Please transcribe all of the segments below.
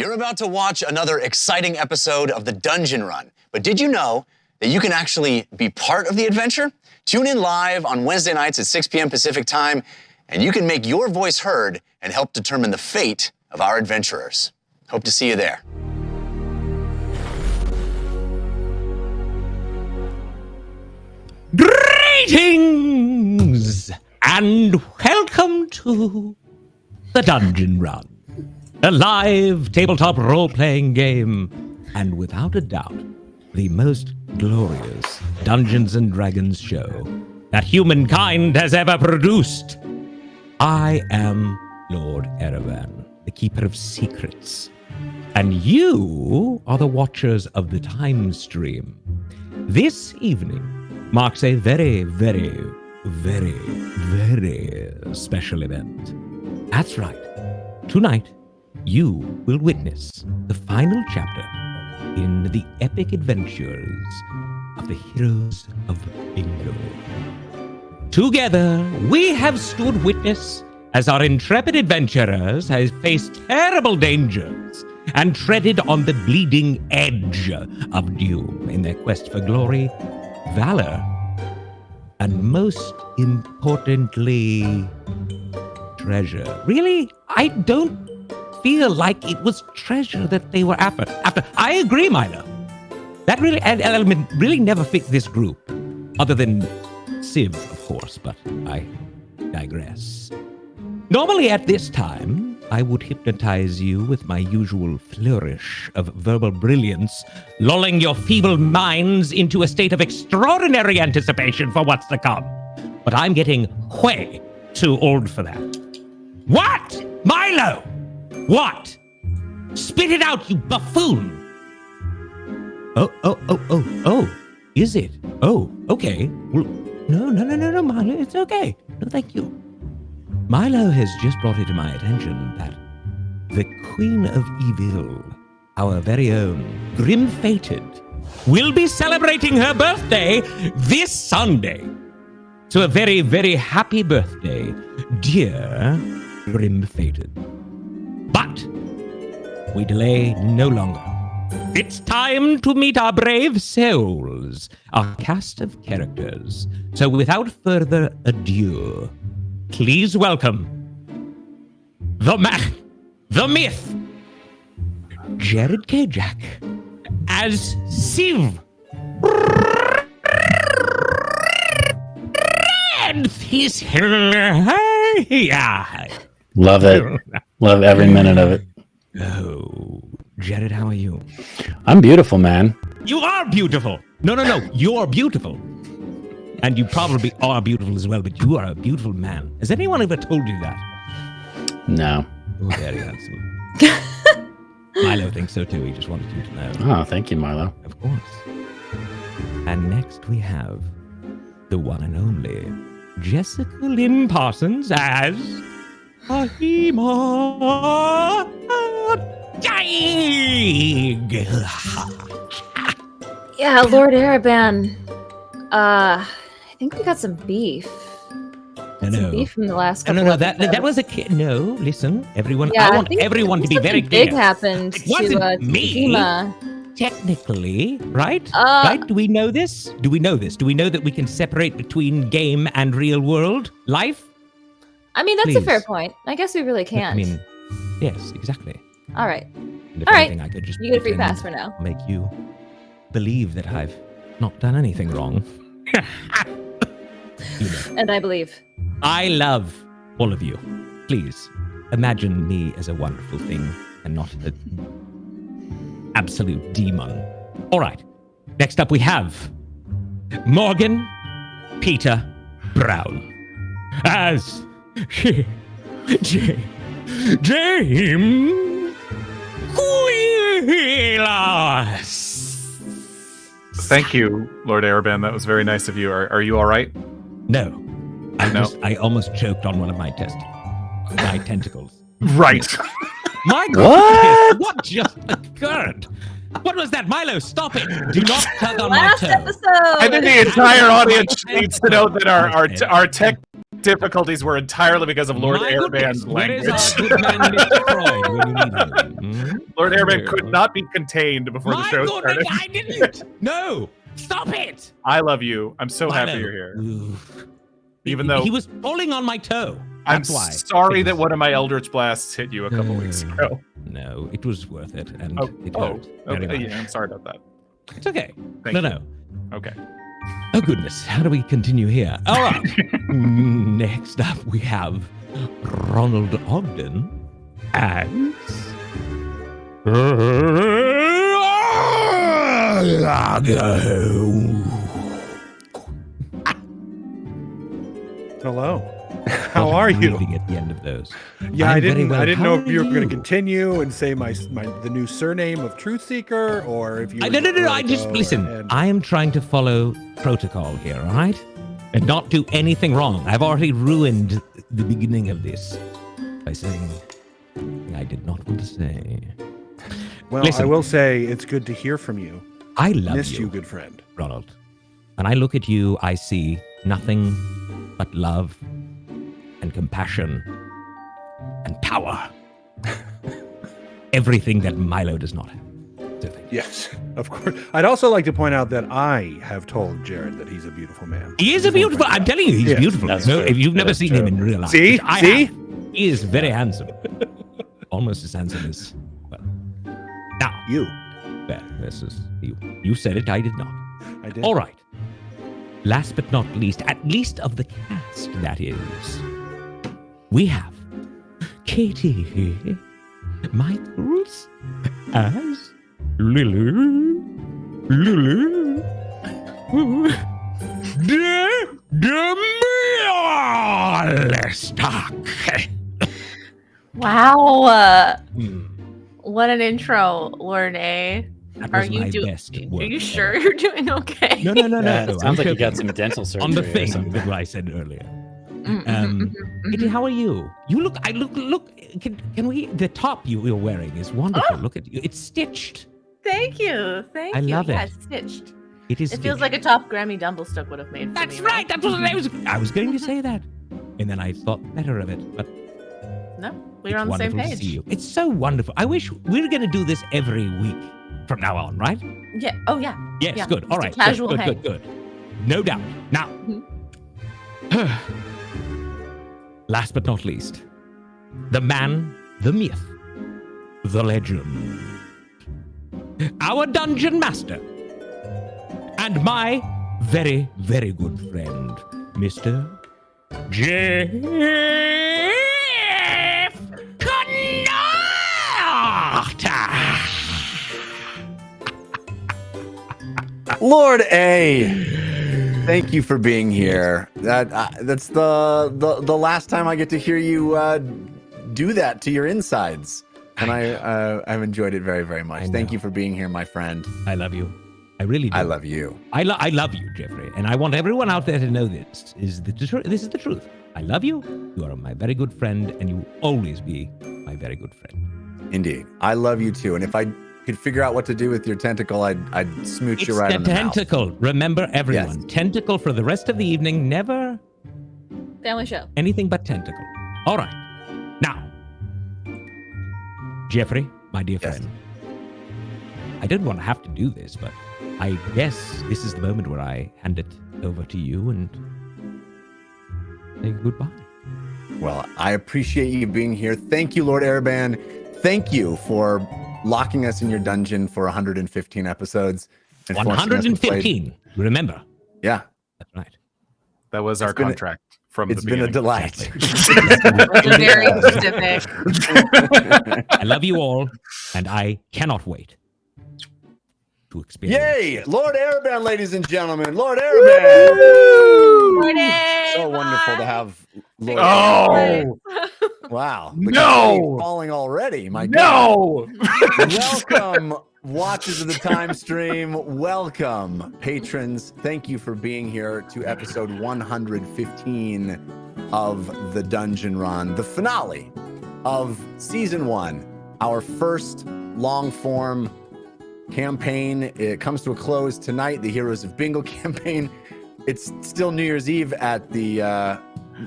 You're about to watch another exciting episode of the Dungeon Run, but did you know that you can actually be part of the adventure? Tune in live on Wednesday nights at 6 p.m. Pacific time, and you can make your voice heard and help determine the fate of our adventurers. Hope to see you there. Greetings and welcome to the Dungeon Run, a live tabletop role-playing game, and without a doubt, the most glorious Dungeons and Dragons show that humankind has ever produced. I am Lord Erevan, the Keeper of Secrets, and you are the Watchers of the Time Stream. This evening marks a very, very, very, very special event. That's right. Tonight, you will witness the final chapter in the epic adventures of the Heroes of Bingle. Together, we have stood witness as our intrepid adventurers have faced terrible dangers and treaded on the bleeding edge of doom in their quest for glory, valor, and most importantly, treasure. Really? I don't feel like it was treasure that they were after. I agree, Milo. That really element really never fit this group, other than Civ, of course, but I digress. Normally at this time, I would hypnotize you with my usual flourish of verbal brilliance, lulling your feeble minds into a state of extraordinary anticipation for what's to come. But I'm getting way too old for that. What? Milo! What? Spit it out, you buffoon! Oh, is it? Oh, okay. Well, no, Milo, it's okay. No, thank you. Milo has just brought it to my attention that the Queen of Evil, our very own Grim-Fated, will be celebrating her birthday this Sunday. So a very, very happy birthday, dear Grim-Fated. But we delay no longer. It's time to meet our brave souls, our cast of characters. So without further ado, please welcome the man, the myth, Jared K. Jack as Civ. Love it. Love every minute of it. Oh, Jared, how are you? I'm beautiful, man. You are beautiful. No, you're beautiful. And you probably are beautiful as well, but you are a beautiful man. Has anyone ever told you that? No. Oh, very handsome. Milo thinks so too. He just wanted you to know. Oh, thank you, Milo. Of course. And next we have the one and only Jessica Lynn Parsons as Ahima Jaig. Yeah, Lord Ereban. I think we got some beef. Some beef from the last couple No, that was a kid. No, listen, everyone. Yeah, I want everyone to be very clear. Big happened it wasn't to me. Ahima. Technically, right? Right? Do we know this? Do we know that we can separate between game and real world life? I mean, that's Please. a fair point. I guess we really can't. I mean, yes, exactly. All right. And if All right. anything, I could just You get a free pretend pass for now. Make you believe that I've not done anything wrong. And I believe. I love all of you. Please imagine me as a wonderful thing and not an absolute demon. All right. Next up, we have Morgan Peter Brown as James Quilas. Thank you, Lord Ereban. That was very nice of you. Are you all right? No. I almost choked on one of my tentacles. Right. My goodness, what just occurred? What was that? Milo, stop it. Do not tug on my Last toe. episode. I think the entire audience needs to know that our difficulties were entirely because of Lord My goodness, Airband's where is language. our good man, Mr. Freud, when you need him? Lord Airband could not be contained before the My show goodness, started. I didn't. No, stop it. I love you. I'm so happy Milo. you're here. Oof. Even though he was pulling on my toe. I'm That's why. sorry that one of my Eldritch Blasts hit you a couple weeks Uh, ago. No, it was worth it, and it Oh, hurt very okay, much. yeah, I'm sorry about that. It's okay. Thank you. No. Okay. Oh goodness, how do we continue here? All right. Next up, we have Ronald Ogden as Hello. How are you? Really at the end of those. Yeah, I'm I very didn't. well. I didn't How know are if you were going you? to continue and say the new surname of Truth Seeker, or if you. No. were I just go listen. and- I am trying to follow protocol here, all right, and not do anything wrong. I've already ruined the beginning of this by saying I did not want to say. Well, Listen. I will say it's good to hear from you. I love Miss you, you, good friend. Ronald. When I look at you, I see nothing but love and compassion and power. Everything that Milo does not have. So thank you. Yes, of course. I'd also like to point out that I have told Jared that he's a beautiful man. He is a beautiful. I'm telling you, he's Yeah, beautiful. that's No, true. if you've That never is seen true. him in real life, See? which I See? have, he is very handsome. Almost as handsome as well. Now, You. well, this is you. You said it. I did not. I did. All right. Last but not least, at least of the cast, that is, we have Katie Michaels as Lulu. Stock. Wow. Hmm. What an intro, Lord A. That Are was you my doing? best Are work you ever. sure you're doing okay? No. Yeah, it sounds like you I'm got joking. some dental surgery. On the or thing something. that I said earlier. Mm, Um, Katie, how are you? You look. I look. Can we? The top you're wearing is wonderful. Look at you. It's stitched. Thank you. Thank I you. love yeah, it. It's stitched. It is. It feels stitched. like a top Grammy Dumblestock would have made for That's me. right. That's what I was going to say that, and then I thought better of it. But No, we're it's on the same wonderful to see page. you. It's so wonderful. I wish we were going to do this every week from now on, right? Yeah. Oh, yeah. Yes. Yeah, Good. just All a right. casual Good. hang. Good. No doubt. Now, last but not least, the man, the myth, the legend, our dungeon master, and my very, very good friend, Mr. Jeff Connaught. Lord A, thank you for being here. That's the last time I get to hear you do that to your insides, and I've enjoyed it very, very much. I Thank know. you for being here, my friend. I love you. I really do. I love you. I love you, Jeffrey, and I want everyone out there to know this is this is the truth. I love you. You are my very good friend, and you will always be my very good friend. Indeed, I love you too. And if I could figure out what to do with your tentacle, I'd smooch you It's right the on the mouth. tentacle. Remember, everyone. Yes. Tentacle for the rest of the evening. Never Family show. anything but tentacle. All right. Now, Jeffrey, my dear Yes. friend, I didn't want to have to do this, but I guess this is the moment where I hand it over to you and say goodbye. Well, I appreciate you being here. Thank you, Lord Airband. Thank you for locking us in your dungeon for 115 episodes. and forcing us to play- 115. Remember. Yeah, That's right. That was our been a- contract from it's the been a beginning. delight. It's very specific. I love you all, and I cannot wait to experience. Yay! Lord Airband, ladies and gentlemen. Lord Airband. Lord A, So wonderful to bye. have Lord Oh! Airband. Wow. The No! confetti falling already. My God. No! Welcome, watchers of the time stream. Welcome, patrons. Thank you for being here to episode 115 of the Dungeon Run, the finale of season 1, our first long form campaign. It comes to a close tonight, the Heroes of Bingle campaign. It's still New Year's Eve at the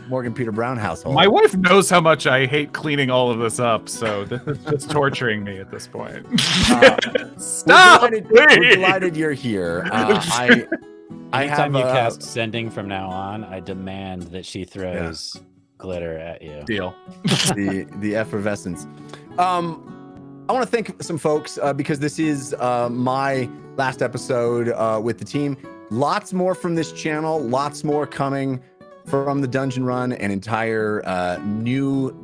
Morgan Peter Brown household. My wife knows how much I hate cleaning all of this up, so this is just torturing me at this point. Stop! We're delighted you're here. I Anytime have you cast sending from now on, I demand that she throws glitter at you. Deal. the effervescence. I want to thank some folks because this is my last episode with the team. Lots more from this channel, lots more coming from the Dungeon Run. An entire new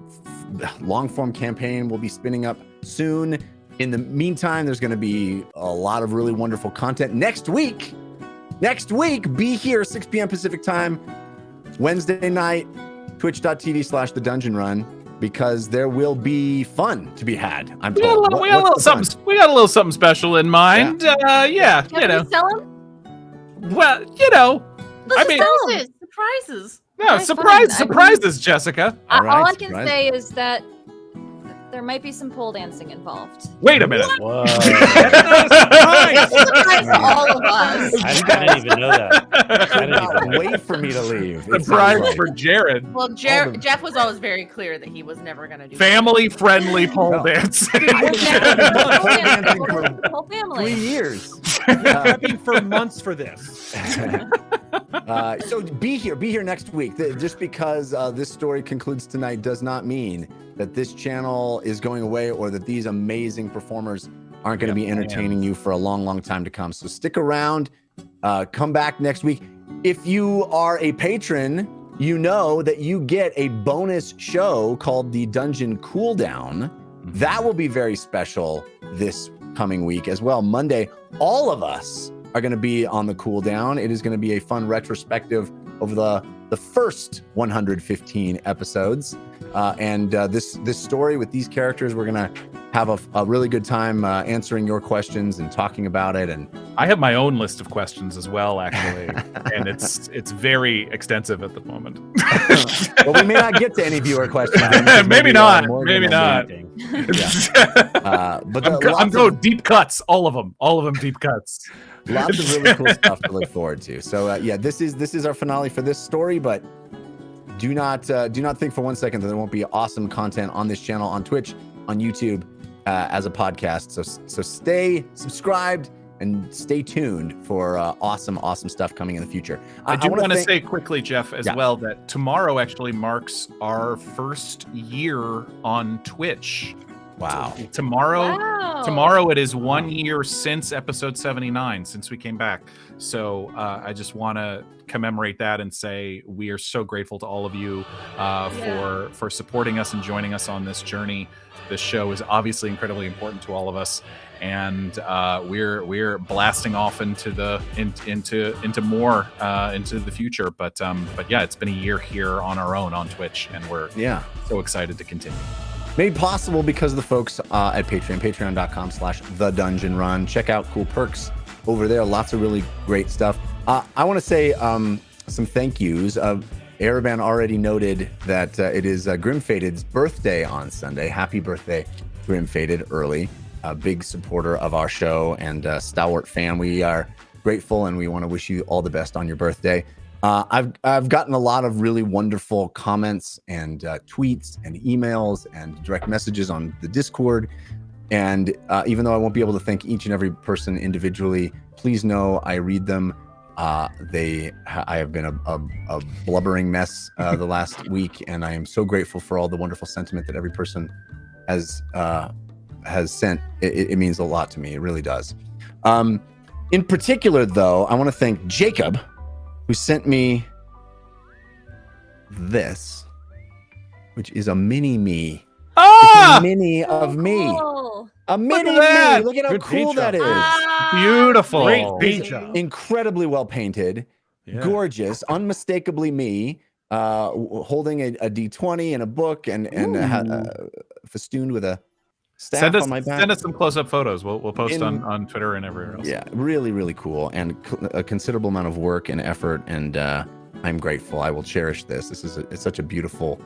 long-form campaign will be spinning up soon. In the meantime, there's going to be a lot of really wonderful content. Next week, be here 6 p.m. Pacific time, Wednesday night, twitch.tv/The Dungeon Run, because there will be fun to be had. I'm told. We got a little something special in mind. Can we sell them? Well, you know, I mean, surprises. No, surprises, Jessica. All All I can say is that there might be some pole dancing involved. Wait a minute. Whoa. That's a surprise to all of us. I didn't even know that. I didn't even know. Wait for me to leave. Surprise for Jared. Well, Jeff was always very clear that he was never going to do Family-friendly pole dancing. Whole family. 3 years. Prepping for months for this. So be here next week. Just because this story concludes tonight does not mean that this channel is going away or that these amazing performers aren't going to be entertaining you for a long, long time to come. So stick around. Come back next week. If you are a patron, you know that you get a bonus show called the Dungeon Cooldown. That will be very special this coming week as well. Monday, all of us are going to be on the cooldown. It is going to be a fun retrospective over the first 115 episodes. And this story with these characters, we're going to have a really good time answering your questions and talking about it. And I have my own list of questions as well, actually, and it's very extensive at the moment. Well, we may not get to any viewer questions. Maybe not. Morgan Maybe not. But I'm going deep cuts. All of them deep cuts. Lots of really cool stuff to look forward to. So this is our finale for this story, but do not think for 1 second that there won't be awesome content on this channel, on Twitch, on YouTube, as a podcast. So stay subscribed and stay tuned for awesome stuff coming in the future. I do want to say quickly, Jeff, as well, that tomorrow actually marks our first year on Twitch. Wow. Tomorrow it is 1 year since episode 79, since we came back. So I just want to commemorate that and say we are so grateful to all of you for supporting us and joining us on this journey. This show is obviously incredibly important to all of us, and we're blasting off into more into the future. But yeah, it's been a year here on our own on Twitch, and we're so excited to continue. Made possible because of the folks at Patreon, patreon.com/The Dungeon Run. Check out cool perks over there. Lots of really great stuff. I want to say some thank yous. Araban already noted that it is Grimfaded's birthday on Sunday. Happy birthday, Grimfaded, early. A big supporter of our show and stalwart fan. We are grateful and we want to wish you all the best on your birthday. I've gotten a lot of really wonderful comments and tweets and emails and direct messages on the Discord. And even though I won't be able to thank each and every person individually, please know I read them. I have been a blubbering mess the last week, and I am so grateful for all the wonderful sentiment that every person has sent. It means a lot to me. It really does. In particular, though, I want to thank Jacob, who sent me this, which is a mini me. It's a mini of me. A mini me. Look at how cool that is. Beautiful. Great paint job. Incredibly well painted. Yeah. Gorgeous. Unmistakably me. Holding a D20 and a book and festooned with a staff on my back. Send us some close-up photos. We'll post on Twitter and everywhere else. Yeah, really, really cool, and a considerable amount of work and effort, and I'm grateful. I will cherish this. It's such a beautiful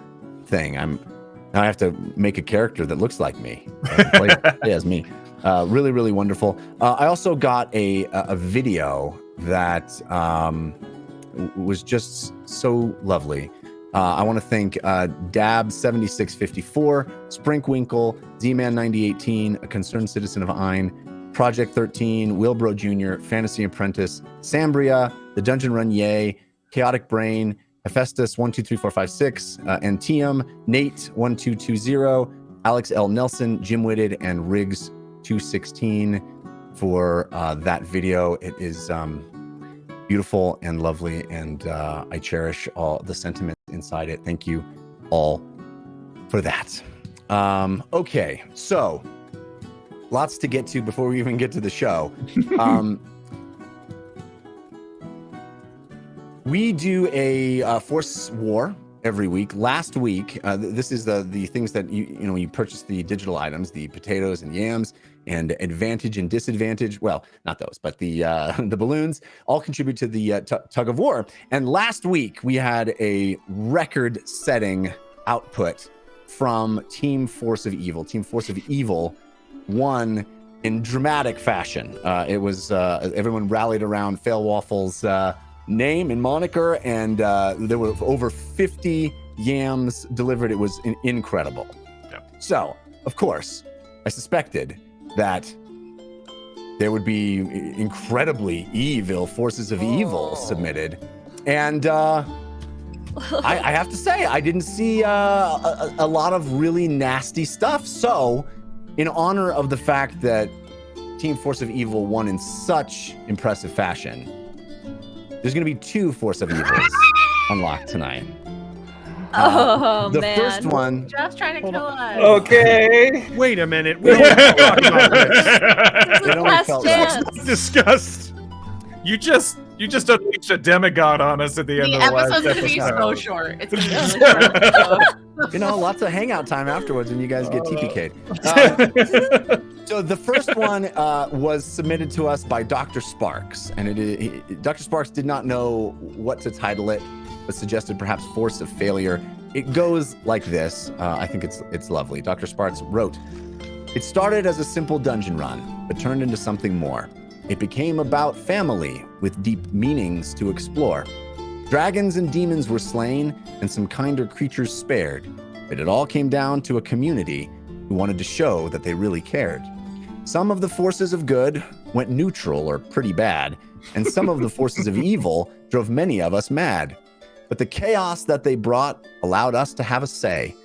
thing. Now I have to make a character that looks like me. Play as me. Really, really wonderful. I also got a video that was just so lovely. I want to thank Dab7654, Sprinkwinkle, Z-Man9018, A Concerned Citizen of Ain, Project 13, Wilbro Jr., Fantasy Apprentice, Sambria, The Dungeon Run Yay, Chaotic Brain, Hephaestus123456, Antium, Nate1220, Alex L. Nelson, Jim Whitted, and Riggs216 for that video. It is beautiful and lovely, and I cherish all the sentiments inside it. Thank you all for that. Okay, so lots to get to before we even get to the show. We do a Force War every week. Last week, this is the things that you purchase the digital items, the potatoes and yams, and advantage and disadvantage. Well, not those, but the balloons all contribute to the tug of war. And last week we had a record-setting output from Team Force of Evil. Team Force of Evil won in dramatic fashion. It was everyone rallied around Fail Waffle's name and moniker, and there were over 50 yams delivered. It was incredible. Yep. So, of course, I suspected that there would be incredibly evil Forces of Evil submitted, and I have to say, I didn't see a lot of really nasty stuff. So, in honor of the fact that Team Force of Evil won in such impressive fashion, there's going to be 2 Force of Evils unlocked tonight. The first one. Just trying to kill us. Okay. Wait a minute. We don't talk about this. It only felt right. Discussed. You just unleashed a demigod on us at the end The of the last episode's episode. gonna be so short. It's gonna be really short. Lots of hangout time afterwards when you guys get TPK'd. So the first one was submitted to us by Dr. Sparks, and Dr. Sparks did not know what to title it, but suggested perhaps Force of Failure. It goes like this. I think it's lovely. Dr. Sparks wrote, "It started as a simple dungeon run, but turned into something more. It became about family with deep meanings to explore. Dragons and demons were slain, and some kinder creatures spared. But it all came down to a community who wanted to show that they really cared. Some of the forces of good went neutral or pretty bad, and some of the forces of evil drove many of us mad. But the chaos that they brought allowed us to have a say,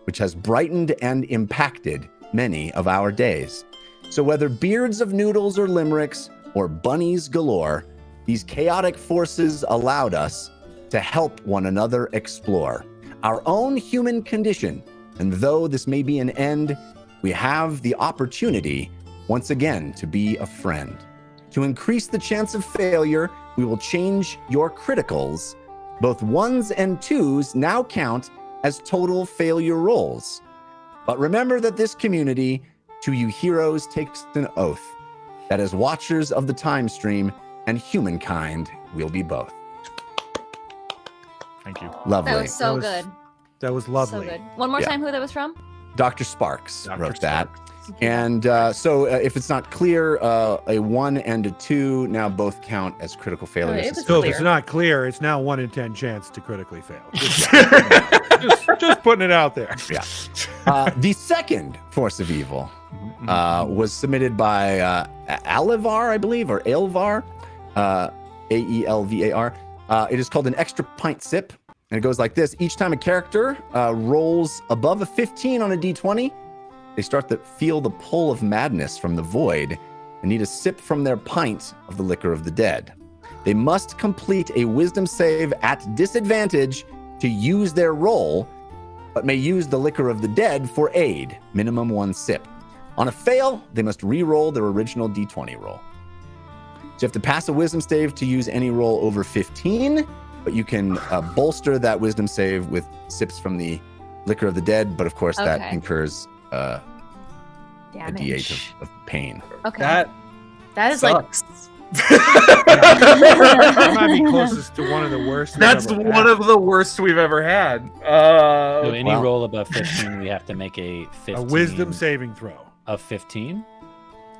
which has brightened and impacted many of our days. So whether beards of noodles or limericks or bunnies galore, these chaotic forces allowed us to help one another explore our own human condition. And though this may be an end, we have the opportunity once again to be a friend. To increase the chance of failure, we will change your criticals. Both 1s and 2s now count as total failure rolls. But remember that this community, to you heroes, takes an oath that as watchers of the time stream and humankind, we'll be both." Thank you. Lovely. That was so good. That was lovely. So good. One more time, who that was from? Dr. Sparks Dr. wrote Sparks. that. And so if it's not clear, a 1 and a 2 now both count as critical failures. it was So if clear. it's not clear, it's now 1 in 10 chance to critically fail. Just putting it out there. Yeah. The second Force of Evil was submitted by Alivar, I believe, or Aelvar, Aelvar. It is called an extra pint sip, and it goes like this. Each time a character rolls above a 15 on a d20, they start to feel the pull of madness from the void and need a sip from their pint of the liquor of the dead. They must complete a wisdom save at disadvantage to use their roll, but may use the liquor of the dead for aid, minimum 1 sip. On a fail, they must re-roll their original d20 roll. So you have to pass a wisdom save to use any roll over 15, but you can bolster that wisdom save with sips from the liquor of the dead, but of course that incurs a d8 of pain. Okay. That is Sucks. That might be closest to one of the worst. That's we've ever one had. of the worst we've ever had. So any Wow. roll above 15, we have to make a 15. A wisdom saving throw. Of 15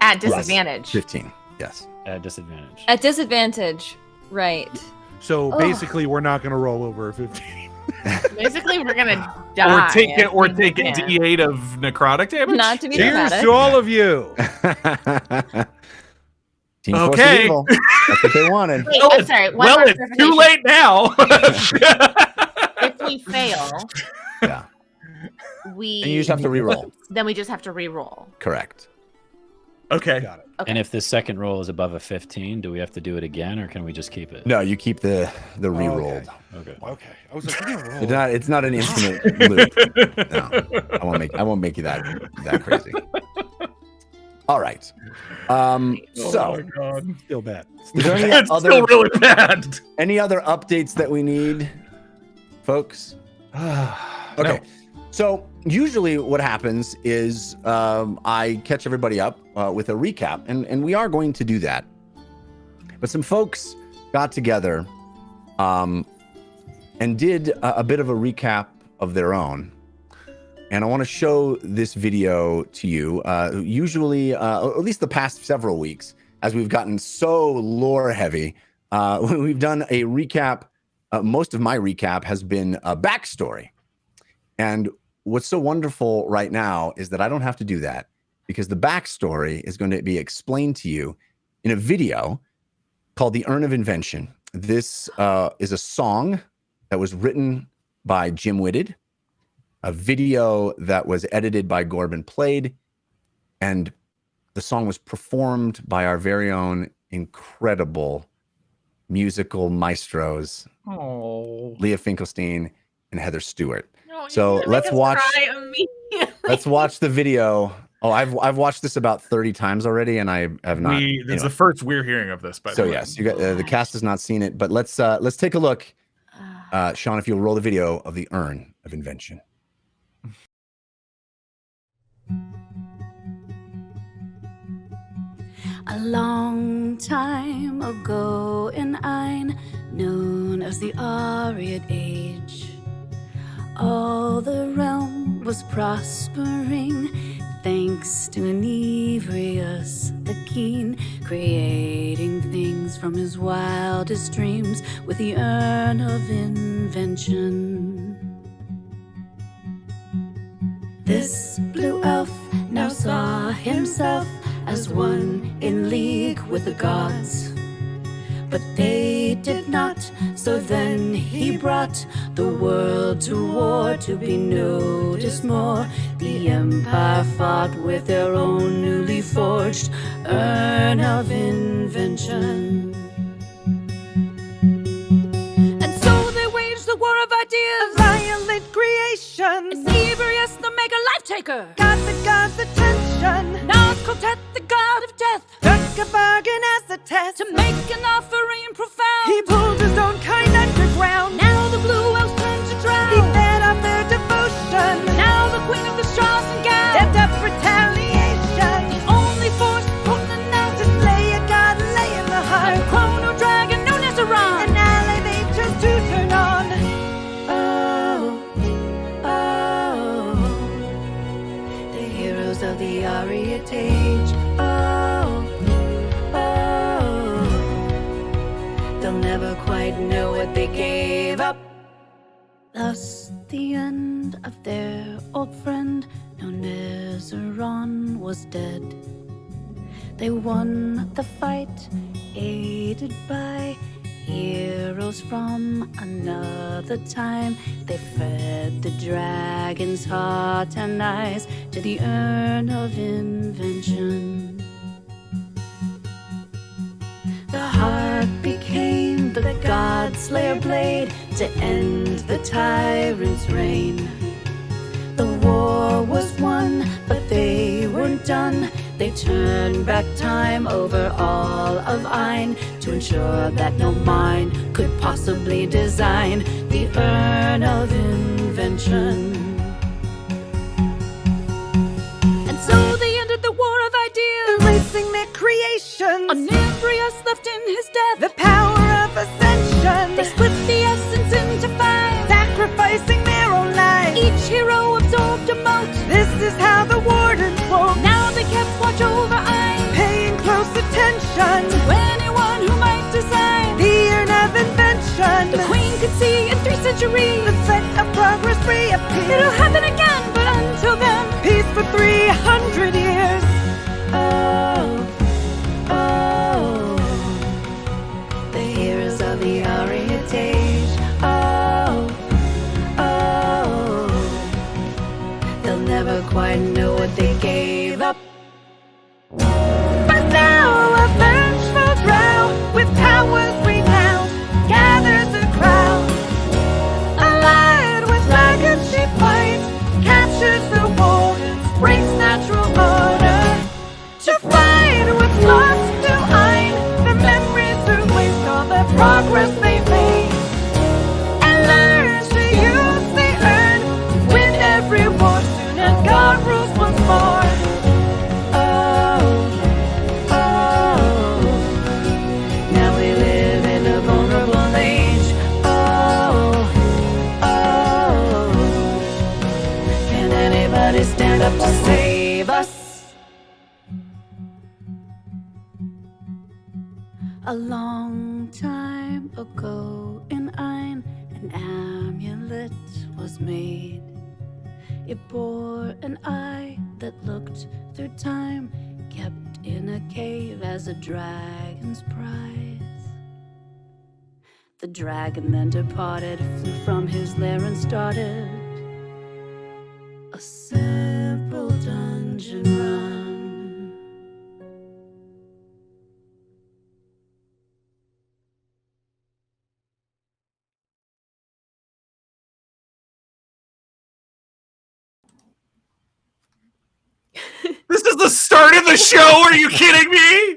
at disadvantage. 15, yes. at disadvantage. At disadvantage, right. So Ugh. basically, we're not going to roll over a 15. Basically, we're gonna die. Or take a D8 of necrotic damage. Not to be Cheers dramatic. to all of you. Team Force of Okay. Evil. That's what they wanted. Wait, Well, I'm sorry. One Well, more it's too clarification. late now. If we fail, Yeah. we And you just have to re-roll. then we just have to re-roll. Correct. Okay. Got it. And if the second roll is above a 15, do we have to do it again, or can we just keep it? No, you keep the re-rolled. Okay. Okay. I was like, we're gonna roll. It's not an infinite loop. No, I won't make you that crazy. All right. So, God. Still bad. is there any It's still really bad. any other updates that we need, folks? Okay. So usually what happens is I catch everybody up with a recap, and we are going to do that. But some folks got together and did a bit of a recap of their own. And I want to show this video to you. Usually, at least the past several weeks, as we've gotten so lore heavy, we've done a recap. Most of my recap has been a backstory. And what's so wonderful right now is that I don't have to do that, because the backstory is going to be explained to you in a video called The Urn of Invention. This is a song that was written by Jim Whitted, a video that was edited by Gorbin Played, and the song was performed by our very own incredible musical maestros, Oh. Leah Finkelstein and Heather Stewart. No, So you let's make us watch. cry immediately. Let's watch the video. Oh, I've watched this about 30 times already, and I have not. This is the first we're hearing of this, by So the way. yes, you got the cast has not seen it, but let's take a look. Sean, if you'll roll the video of The Urn of Invention. A long time ago in Ein, known as the Ariad Age, all the realm was prospering, thanks to Inebrius the Keen, creating things from his wildest dreams with the Urn of Invention. This blue elf now saw himself as one in league with the gods, but they did not. So then he brought the world to war to be noticed more. The empire fought with their own newly forged Urn of Invention. And so they waged the war of ideas, a violent creation. Inebrius the mega life taker Got the gods' attention. Narcotet the god of death Took a bargain as a test to make an offering profound. He pulled his own kind underground. Now the blue elves turn to drown. He fed off their devotion. Now the queen of the straws and gowns Stepped up retaliation. the only force potent enough To slay a god lay in the a heart. chrono dragon known as a Ron. An ally they chose to turn on. Oh, oh, the heroes of the Ariad Age. Oh, oh, they'll never quite know what they gave up. Thus, the end of their old friend, known as Ron, was dead. They won the fight, aided by heroes from another time. They fed the dragon's heart and eyes to the Urn of Invention. The heart became the God-Slayer blade to end the tyrant's reign. The war was won, but they weren't done. They turned back time over all of Ein to ensure that no mind could possibly design the Urn of Invention. And so they ended the war of ideas, Erasing their creations. Inebrius left in his death. The power of ascension. They split the essence into five, Sacrificing their own lives. each hero absorbed a mote. This is how the wardens woke. Now they kept watch over Ein, Paying close attention. to anyone who might design. The Urn of Invention. The queen could see in 3 centuries The lost to ein. Their memories erased all the progress they made. And learn to use the urn, win every war soon as God rules once more. Now we live in a vulnerable age. Can anybody stand up to save us? A long time ago in Ein, an amulet was made. It bore an eye that looked through time, kept in a cave as a dragon's prize. The dragon then departed, flew from his lair and started a simple dungeon run. This is the start of the show. Are you kidding me?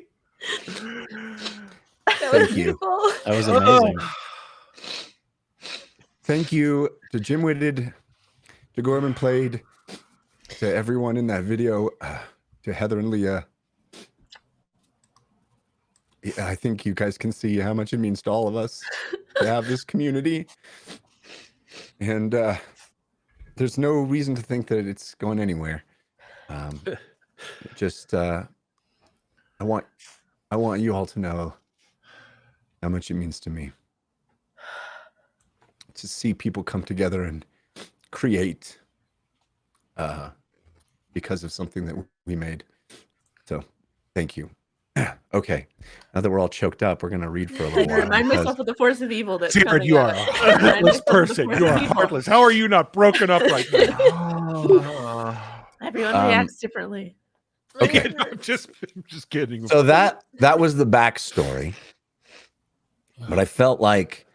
That was Thank you. beautiful. That was amazing. Thank you to Jim Whitted, to Gorman Played, to everyone in that video, to Heather and Leah. Yeah, I think you guys can see how much it means to all of us to have this community. And there's no reason to think that it's going anywhere. I want you all to know how much it means to me to see people come together and create because of something that we made. So thank you. Okay, now that we're all choked up, we're gonna read for a little while. Remind myself of the force of evil that's Secret, coming you out. are a heartless person. You are heartless. How are you not broken up right now? Everyone reacts differently. Okay. I'm just kidding. So that was the backstory, but I felt like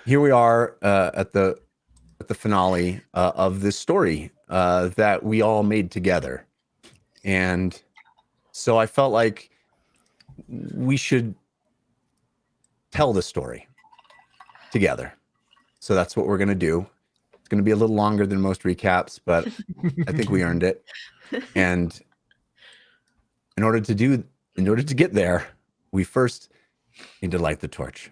here we are at the finale of this story that we all made together, and so I felt like we should tell the story together. So that's what we're gonna do. It's gonna be a little longer than most recaps, but I think we earned it. And in order to get there, we first need to light the torch.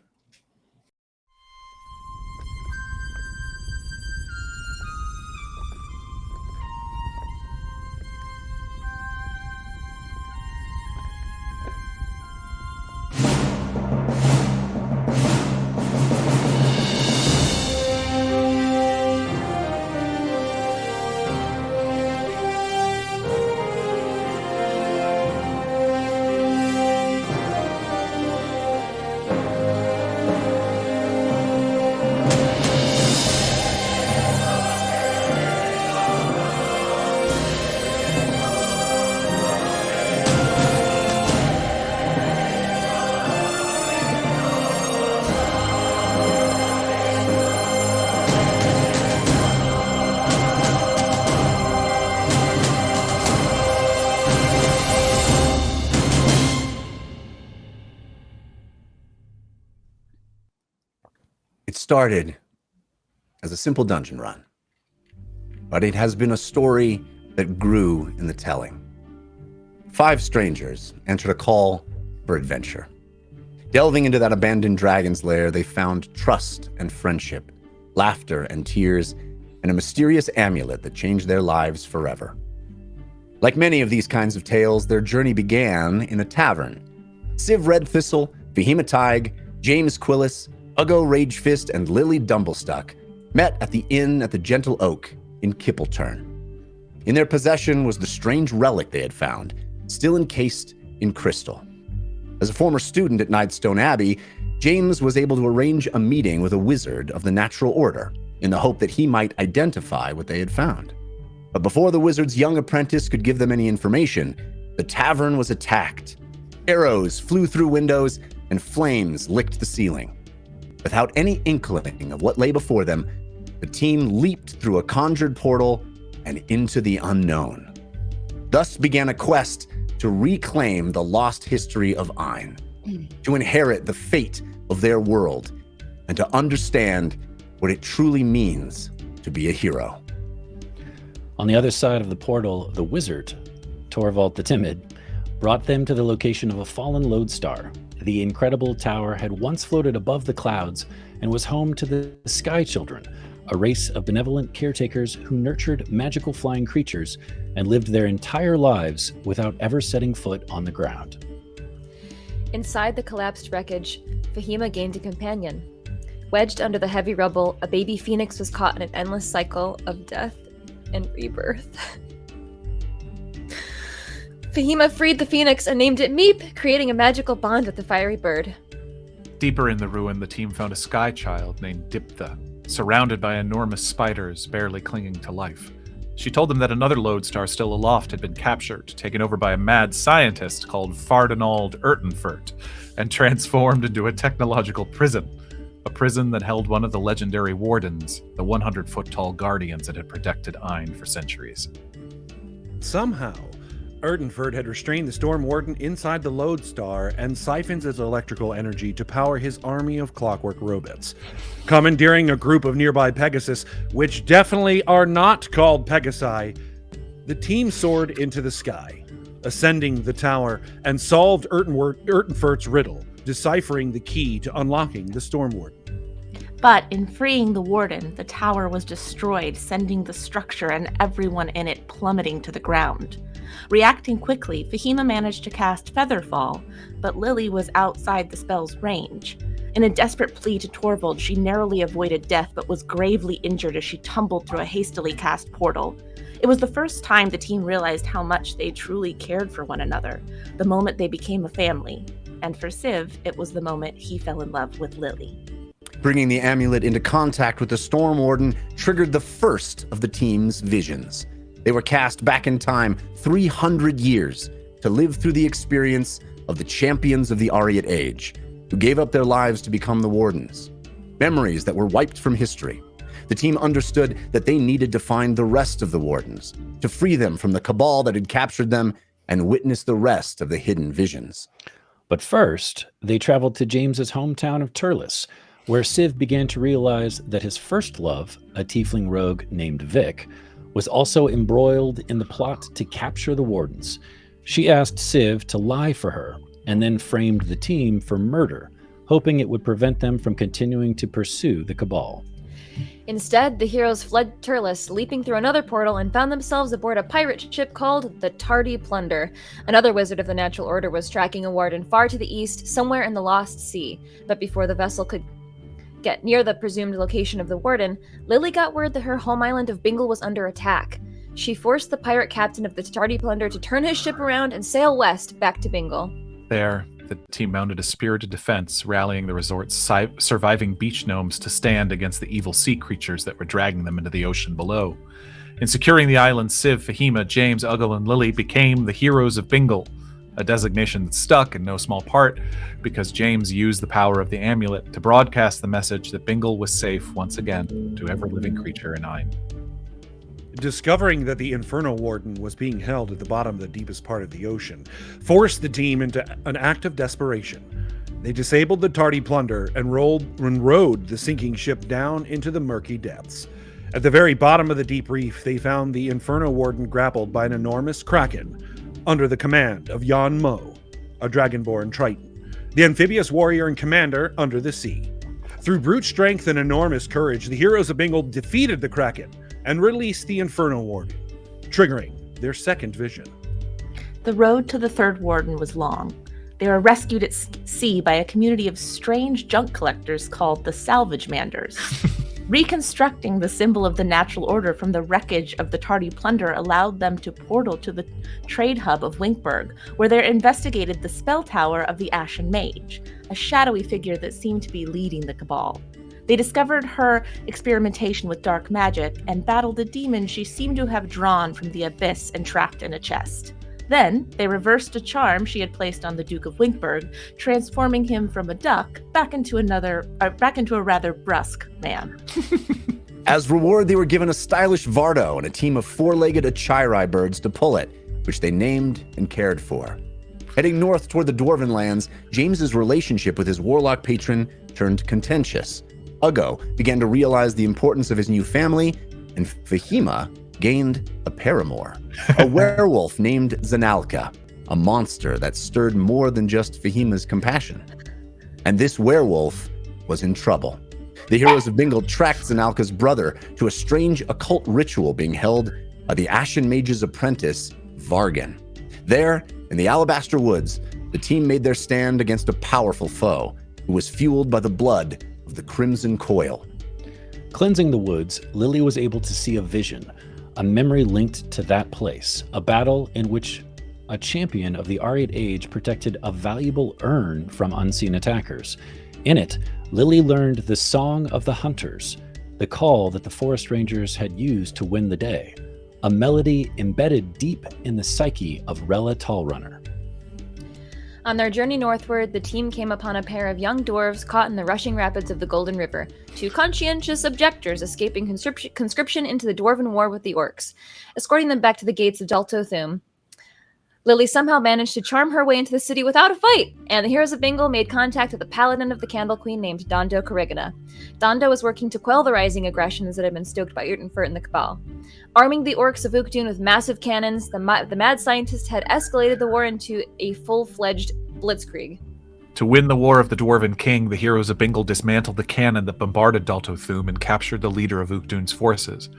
It started as a simple dungeon run, but it has been a story that grew in the telling. 5 strangers answered a call for adventure. Delving into that abandoned dragon's lair, they found trust and friendship, laughter and tears, and a mysterious amulet that changed their lives forever. Like many of these kinds of tales, their journey began in a tavern. Civ Red Thistle, Behemoth, James Quillis, Uggo Ragefist, and Lily Dumblestuck met at the inn at the Gentle Oak in Kippleturn. In their possession was the strange relic they had found, still encased in crystal. As a former student at Nightstone Abbey, James was able to arrange a meeting with a wizard of the Natural Order in the hope that he might identify what they had found. But before the wizard's young apprentice could give them any information, the tavern was attacked. Arrows flew through windows and flames licked the ceiling. Without any inkling of what lay before them, the team leaped through a conjured portal and into the unknown. Thus began a quest to reclaim the lost history of Ain, to inherit the fate of their world, and to understand what it truly means to be a hero. On the other side of the portal, the wizard, Torvald the Timid, brought them to the location of a fallen lodestar. The incredible tower had once floated above the clouds and was home to the Sky Children, a race of benevolent caretakers who nurtured magical flying creatures and lived their entire lives without ever setting foot on the ground. Inside the collapsed wreckage, Fahima gained a companion. Wedged under the heavy rubble, a baby phoenix was caught in an endless cycle of death and rebirth. Fahima freed the phoenix and named it Meep, creating a magical bond with the fiery bird. Deeper in the ruin, the team found a sky child named Diptha, surrounded by enormous spiders barely clinging to life. She told them that another lodestar still aloft had been captured, taken over by a mad scientist called Fardinald Urtenfurt, and transformed into a technological prison. A prison that held one of the legendary wardens, the 100-foot-tall guardians that had protected Ain for centuries. Somehow, Urtenfurt had restrained the Storm Warden inside the Lodestar and siphons its electrical energy to power his army of clockwork robots. Commandeering a group of nearby Pegasus, which definitely are not called Pegasi, the team soared into the sky, ascending the tower, and solved Urtenfurt's riddle, deciphering the key to unlocking the Storm Warden. But in freeing the Warden, the tower was destroyed, sending the structure and everyone in it plummeting to the ground. Reacting quickly, Fahima managed to cast Featherfall, but Lily was outside the spell's range. In a desperate plea to Torvald, she narrowly avoided death but was gravely injured as she tumbled through a hastily cast portal. It was the first time the team realized how much they truly cared for one another, the moment they became a family. And for Civ, it was the moment he fell in love with Lily. Bringing the amulet into contact with the Storm Warden triggered the first of the team's visions. They were cast back in time 300 years to live through the experience of the champions of the Ariat Age, who gave up their lives to become the Wardens. Memories that were wiped from history. The team understood that they needed to find the rest of the Wardens, to free them from the cabal that had captured them and witness the rest of the hidden visions. But first, they traveled to James's hometown of Turles, where Civ began to realize that his first love, a tiefling rogue named Vic, was also embroiled in the plot to capture the Wardens. She asked Civ to lie for her, and then framed the team for murder, hoping it would prevent them from continuing to pursue the Cabal. Instead, the heroes fled Turles, leaping through another portal, and found themselves aboard a pirate ship called the Tardy Plunder. Another wizard of the Natural Order was tracking a warden far to the east, somewhere in the Lost Sea. But before the vessel could get near the presumed location of the warden, Lily got word that her home island of Bingle was under attack. She forced the pirate captain of the Tardy Plunder to turn his ship around and sail west back to Bingle. There, the team mounted a spirited defense, rallying the resort's surviving beach gnomes to stand against the evil sea creatures that were dragging them into the ocean below. In securing the island, Civ, Fahima, James, Uggle, and Lily became the Heroes of Bingle, a designation that stuck in no small part because James used the power of the amulet to broadcast the message that Bingle was safe once again to every living creature in Ain. Discovering that the Inferno Warden was being held at the bottom of the deepest part of the ocean forced the team into an act of desperation. They disabled the Tardy Plunder and rowed the sinking ship down into the murky depths. At the very bottom of the deep reef, they found the Inferno Warden grappled by an enormous kraken under the command of Jan Mo, a dragonborn Triton, the amphibious warrior and commander under the sea. Through brute strength and enormous courage, the heroes of Bingle defeated the kraken and released the Inferno Warden, triggering their second vision. The road to the third warden was long. They were rescued at sea by a community of strange junk collectors called the Salvage Manders. Reconstructing the symbol of the Natural Order from the wreckage of the Tardy Plunder allowed them to portal to the trade hub of Winkberg, where they investigated the spell tower of the Ashen Mage, a shadowy figure that seemed to be leading the Cabal. They discovered her experimentation with dark magic and battled a demon she seemed to have drawn from the abyss and trapped in a chest. Then, they reversed a charm she had placed on the Duke of Winkberg, transforming him from a duck back into a rather brusque man. As reward, they were given a stylish Vardo and a team of four-legged Achirai birds to pull it, which they named and cared for. Heading north toward the Dwarven lands, James's relationship with his warlock patron turned contentious. Uggo began to realize the importance of his new family, and Fahima gained a paramour, a werewolf named Zanalka, a monster that stirred more than just Fahima's compassion. And this werewolf was in trouble. The Heroes of Bingle tracked Zanalka's brother to a strange occult ritual being held by the Ashen Mage's apprentice, Vargan. There, in the Alabaster Woods, the team made their stand against a powerful foe who was fueled by the blood of the Crimson Coil. Cleansing the woods, Lily was able to see a vision, a memory linked to that place, a battle in which a champion of the Ariad Age protected a valuable urn from unseen attackers. In it, Lily learned the Song of the Hunters, the call that the forest rangers had used to win the day, a melody embedded deep in the psyche of Rella Tallrunner. On their journey northward, the team came upon a pair of young dwarves caught in the rushing rapids of the Golden River, two conscientious objectors escaping conscription into the Dwarven War with the orcs. Escorting them back to the gates of Daltothum, Lily somehow managed to charm her way into the city without a fight, and the Heroes of Bingle made contact with the paladin of the Candle Queen named Dondo Corrigana. Dondo was working to quell the rising aggressions that had been stoked by Urtenfurt and the Cabal. Arming the orcs of Ukdun with massive cannons, the mad scientist had escalated the war into a full-fledged blitzkrieg. To win the War of the Dwarven King, the Heroes of Bingle dismantled the cannon that bombarded Daltothum and captured the leader of Ukdun's forces.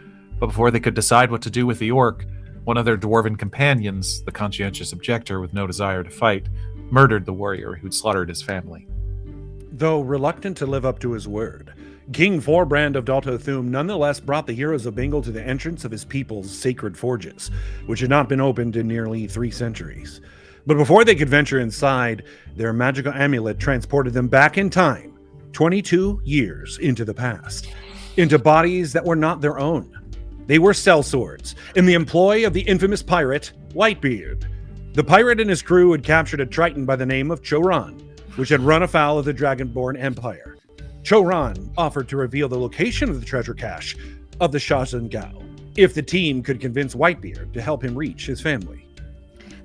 But before they could decide what to do with the orc, one of their dwarven companions, the conscientious objector with no desire to fight, murdered the warrior who'd slaughtered his family. Though reluctant to live up to his word, King Forbrand of Daltothum nonetheless brought the Heroes of Bingle to the entrance of his people's sacred forges, which had not been opened in nearly 3 centuries. But before they could venture inside, their magical amulet transported them back in time, 22 years into the past, into bodies that were not their own. They were sellswords, in the employ of the infamous pirate, Whitebeard. The pirate and his crew had captured a triton by the name of Choran, which had run afoul of the Dragonborn Empire. Choran offered to reveal the location of the treasure cache of the Shazengao, if the team could convince Whitebeard to help him reach his family.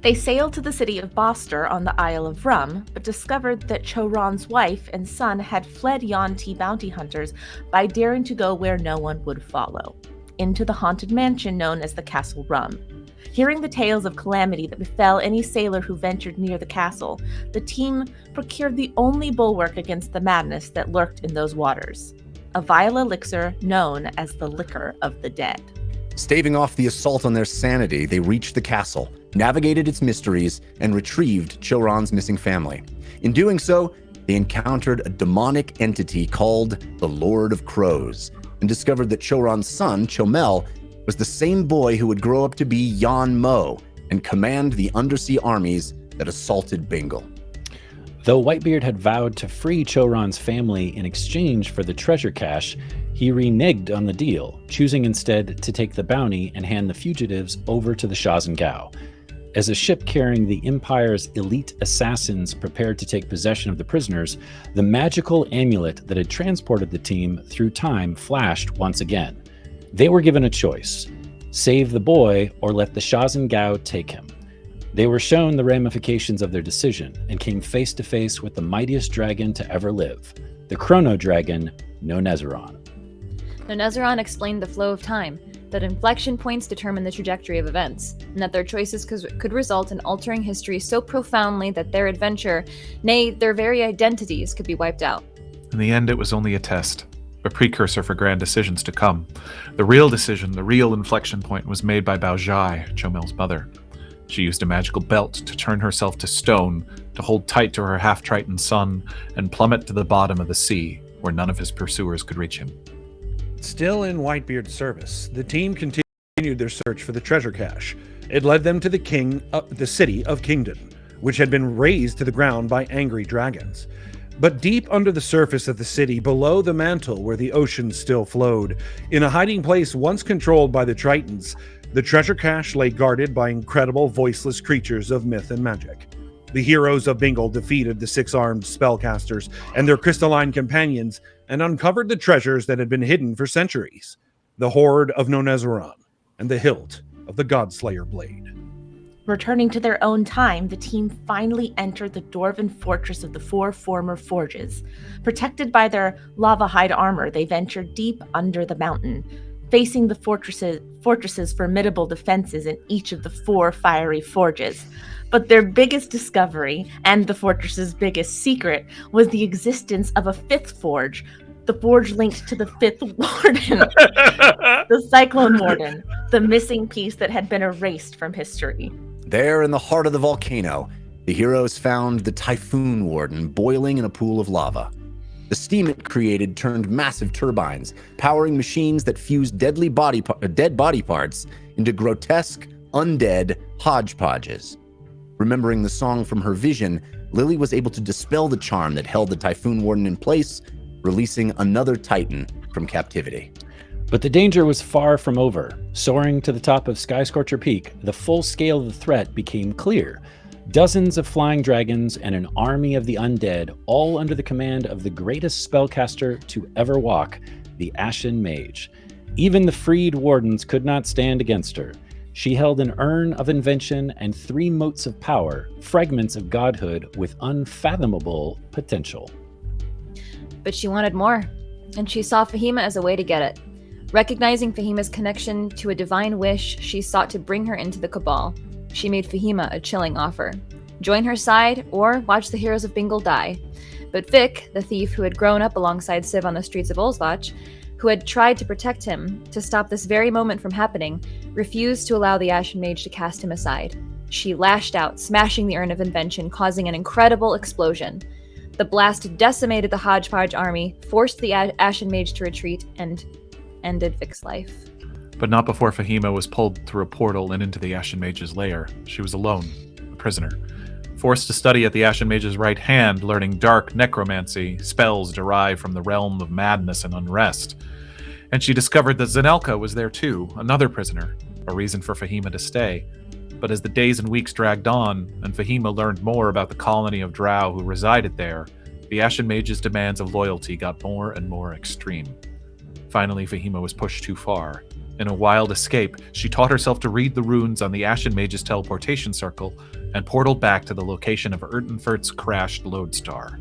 They sailed to the city of Boster on the Isle of Rum, but discovered that Choran's wife and son had fled Yuan-Ti bounty hunters by daring to go where no one would follow, into the haunted mansion known as the Castle Rum. Hearing the tales of calamity that befell any sailor who ventured near the castle, the team procured the only bulwark against the madness that lurked in those waters, a vile elixir known as the Liquor of the Dead. Staving off the assault on their sanity, they reached the castle, navigated its mysteries, and retrieved Choran's missing family. In doing so, they encountered a demonic entity called the Lord of Crows, and discovered that Choran's son, Chomel, was the same boy who would grow up to be Yan Mo and command the undersea armies that assaulted Bingle. Though Whitebeard had vowed to free Choran's family in exchange for the treasure cache, he reneged on the deal, choosing instead to take the bounty and hand the fugitives over to the Shazengao. As a ship carrying the Empire's elite assassins prepared to take possession of the prisoners, the magical amulet that had transported the team through time flashed once again. They were given a choice: save the boy or let the Shazengao take him. They were shown the ramifications of their decision and came face to face with the mightiest dragon to ever live, the Chrono Dragon, Nonezaron. Nonezaron explained the flow of time, that inflection points determine the trajectory of events, and that their choices could result in altering history so profoundly that their adventure, nay, their very identities, could be wiped out. In the end, it was only a test, a precursor for grand decisions to come. The real decision, the real inflection point, was made by Baojai, Chomel's mother. She used a magical belt to turn herself to stone, to hold tight to her half-triton son, and plummet to the bottom of the sea, where none of his pursuers could reach him. Still in Whitebeard's service, the team continued their search for the treasure cache. It led them to the city of Kingdon, which had been razed to the ground by angry dragons. But deep under the surface of the city, below the mantle where the ocean still flowed, in a hiding place once controlled by the Tritons, the treasure cache lay guarded by incredible voiceless creatures of myth and magic. The Heroes of Bingle defeated the 6-armed spellcasters and their crystalline companions and uncovered the treasures that had been hidden for centuries: the hoard of Nonezaron and the hilt of the Godslayer blade. Returning to their own time, the team finally entered the dwarven fortress of the 4 former forges. Protected by their lava-hide armor, they ventured deep under the mountain, facing the fortress's formidable defenses in each of the 4 fiery forges. But their biggest discovery, and the fortress's biggest secret, was the existence of a 5th forge, the forge linked to the 5th warden, the Cyclone Warden, the missing piece that had been erased from history. There in the heart of the volcano, the heroes found the Typhoon Warden boiling in a pool of lava. The steam it created turned massive turbines, powering machines that fused dead body parts into grotesque, undead hodgepodges. Remembering the song from her vision, Lily was able to dispel the charm that held the Typhoon Warden in place, releasing another Titan from captivity. But the danger was far from over. Soaring to the top of Sky Scorcher Peak, the full scale of the threat became clear. Dozens of flying dragons and an army of the undead, all under the command of the greatest spellcaster to ever walk, the Ashen Mage. Even the freed wardens could not stand against her. She held an urn of invention and 3 motes of power, fragments of godhood with unfathomable potential. But she wanted more, and she saw Fahima as a way to get it. Recognizing Fahima's connection to a divine wish, she sought to bring her into the Cabal. She made Fahima a chilling offer. Join her side, or watch the Heroes of Bingle die. But Vic, the thief who had grown up alongside Civ on the streets of Olsvach, who had tried to protect him, to stop this very moment from happening, refused to allow the Ashen Mage to cast him aside. She lashed out, smashing the Urn of Invention, causing an incredible explosion. The blast decimated the Hodgepodge army, forced the Ashen Mage to retreat, and ended Vic's life. But not before Fahima was pulled through a portal and into the Ashen Mage's lair. She was alone, a prisoner. Forced to study at the Ashen Mage's right hand, learning dark necromancy, spells derived from the realm of madness and unrest. And she discovered that Zanelka was there too, another prisoner, a reason for Fahima to stay. But as the days and weeks dragged on, and Fahima learned more about the colony of drow who resided there, the Ashen Mage's demands of loyalty got more and more extreme. Finally, Fahima was pushed too far. In a wild escape, she taught herself to read the runes on the Ashen Mage's teleportation circle and portaled back to the location of Ertenfert's crashed lodestar.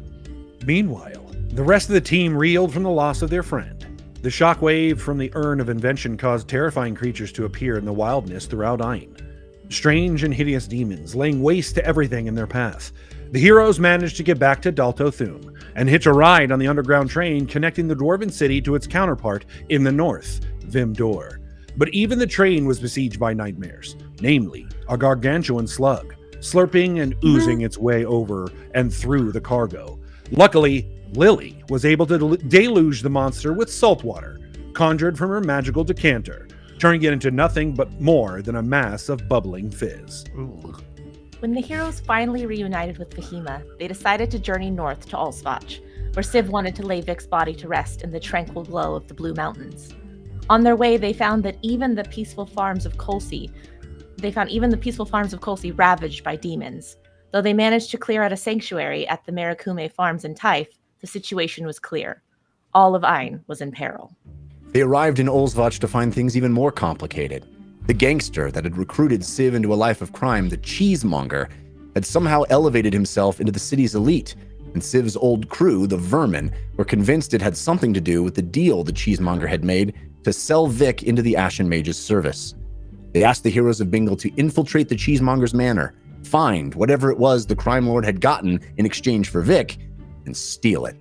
Meanwhile, the rest of the team reeled from the loss of their friend. The shockwave from the Urn of Invention caused terrifying creatures to appear in the wildness throughout Ain. Strange and hideous demons laying waste to everything in their path. The heroes managed to get back to Dalto Thum and hitch a ride on the underground train connecting the Dwarven city to its counterpart in the north, Vimdor. But even the train was besieged by nightmares, namely a gargantuan slug, slurping and oozing its way over and through the cargo. Luckily, Lily was able to deluge the monster with salt water, conjured from her magical decanter, turning it into nothing but more than a mass of bubbling fizz. Ooh. When the heroes finally reunited with Fahima, they decided to journey north to Olsvach, where Civ wanted to lay Vic's body to rest in the tranquil glow of the Blue Mountains. On their way, they found that even the peaceful farms of Colsey ravaged by demons. Though they managed to clear out a sanctuary at the Maracume farms in Typh, the situation was clear. All of Ain was in peril. They arrived in Olsvach to find things even more complicated. The gangster that had recruited Civ into a life of crime, the cheesemonger, had somehow elevated himself into the city's elite, and Civ's old crew, the Vermin, were convinced it had something to do with the deal the cheesemonger had made to sell Vic into the Ashen Mage's service. They asked the Heroes of Bingle to infiltrate the cheesemonger's manor, find whatever it was the crime lord had gotten in exchange for Vic, and steal it.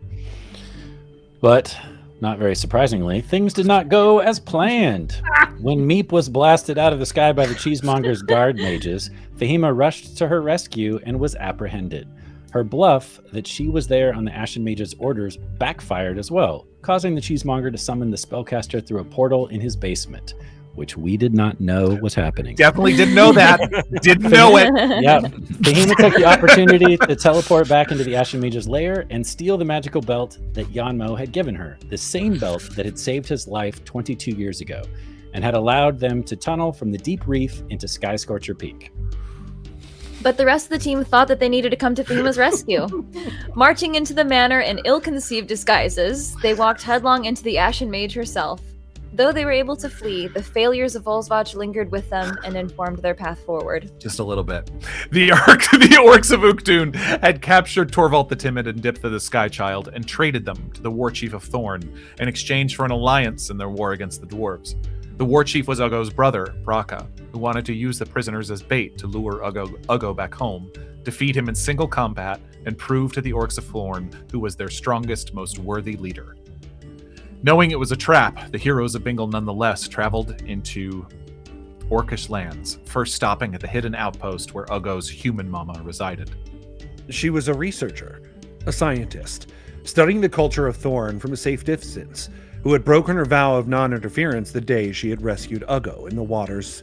But, not very surprisingly, things did not go as planned. When Meep was blasted out of the sky by the cheesemonger's guard mages, Fahima rushed to her rescue and was apprehended. Her bluff that she was there on the Ashen Mage's orders backfired as well, causing the cheesemonger to summon the spellcaster through a portal in his basement, which we did not know was happening. Definitely didn't know that. Didn't know it. Yeah. Fahima took the opportunity to teleport back into the Ashen Mage's lair and steal the magical belt that Yanmo had given her, the same belt that had saved his life 22 years ago, and had allowed them to tunnel from the deep reef into Sky Scorcher Peak. But the rest of the team thought that they needed to come to Fahima's rescue. Marching into the manor in ill-conceived disguises, they walked headlong into the Ashen Mage herself. Though they were able to flee, the failures of Volsvach lingered with them and informed their path forward. Just a little bit. The orcs of Uktun had captured Torvald the Timid and Diptha the Sky Child and traded them to the war chief of Thorn in exchange for an alliance in their war against the dwarves. The war chief was Uggo's brother, Braka, who wanted to use the prisoners as bait to lure Uggo back home, defeat him in single combat, and prove to the orcs of Thorn who was their strongest, most worthy leader. Knowing it was a trap, the heroes of Bingle nonetheless traveled into Orcish lands, first stopping at the hidden outpost where Uggo's human mama resided. She was a researcher, a scientist, studying the culture of Thorn from a safe distance, who had broken her vow of non-interference the day she had rescued Uggo in the waters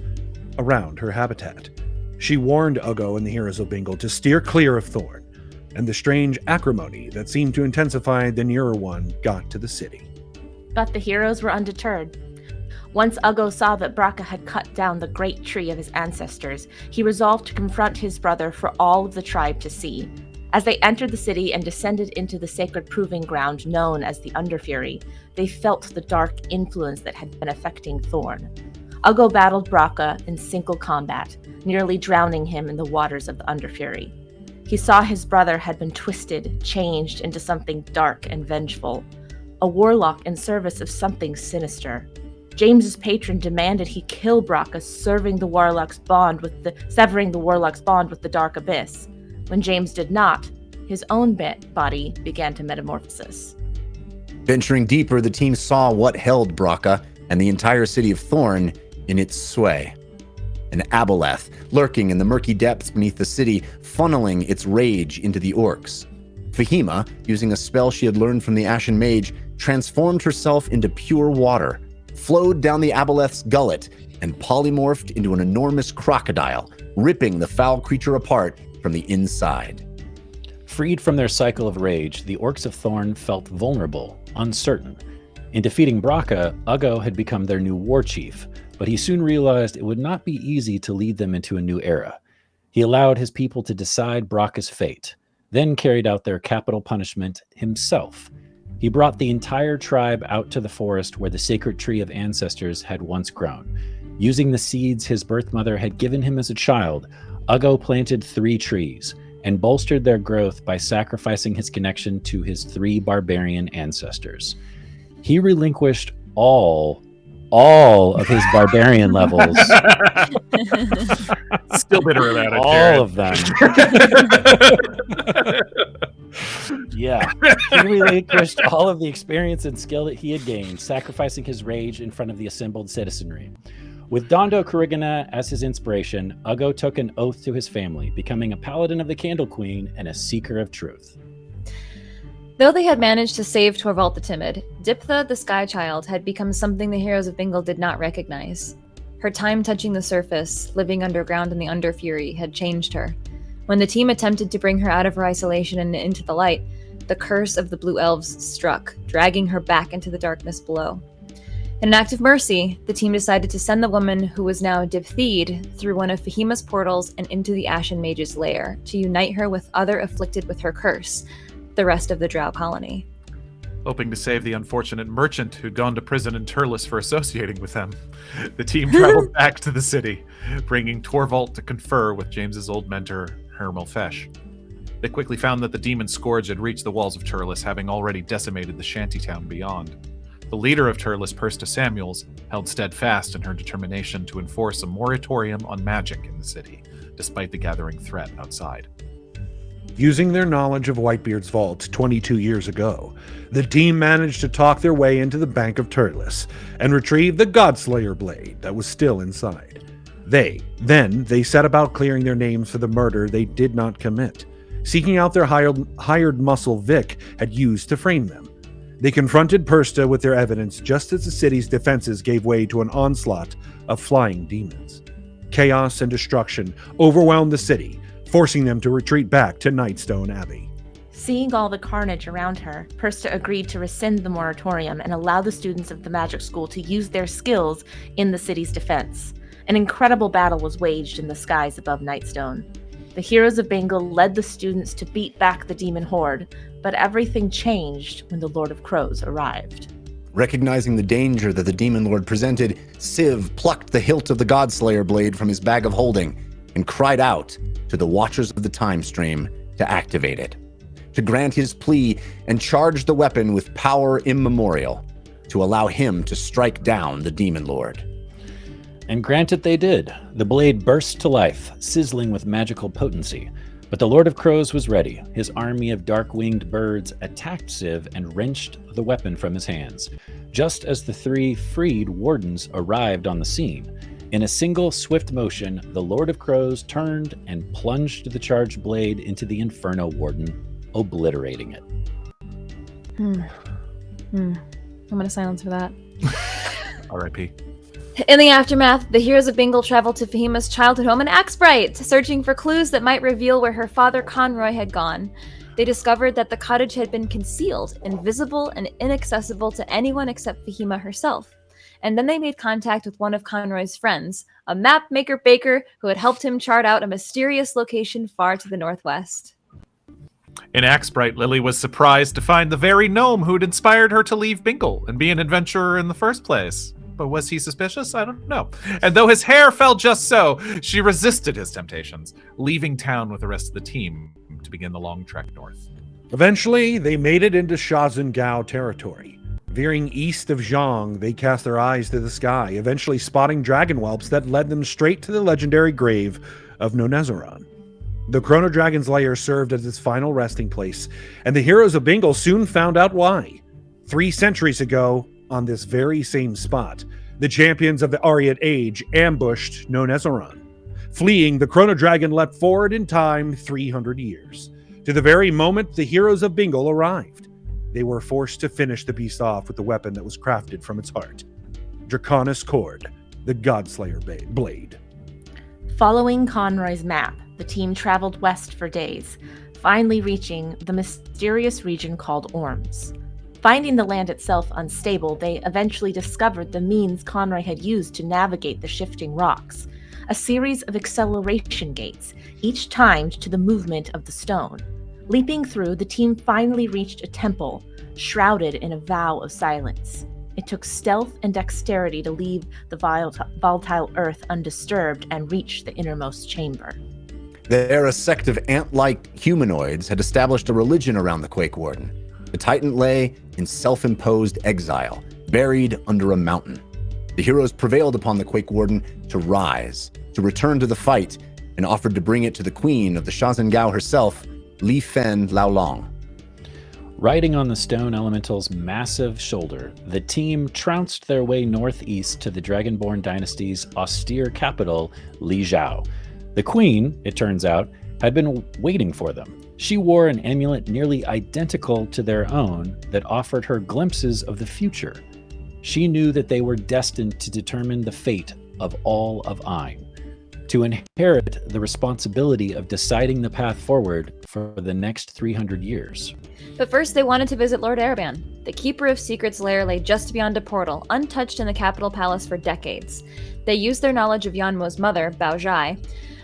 around her habitat. She warned Uggo and the Heroes of Bingle to steer clear of Thorn, and the strange acrimony that seemed to intensify the nearer one got to the city. But the heroes were undeterred. Once Uggo saw that Braka had cut down the great tree of his ancestors, he resolved to confront his brother for all of the tribe to see. As they entered the city and descended into the sacred proving ground known as the Underfury, they felt the dark influence that had been affecting Thorn. Uggo battled Braka in single combat, nearly drowning him in the waters of the Underfury. He saw his brother had been twisted, changed into something dark and vengeful, a warlock in service of something sinister. James's patron demanded he kill Braka, severing the warlock's bond with the dark abyss. When James did not, his own body began to metamorphosis. Venturing deeper, the team saw what held Braka and the entire city of Thorn in its sway. An aboleth lurking in the murky depths beneath the city, funneling its rage into the orcs. Fahima, using a spell she had learned from the Ashen Mage, transformed herself into pure water, flowed down the aboleth's gullet, and polymorphed into an enormous crocodile, ripping the foul creature apart from the inside. Freed from their cycle of rage, the orcs of Thorn felt vulnerable, uncertain. In defeating Braka, Uggo had become their new war chief, but he soon realized it would not be easy to lead them into a new era. He allowed his people to decide Braka's fate, then carried out their capital punishment himself. He brought the entire tribe out to the forest where the sacred tree of ancestors had once grown. Using the seeds his birth mother had given him as a child, Uggo planted 3 trees and bolstered their growth by sacrificing his connection to his 3 barbarian ancestors. He relinquished all of his barbarian levels. Still bitter about it, all of them. Yeah. He relinquished all of the experience and skill that he had gained, sacrificing his rage in front of the assembled citizenry. With Dondo Kurigana as his inspiration, Uggo took an oath to his family, becoming a paladin of the Candle Queen and a seeker of truth. Though they had managed to save Torvald the Timid, Diptha the Sky Child had become something the Heroes of Bingle did not recognize. Her time touching the surface, living underground in the Underfury, had changed her. When the team attempted to bring her out of her isolation and into the light, the curse of the Blue Elves struck, dragging her back into the darkness below. In an act of mercy, the team decided to send the woman who was now Diptheed through one of Fahima's portals and into the Ashen Mage's lair to unite her with other afflicted with her curse, the rest of the Drow colony. Hoping to save the unfortunate merchant who'd gone to prison in Turles for associating with them, the team traveled back to the city, bringing Torvald to confer with James's old mentor, Hermel Fesh. They quickly found that the demon scourge had reached the walls of Turles, having already decimated the shantytown beyond. The leader of Turles, Persta Samuels, held steadfast in her determination to enforce a moratorium on magic in the city, despite the gathering threat outside. Using their knowledge of Whitebeard's vault 22 years ago, the team managed to talk their way into the Bank of Turles and retrieve the Godslayer blade that was still inside. They set about clearing their names for the murder they did not commit, seeking out their hired muscle Vic had used to frame them. They confronted Persta with their evidence just as the city's defenses gave way to an onslaught of flying demons. Chaos and destruction overwhelmed the city, forcing them to retreat back to Nightstone Abbey. Seeing all the carnage around her, Persta agreed to rescind the moratorium and allow the students of the magic school to use their skills in the city's defense. An incredible battle was waged in the skies above Nightstone. The Heroes of Bingle led the students to beat back the demon horde, but everything changed when the Lord of Crows arrived. Recognizing the danger that the Demon Lord presented, Civ plucked the hilt of the Godslayer blade from his bag of holding and cried out to the Watchers of the Time Stream to activate it, to grant his plea and charge the weapon with power immemorial, to allow him to strike down the Demon Lord. And granted they did. The blade burst to life, sizzling with magical potency. But the Lord of Crows was ready. His army of dark-winged birds attacked Civ and wrenched the weapon from his hands. Just as the three freed wardens arrived on the scene, in a single swift motion, the Lord of Crows turned and plunged the charged blade into the Inferno Warden, obliterating it. I'm gonna silence for that. R.I.P. In the aftermath, the heroes of Bingle traveled to Fahima's childhood home in Axbright, searching for clues that might reveal where her father Conroy had gone. They discovered that the cottage had been concealed, invisible, and inaccessible to anyone except Fahima herself. And then they made contact with one of Conroy's friends, a map maker baker who had helped him chart out a mysterious location far to the northwest. In Axbright, Lily was surprised to find the very gnome who'd inspired her to leave Bingle and be an adventurer in the first place. But was he suspicious? I don't know. And though his hair fell just so, she resisted his temptations, leaving town with the rest of the team to begin the long trek north. Eventually, they made it into Shazengao territory. Veering east of Zhang, they cast their eyes to the sky, eventually spotting dragon whelps that led them straight to the legendary grave of Nonezaron. The Chrono Dragon's lair served as its final resting place, and the heroes of Bingle soon found out why. 3 centuries ago, on this very same spot, the champions of the Ariat Age ambushed Nonezaron. Fleeing, the Chrono Dragon leapt forward in time 300 years, to the very moment the heroes of Bingle arrived. They were forced to finish the beast off with the weapon that was crafted from its heart, Draconis Cord, the Godslayer blade. Following Conroy's map, the team traveled west for days, finally reaching the mysterious region called Orms. Finding the land itself unstable, they eventually discovered the means Conroy had used to navigate the shifting rocks, a series of acceleration gates, each timed to the movement of the stone. Leaping through, the team finally reached a temple, shrouded in a vow of silence. It took stealth and dexterity to leave the volatile earth undisturbed and reach the innermost chamber. There, a sect of ant-like humanoids had established a religion around the Quake Warden. The Titan lay in self-imposed exile, buried under a mountain. The heroes prevailed upon the Quake Warden to rise, to return to the fight, and offered to bring it to the queen of the Shazengao herself, Li Fen Laolong. Riding on the stone elemental's massive shoulder, the team trounced their way northeast to the Dragonborn dynasty's austere capital, Lijiao. The queen, it turns out, had been waiting for them. She wore an amulet nearly identical to their own that offered her glimpses of the future. She knew that they were destined to determine the fate of all of Ain, to inherit the responsibility of deciding the path forward for the next 300 years. But first, they wanted to visit Lord Ereban. The Keeper of Secrets' lair lay just beyond a portal, untouched in the capital palace for decades. They used their knowledge of Yanmo's mother, Bao Zhai,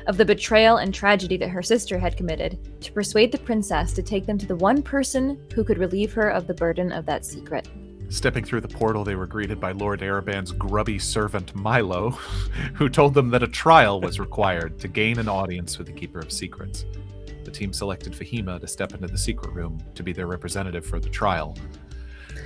of the betrayal and tragedy that her sister had committed, to persuade the princess to take them to the one person who could relieve her of the burden of that secret. Stepping through the portal, they were greeted by Lord Ereban's grubby servant Milo, who told them that a trial was required to gain an audience with the Keeper of Secrets. The team selected Fahima to step into the secret room to be their representative for the trial.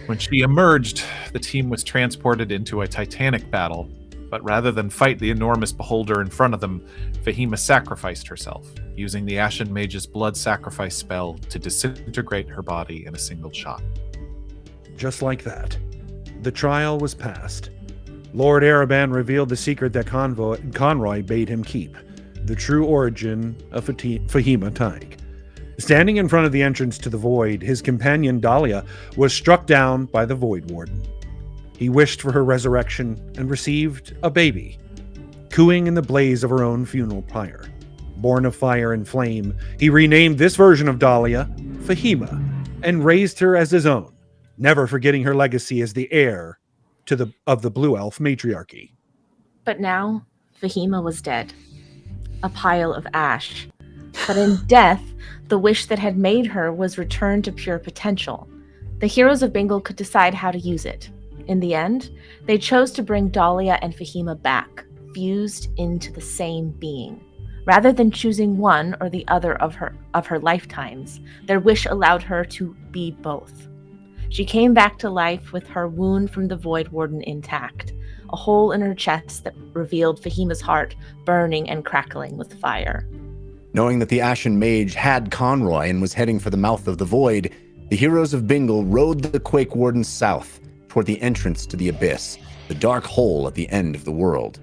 When she emerged, the team was transported into a titanic battle, but rather than fight the enormous beholder in front of them, Fahima sacrificed herself, using the Ashen Mage's blood sacrifice spell to disintegrate her body in a single shot. Just like that, the trial was passed. Lord Ereban revealed the secret that Conroy bade him keep, the true origin of Fahima Taig. Standing in front of the entrance to the Void, his companion Dahlia was struck down by the Void Warden. He wished for her resurrection and received a baby, cooing in the blaze of her own funeral pyre. Born of fire and flame, he renamed this version of Dahlia Fahima and raised her as his own, never forgetting her legacy as the heir of the Blue Elf matriarchy. But now, Fahima was dead, a pile of ash. But in death, the wish that had made her was returned to pure potential. The heroes of Bingle could decide how to use it. In the end, they chose to bring Dahlia and Fahima back, fused into the same being. Rather than choosing one or the other of her lifetimes, their wish allowed her to be both. She came back to life with her wound from the Void Warden intact, a hole in her chest that revealed Fahima's heart burning and crackling with fire. Knowing that the Ashen Mage had Conroy and was heading for the mouth of the Void, the Heroes of Bingle rode the Quake Warden south toward the entrance to the Abyss, the dark hole at the end of the world.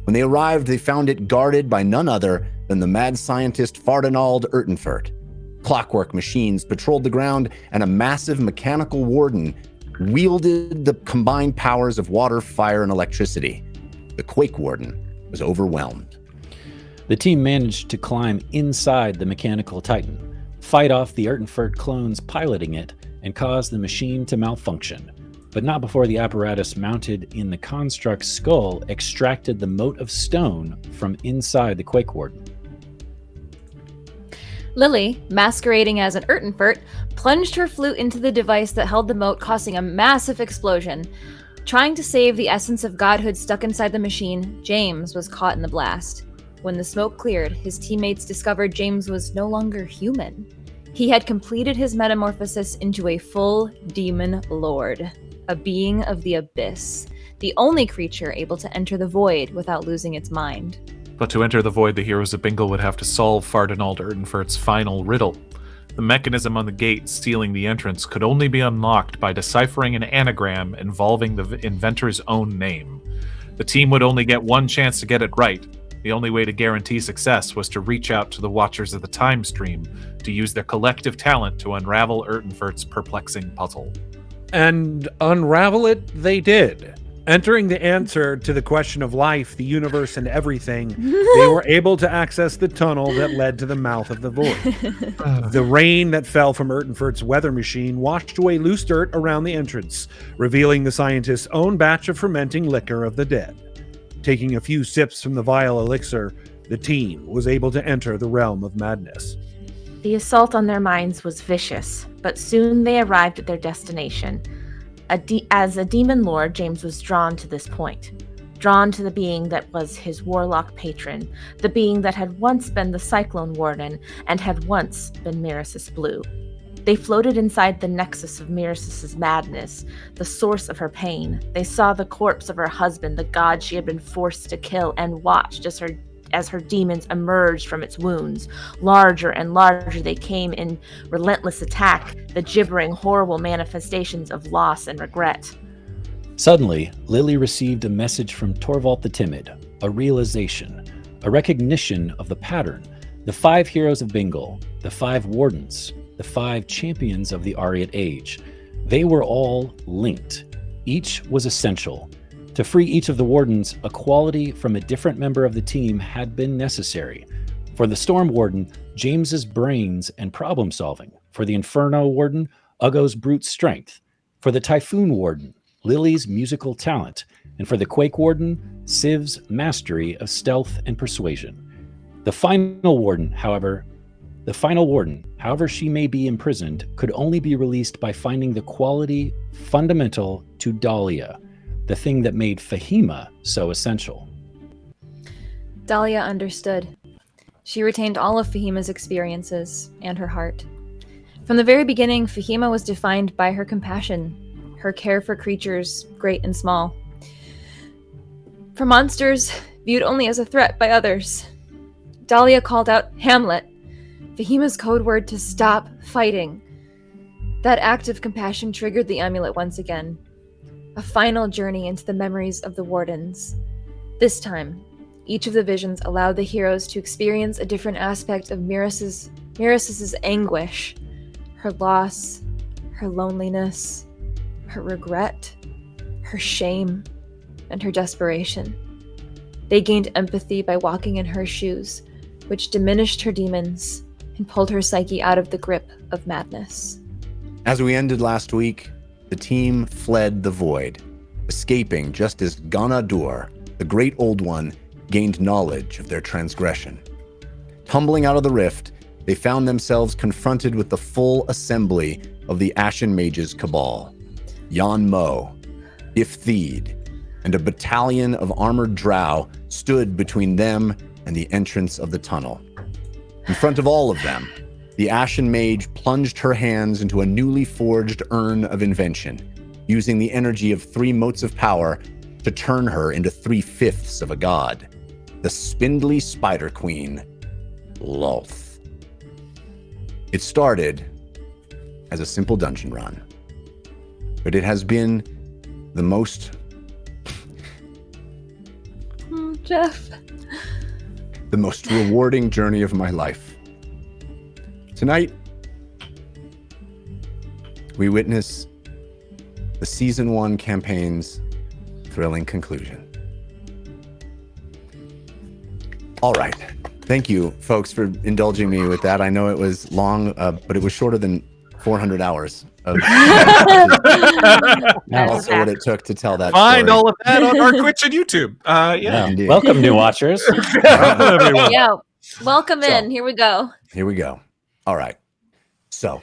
When they arrived, they found it guarded by none other than the mad scientist Fardinald Urtenfurt. Clockwork machines patrolled the ground, and a massive mechanical warden wielded the combined powers of water, fire, and electricity. The Quake Warden was overwhelmed. The team managed to climb inside the mechanical titan, fight off the Urtenfurt clones piloting it, and cause the machine to malfunction. But not before the apparatus mounted in the construct's skull extracted the mote of stone from inside the Quake Warden. Lily, masquerading as an Urtenfurt, plunged her flute into the device that held the mote, causing a massive explosion. Trying to save the essence of godhood stuck inside the machine, James was caught in the blast. When the smoke cleared, his teammates discovered James was no longer human. He had completed his metamorphosis into a full demon lord, a being of the abyss, the only creature able to enter the void without losing its mind. But to enter the void, the Heroes of Bingle would have to solve Fardinald Urtenfurt's final riddle. The mechanism on the gate sealing the entrance could only be unlocked by deciphering an anagram involving the inventor's own name. The team would only get one chance to get it right. The only way to guarantee success was to reach out to the Watchers of the Time Stream to use their collective talent to unravel Urtenfurt's perplexing puzzle. And unravel it they did. Entering the answer to the question of life, the universe, and everything, they were able to access the tunnel that led to the mouth of the void. The rain that fell from Urtenfurt's weather machine washed away loose dirt around the entrance, revealing the scientist's own batch of fermenting liquor of the dead. Taking a few sips from the vile elixir, the team was able to enter the realm of madness. The assault on their minds was vicious, but soon they arrived at their destination. As a demon lord, James was drawn to this point. Drawn to the being that was his warlock patron, the being that had once been the Cyclone Warden and had once been Mirasis Blue. They floated inside the nexus of Mirasis' madness, the source of her pain. They saw the corpse of her husband, the god she had been forced to kill, and watched as her demons emerged from its wounds. Larger and larger they came in relentless attack, the gibbering, horrible manifestations of loss and regret. Suddenly, Lily received a message from Torvald the Timid, a realization, a recognition of the pattern. The 5 Heroes of Bingle, the 5 Wardens, the 5 champions of the Ariat Age. They were all linked. Each was essential. To free each of the Wardens, a quality from a different member of the team had been necessary. For the Storm Warden, James's brains and problem solving. For the Inferno Warden, Ugo's brute strength. For the Typhoon Warden, Lily's musical talent. And for the Quake Warden, Civ's mastery of stealth and persuasion. The final warden, however she may be imprisoned, could only be released by finding the quality fundamental to Dahlia, the thing that made Fahima so essential. Dahlia understood. She retained all of Fahima's experiences and her heart. From the very beginning, Fahima was defined by her compassion, her care for creatures great and small. For monsters viewed only as a threat by others. Dahlia called out Hamlet, Fahima's code word to stop fighting. That act of compassion triggered the amulet once again. A final journey into the memories of the Wardens. This time, each of the visions allowed the heroes to experience a different aspect of Mirasis' anguish, her loss, her loneliness, her regret, her shame, and her desperation. They gained empathy by walking in her shoes, which diminished her demons and pulled her psyche out of the grip of madness. As we ended last week, the team fled the void, escaping just as Ganadur, the Great Old One, gained knowledge of their transgression. Tumbling out of the rift, they found themselves confronted with the full assembly of the Ashen Mage's cabal. Yan Mo, Iftheed, and a battalion of armored drow stood between them and the entrance of the tunnel. In front of all of them, the Ashen Mage plunged her hands into a newly forged urn of invention, using the energy of 3 motes of power to turn her into 3/5 of a god, the spindly Spider Queen, Lolth. It started as a simple dungeon run, but it has been the most... Jeff. the most rewarding journey of my life. Tonight, we witness the Season 1 campaign's thrilling conclusion. All right. Thank you, folks, for indulging me with that. I know it was long, but it was shorter than 400 hours of also what it took to tell that Find story. all of that on our Twitch and YouTube. Yeah. Indeed. Welcome, new watchers. Yeah. Welcome So- in. Here we go. Here we go. All right. So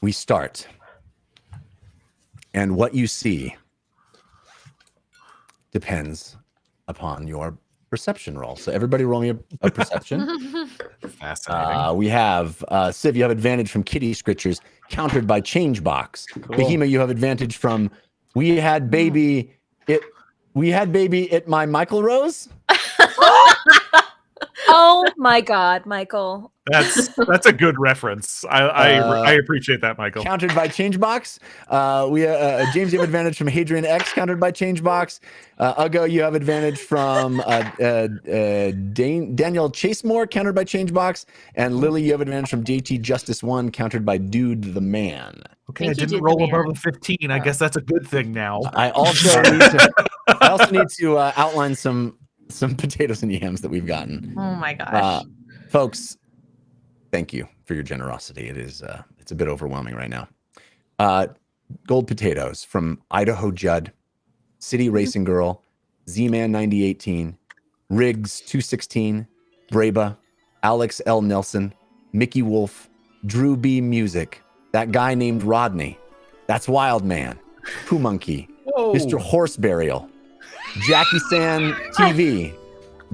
we start. And what you see depends upon your perception roll. So everybody roll me a perception. Fascinating. We have Civ, you have advantage from Kitty Scritchers, countered by Changebox. Behema, you have advantage from We Had Baby It My Michael Rose. Oh my God, Michael. That's a good reference. I appreciate that, Michael. Countered by Changebox. James, you have advantage from Hadrian X, countered by Changebox. Ugo, you have advantage from Daniel Chasemore, countered by Changebox. And Lily, you have advantage from JT Justice 1, countered by Dude the Man. Okay, Thank I you, didn't Dude roll the above Man. the 15. I guess that's a good thing now. I also need to outline some potatoes and yams that we've gotten. Oh my gosh. Folks, thank you for your generosity. It's a bit overwhelming right now. Gold potatoes from Idaho Judd, City Racing Girl, Z-Man 9018, Riggs 216, Braba, Alex L. Nelson, Mickey Wolf, Drew B. Music, that guy named Rodney, that's Wild Man, Pooh Monkey, Mr. Horse Burial, Jackie San TV,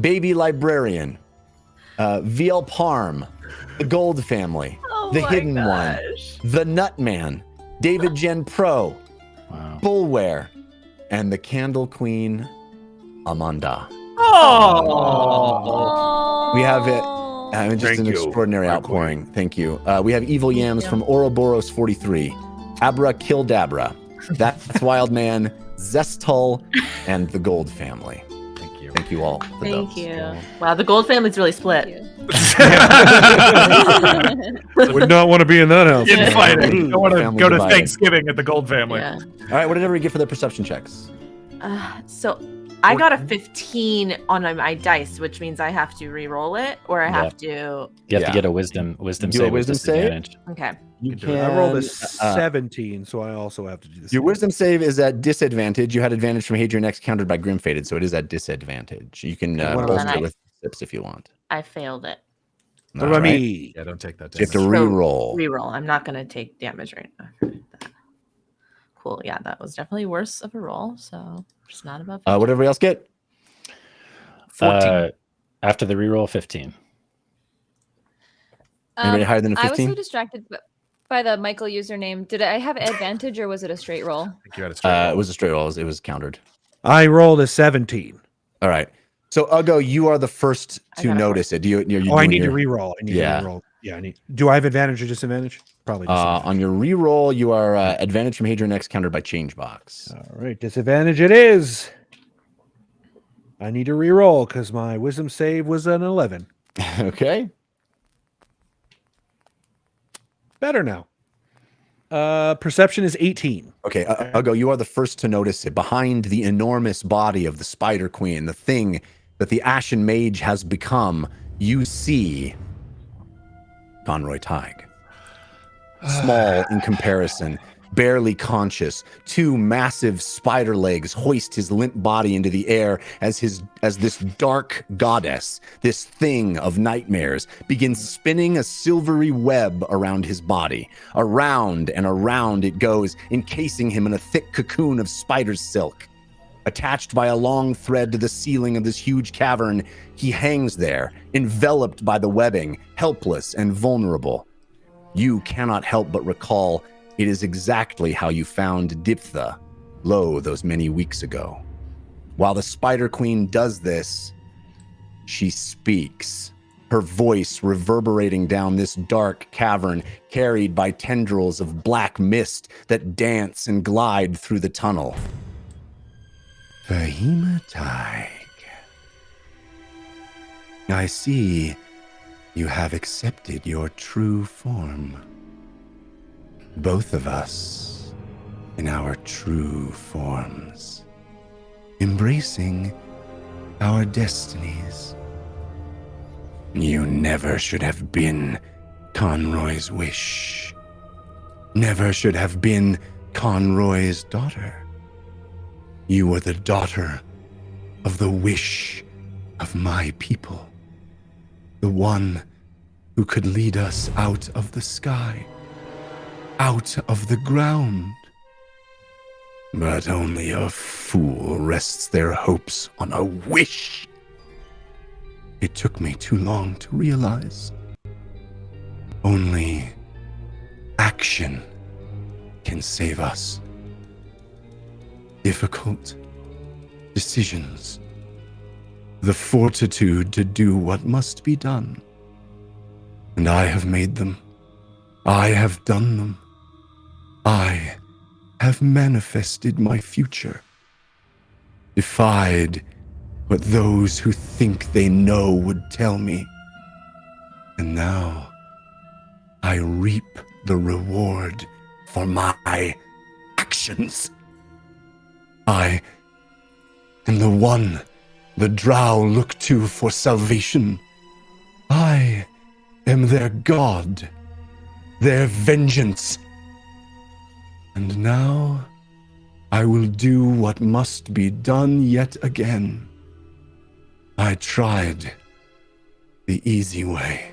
Baby Librarian, VL Parm, The Gold Family, The Hidden One, The Nut Man, David Gen Pro, Bullware, and the Candle Queen, Amanda. Oh, We have it. Just Thank an you, extraordinary my outpouring. Thank you. We have Evil Yams from Ouroboros 43, Abra Kildabra, That's Wild Man, Zestul, and the Gold Family. thank you. Thank you all. For Thank those. you. Wow, the Gold family's really split. Would not want to be in that house. Infighting. I want to Family go to divided. Thanksgiving at the Gold family. Yeah. All right, what did everybody get for their perception checks? So I got a 15 on my dice, which means I have to re-roll it, or I have to. You have Yeah. to get a wisdom Do a save. with wisdom save? disadvantage. Okay. You I rolled a can, 17, so I also have to do this. Your wisdom save is at disadvantage. You had advantage from Hadrian X countered by Grim Fated, so it is at disadvantage. You can Well, bolster then it with sips if you want. I failed it. What about Alright. me? Yeah, don't take that. You have to damage. re-roll. Reroll. I'm not gonna take damage right now. Cool. Yeah, that was definitely worse of a roll. So just not above. What did everybody else get? 14. After the reroll, 15. Anybody higher than a I was 15? so distracted by the Michael username. Did I have advantage or was it a straight roll? I think you had a straight roll. It was a straight roll. It was countered. I rolled a 17. All right. So Ugo, you are the first I to got a notice it. Do you? I doing need to your- re-roll. I need Yeah. to re-roll. Yeah, I need. Do I have advantage or disadvantage? Probably disadvantage. on your re-roll, you are advantage from Hadrian X countered by Changebox. All right, disadvantage it is. I need to re-roll because my wisdom save was an 11. Okay. Better now. Perception is 18. Okay, Ugo, you are the first to notice it. Behind the enormous body of the Spider Queen, the thing that the Ashen Mage has become, you see Conroy Tig. Small in comparison, barely conscious. Two massive spider legs hoist his limp body into the air as this dark goddess, this thing of nightmares, begins spinning a silvery web around his body. Around and around it goes, encasing him in a thick cocoon of spider's silk. Attached by a long thread to the ceiling of this huge cavern, he hangs there, enveloped by the webbing, helpless and vulnerable. You cannot help but recall it is exactly how you found Diptha, those many weeks ago. While the Spider Queen does this, she speaks, her voice reverberating down this dark cavern, carried by tendrils of black mist that dance and glide through the tunnel. Fahimatai, I see you have accepted your true form. Both of us in our true forms, embracing our destinies. You never should have been Conroy's wish. Never should have been Conroy's daughter. You were the daughter of the wish of my people. The one who could lead us out of the sky, out of the ground. But only a fool rests their hopes on a wish. It took me too long to realize. Only action can save us. Difficult decisions. The fortitude to do what must be done. And I have made them. I have done them. I have manifested my future. Defied what those who think they know would tell me. And now I reap the reward for my actions. I am the one the drow look to for salvation. I am their god, their vengeance. And now I will do what must be done yet again. I tried the easy way,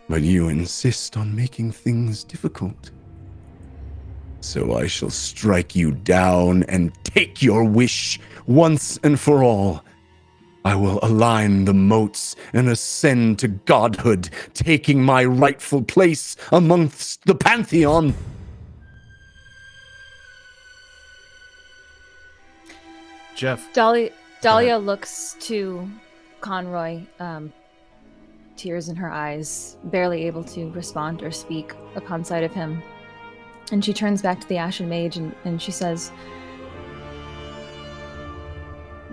but you insist on making things difficult. So I shall strike you down and take your wish once and for all. I will align the moats and ascend to godhood, taking my rightful place amongst the pantheon. Jeff. Dahlia looks to Conroy, tears in her eyes, barely able to respond or speak upon sight of him. And she turns back to the Ashen Mage and she says,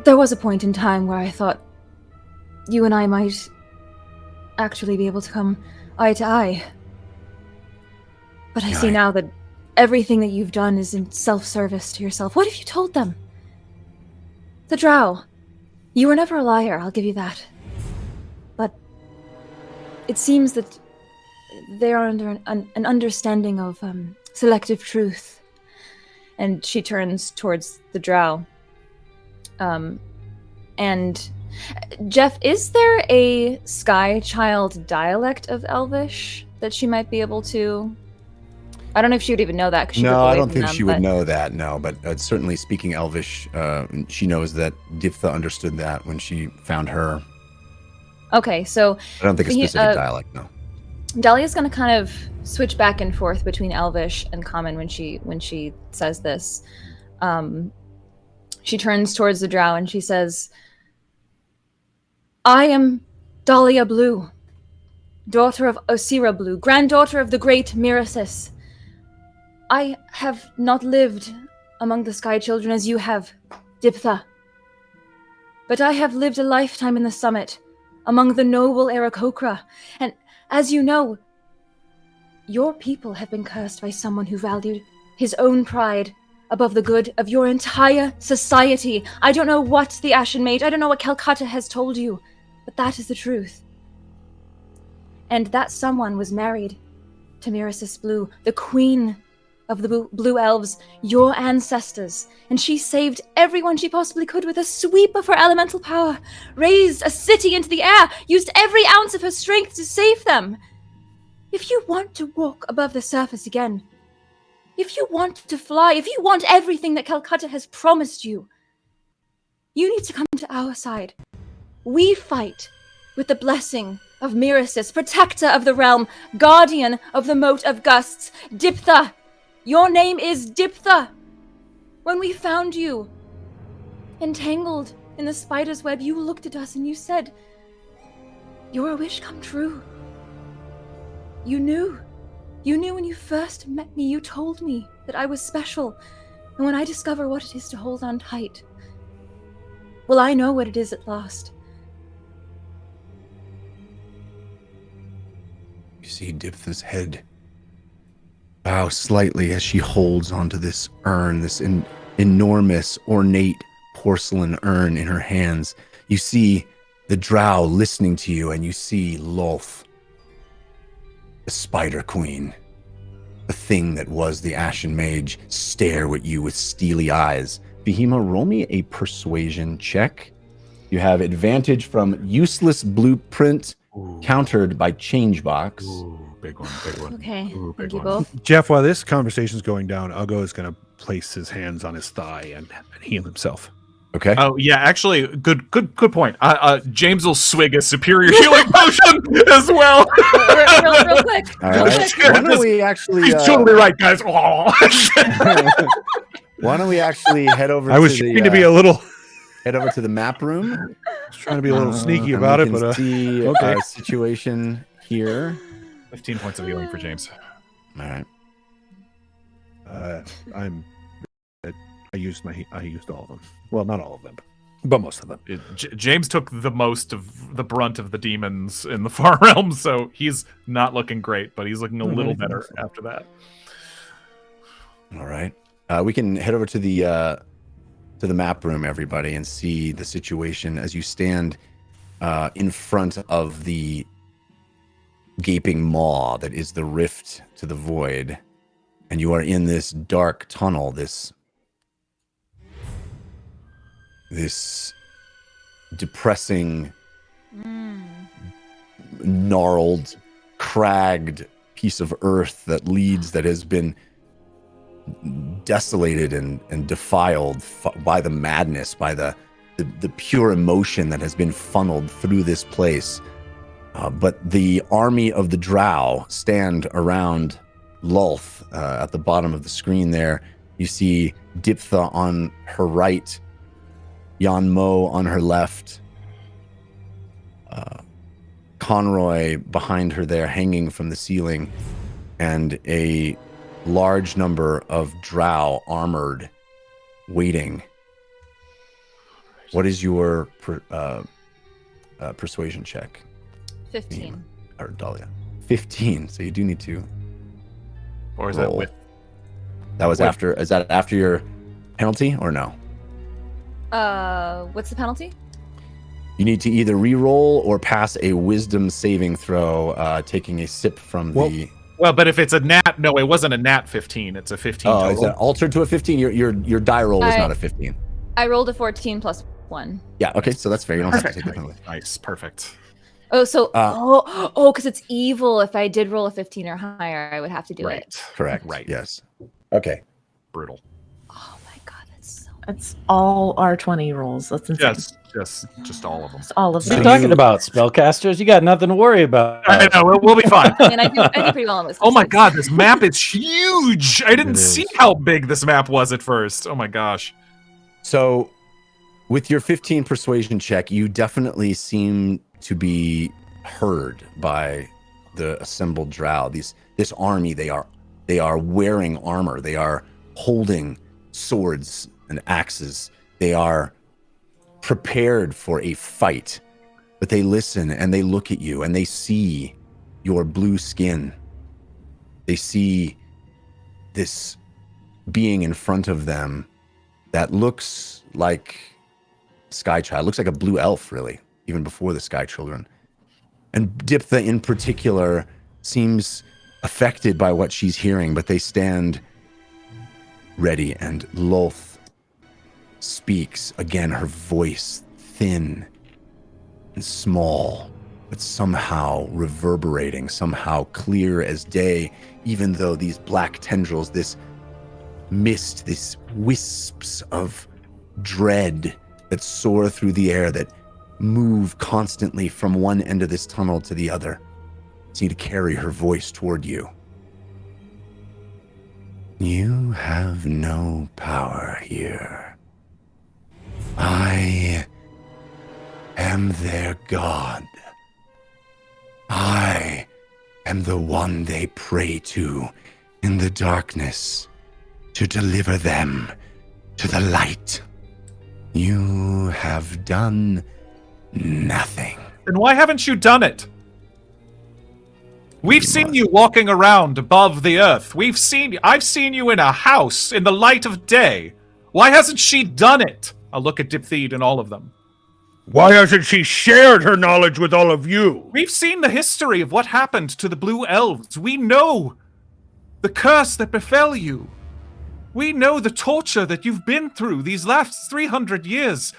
there was a point in time where I thought you and I might actually be able to come eye to eye. But I see now that everything that you've done is in self-service to yourself. What have you told them? The drow. You were never a liar, I'll give you that. But it seems that they are under an understanding of selective truth. And she turns towards the drow. And Jeff, is there a Sky Child dialect of Elvish that she might be able to? I don't know if she would even know that. No, I don't think she would know that. No, but certainly speaking Elvish, she knows that Diptha understood that when she found her. Okay, so I don't think a specific dialect. No. Dahlia's going to kind of switch back and forth between Elvish and Common when she says this. She turns towards the drow and she says, I am Dahlia Blue, daughter of Osira Blue, granddaughter of the great Mirasis. I have not lived among the Sky Children as you have, Diptha. But I have lived a lifetime in the summit, among the noble Aarakocra, and as you know, your people have been cursed by someone who valued his own pride above the good of your entire society. I don't know what the Ashen Mage, I don't know what Calcutta has told you, but that is the truth. And that someone was married to Mirasis Blue, the queen of the Blue Elves, your ancestors, and she saved everyone she possibly could with a sweep of her elemental power, raised a city into the air, used every ounce of her strength to save them. If you want to walk above the surface again, if you want to fly, if you want everything that Calcutta has promised you, you need to come to our side. We fight with the blessing of Mirasis, protector of the realm, guardian of the moat of gusts, Diptha. Your name is Diptha. When we found you entangled in the spider's web, you looked at us and you said, "Your wish come true." You knew. You knew when you first met me. You told me that I was special. And when I discover what it is to hold on tight, well, I know what it is at last. You see Diptha's head bow slightly as she holds onto this urn, this enormous, ornate porcelain urn in her hands. You see the drow listening to you, and you see Lolth, the Spider Queen, the thing that was the Ashen Mage, stare at you with steely eyes. Behema, roll me a persuasion check. You have advantage from useless blueprint, countered by Changebox. Ooh, big one, big one. Okay, Ooh, thank big you one. both. Jeff, while this conversation's going down, Ugo is going to place his hands on his thigh and heal himself. Okay. Oh yeah, actually, good point. James will swig a superior healing potion as well. real quick. All real right. quick. Why don't we actually? He's totally right, guys. Why don't we actually head over? I was to trying to be a little. Head over to the map room. I was trying to be a little sneaky and about we it, can but see okay. a situation here. 15 points of healing for James. All right. I used all of them. Well, not all of them, but most of them. James took the most of the brunt of the demons in the Far Realm, so he's not looking great, but he's looking a little better after that. All right. We can head over to the map room, everybody, and see the situation as you stand in front of the gaping maw that is the rift to the void, and you are in this dark tunnel, this depressing, gnarled, cragged piece of earth that has been desolated and defiled by the madness, by the pure emotion that has been funneled through this place. But the army of the drow stand around Lulth at the bottom of the screen there. You see Diptha on her right, Jan Mo on her left, Conroy behind her there hanging from the ceiling, and a large number of drow armored waiting. What is your persuasion check? 15. Or Dahlia? 15. So you do need to. Or is roll. that with? That was after. Is that after your penalty or no? What's the penalty? You need to either re-roll or pass a wisdom saving throw, taking a sip from the. Well, but if it's a nat, no, it wasn't a nat 15. It's a 15 Oh, total. is that altered to a 15? Your die roll was not a 15. I rolled a 14 plus 1. Yeah. Okay. So that's fair. You don't have to take the penalty. Nice. Perfect. Oh, so because it's evil. If I did roll a 15 or higher, I would have to do it. Correct. Right. Yes. Okay. Brutal. Oh my god, that's so. It's all R20 rolls. That's insane. Just all of them. It's all of What are them. you talking about, spellcasters? You got nothing to worry about. I know. We'll be fine. And I do pretty well on this. Oh my god, this map is huge. I didn't see how big this map was at first. Oh my gosh. So, with your 15 persuasion check, you definitely seem to be heard by the assembled drow. This army, they are wearing armor. They are holding swords and axes. They are prepared for a fight. But they listen and they look at you and they see your blue skin. They see this being in front of them that looks like Sky Child, looks like a blue elf, really, even before the Sky Children. And Diptha in particular seems affected by what she's hearing, but they stand ready, and Lolth speaks again, her voice thin and small, but somehow reverberating, somehow clear as day, even though these black tendrils, this mist, these wisps of dread that soar through the air, that move constantly from one end of this tunnel to the other, seem to carry her voice toward you. You have no power here. I am their god. I am the one they pray to in the darkness to deliver them to the light. You have done nothing. Then why haven't you done it? We've seen you walking around above the earth. I've seen you in a house in the light of day. Why hasn't she done it? I'll look at Diptheed and all of them. Why hasn't she shared her knowledge with all of you? We've seen the history of what happened to the Blue Elves. We know the curse that befell you. We know the torture that you've been through these last 300 years.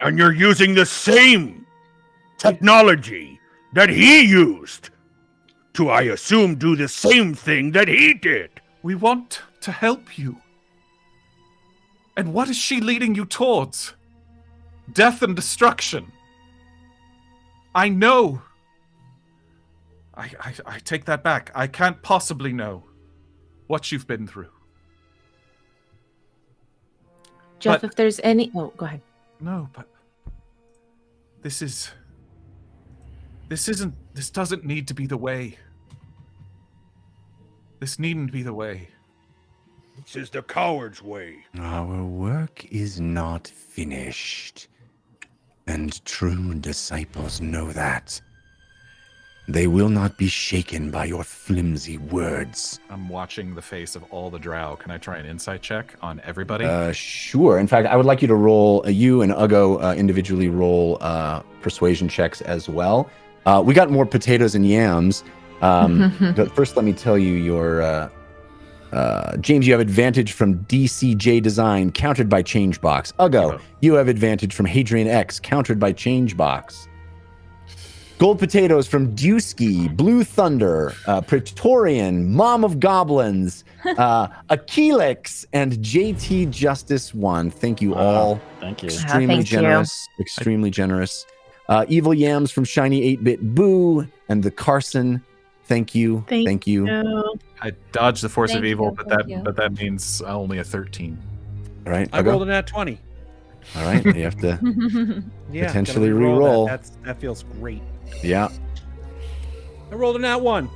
And you're using the same technology that he used to, I assume, do the same thing that he did. We want to help you. And what is she leading you towards? Death and destruction. I know. I take that back. I can't possibly know what you've been through. Jeff, But- if there's any... Oh, go ahead. No, but this doesn't need to be the way. This needn't be the way. This is the coward's way. Our work is not finished, and true disciples know that. They will not be shaken by your flimsy words. I'm watching the face of all the drow. Can I try an insight check on everybody? Sure. In fact, I would like you to roll, you and Ugo individually roll persuasion checks as well. We got more potatoes and yams. But first, let me tell you your... James, you have advantage from DCJ Design, countered by Changebox. Ugo, you have advantage from Hadrian X, countered by Changebox. Gold potatoes from Dusky, Blue Thunder, Praetorian, Mom of Goblins, Achilix, and JT Justice 1. Thank you all. Thank you. Extremely thank you. generous. Extremely generous. Evil Yams from Shiny 8-Bit Boo and the Carson. Thank you. Thank you. I dodged the force of Thank evil, you, but thank you. that means only a 13. All right. I Ugo? rolled a nat 20. All right. You have to. Yeah, Potentially gotta re-roll re-roll. That feels great. Yeah. I rolled a nat 1.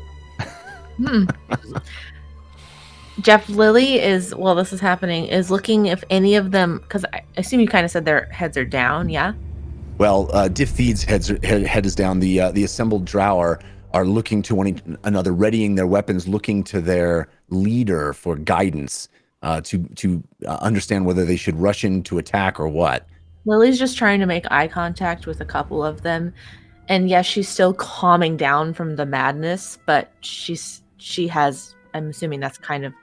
Jeff, Lily is, while this is happening, is looking if any of them, because I assume you kind of said their heads are down, yeah? Well, Diptheed's head is down. The assembled drow are looking to one another, readying their weapons, looking to their leader for guidance to understand whether they should rush in to attack or what. Lily's just trying to make eye contact with a couple of them. And yes, she's still calming down from the madness, but she has, I'm assuming that's kind of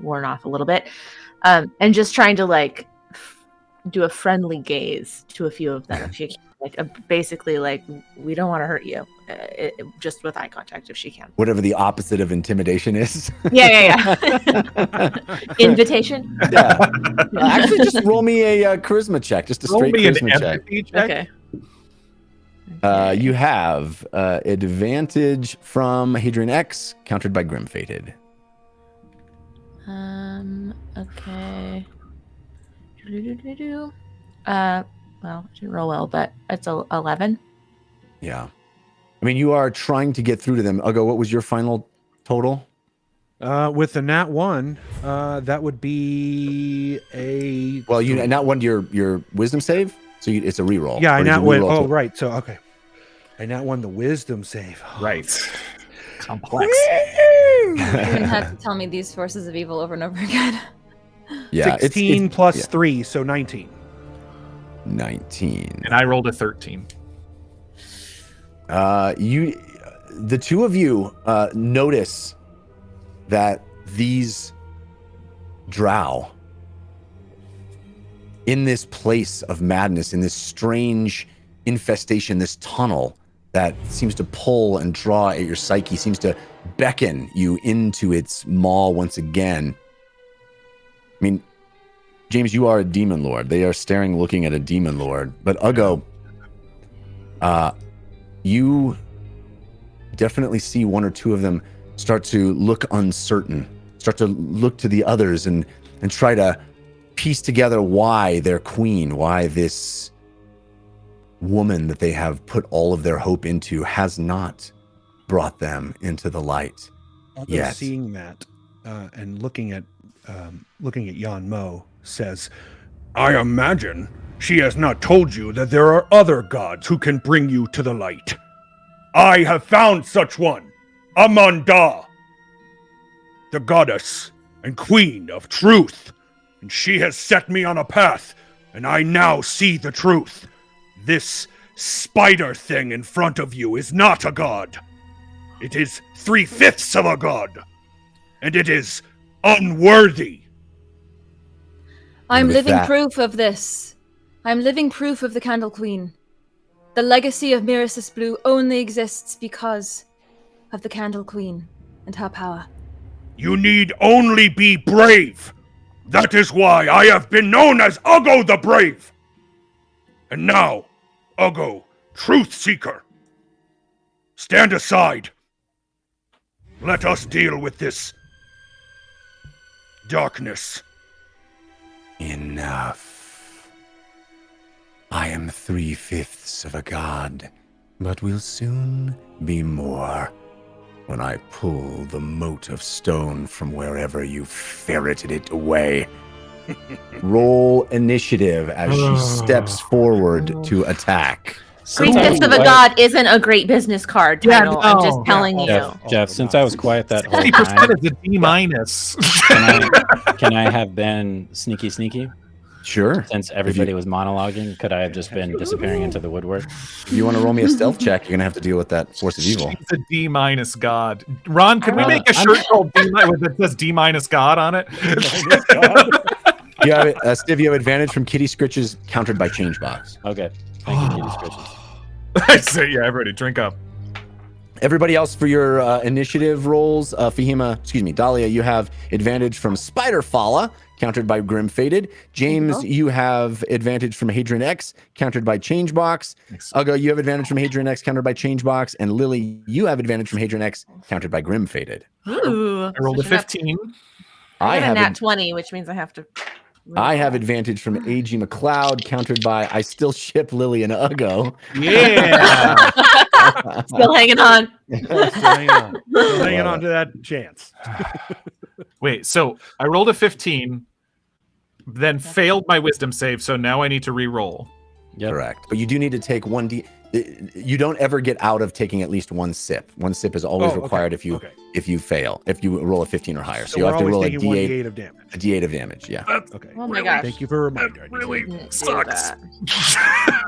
worn off a little bit. And just trying to do a friendly gaze to a few of them. If she can, basically we don't want to hurt you, just with eye contact if she can. Whatever the opposite of intimidation is. Yeah. Invitation. Yeah. Actually, just roll me a charisma check, just a Roll straight me an charisma check. empathy check. Okay. You have advantage from Hadrian X, countered by Grim Fated. Okay. Well, it didn't roll well, but it's 11. Yeah. I mean, you are trying to get through to them. Ugo, what was your final total? With the nat 1, that would be a... Well, you not one to your wisdom save, so it's a reroll. Yeah, Or I did nat you win. reroll Oh, to- right. So, okay. I nat won the wisdom save. Right. Complex. You didn't have to tell me these forces of evil over and over again. Yeah, 16 plus 3, so 19. 19. And I rolled a 13. The two of you notice that these drow in this place of madness, in this strange infestation, this tunnel that seems to pull and draw at your psyche, seems to beckon you into its maw once again. I mean, James, you are a demon lord. They are staring, looking at a demon lord. But Uggo, you definitely see one or two of them start to look uncertain, start to look to the others and try to piece together why their queen, why this woman that they have put all of their hope into has not brought them into the light yet. Seeing that and looking at Yan Mo, says, I imagine she has not told you that there are other gods who can bring you to the light. I have found such one, Amanda, the goddess and queen of truth, and she has set me on a path, and I now see the truth. This spider thing in front of you is not a god. It is 3/5 of a god, and it is unworthy. I'm living proof of this. I'm living proof of the Candle Queen. The legacy of Mirasis Blue only exists because of the Candle Queen and her power. You need only be brave. That is why I have been known as Uggo the Brave. And now, Uggo, Truth Seeker, stand aside. Let us deal with this darkness. Enough. I am 3/5 of a god, but will soon be more when I pull the moat of stone from wherever you ferreted it away. Roll initiative as she steps forward to attack. 3/5 of a god isn't a great business card title. I'm just telling you. Jeff, since I was quiet that whole 50% time, is a D-. can I have been sneaky? Sure. Since everybody was monologuing, could I have just been disappearing into the woodwork? If you want to roll me a stealth check, you're going to have to deal with that force of evil. It's a D- god. Ron, can we make a shirt called D- that says D- god on it? You have it, Stiv, you have advantage from Kitty Scritches countered by change box. Okay. Thank you, Kitty Scritches. I say, yeah, everybody drink up. Everybody else for your initiative rolls, Dahlia, you have advantage from Spider Falla, countered by Grim Faded. James, you have advantage from Hadrian X, countered by Changebox. Uggo, you have advantage from Hadrian X, countered by Changebox. And Lily, you have advantage from Hadrian X, countered by Grim Faded. Ooh. I rolled a 15. I have a nat 20, which means I have to... I have advantage from A.G. McLeod, countered by I still ship Lily and Uggo. Yeah. Still hanging on. Still hanging on to that chance. Wait, so I rolled a 15, then failed my wisdom save, so now I need to re-roll. Yep. Correct. But you do need to take 1d. You don't ever get out of taking at least one sip. One sip is always required if you fail, if you roll a 15 or higher. So you have to roll a D8 of damage. A D8 of damage, yeah. Okay. Oh my gosh. Thank you for reminding me. Really sucks.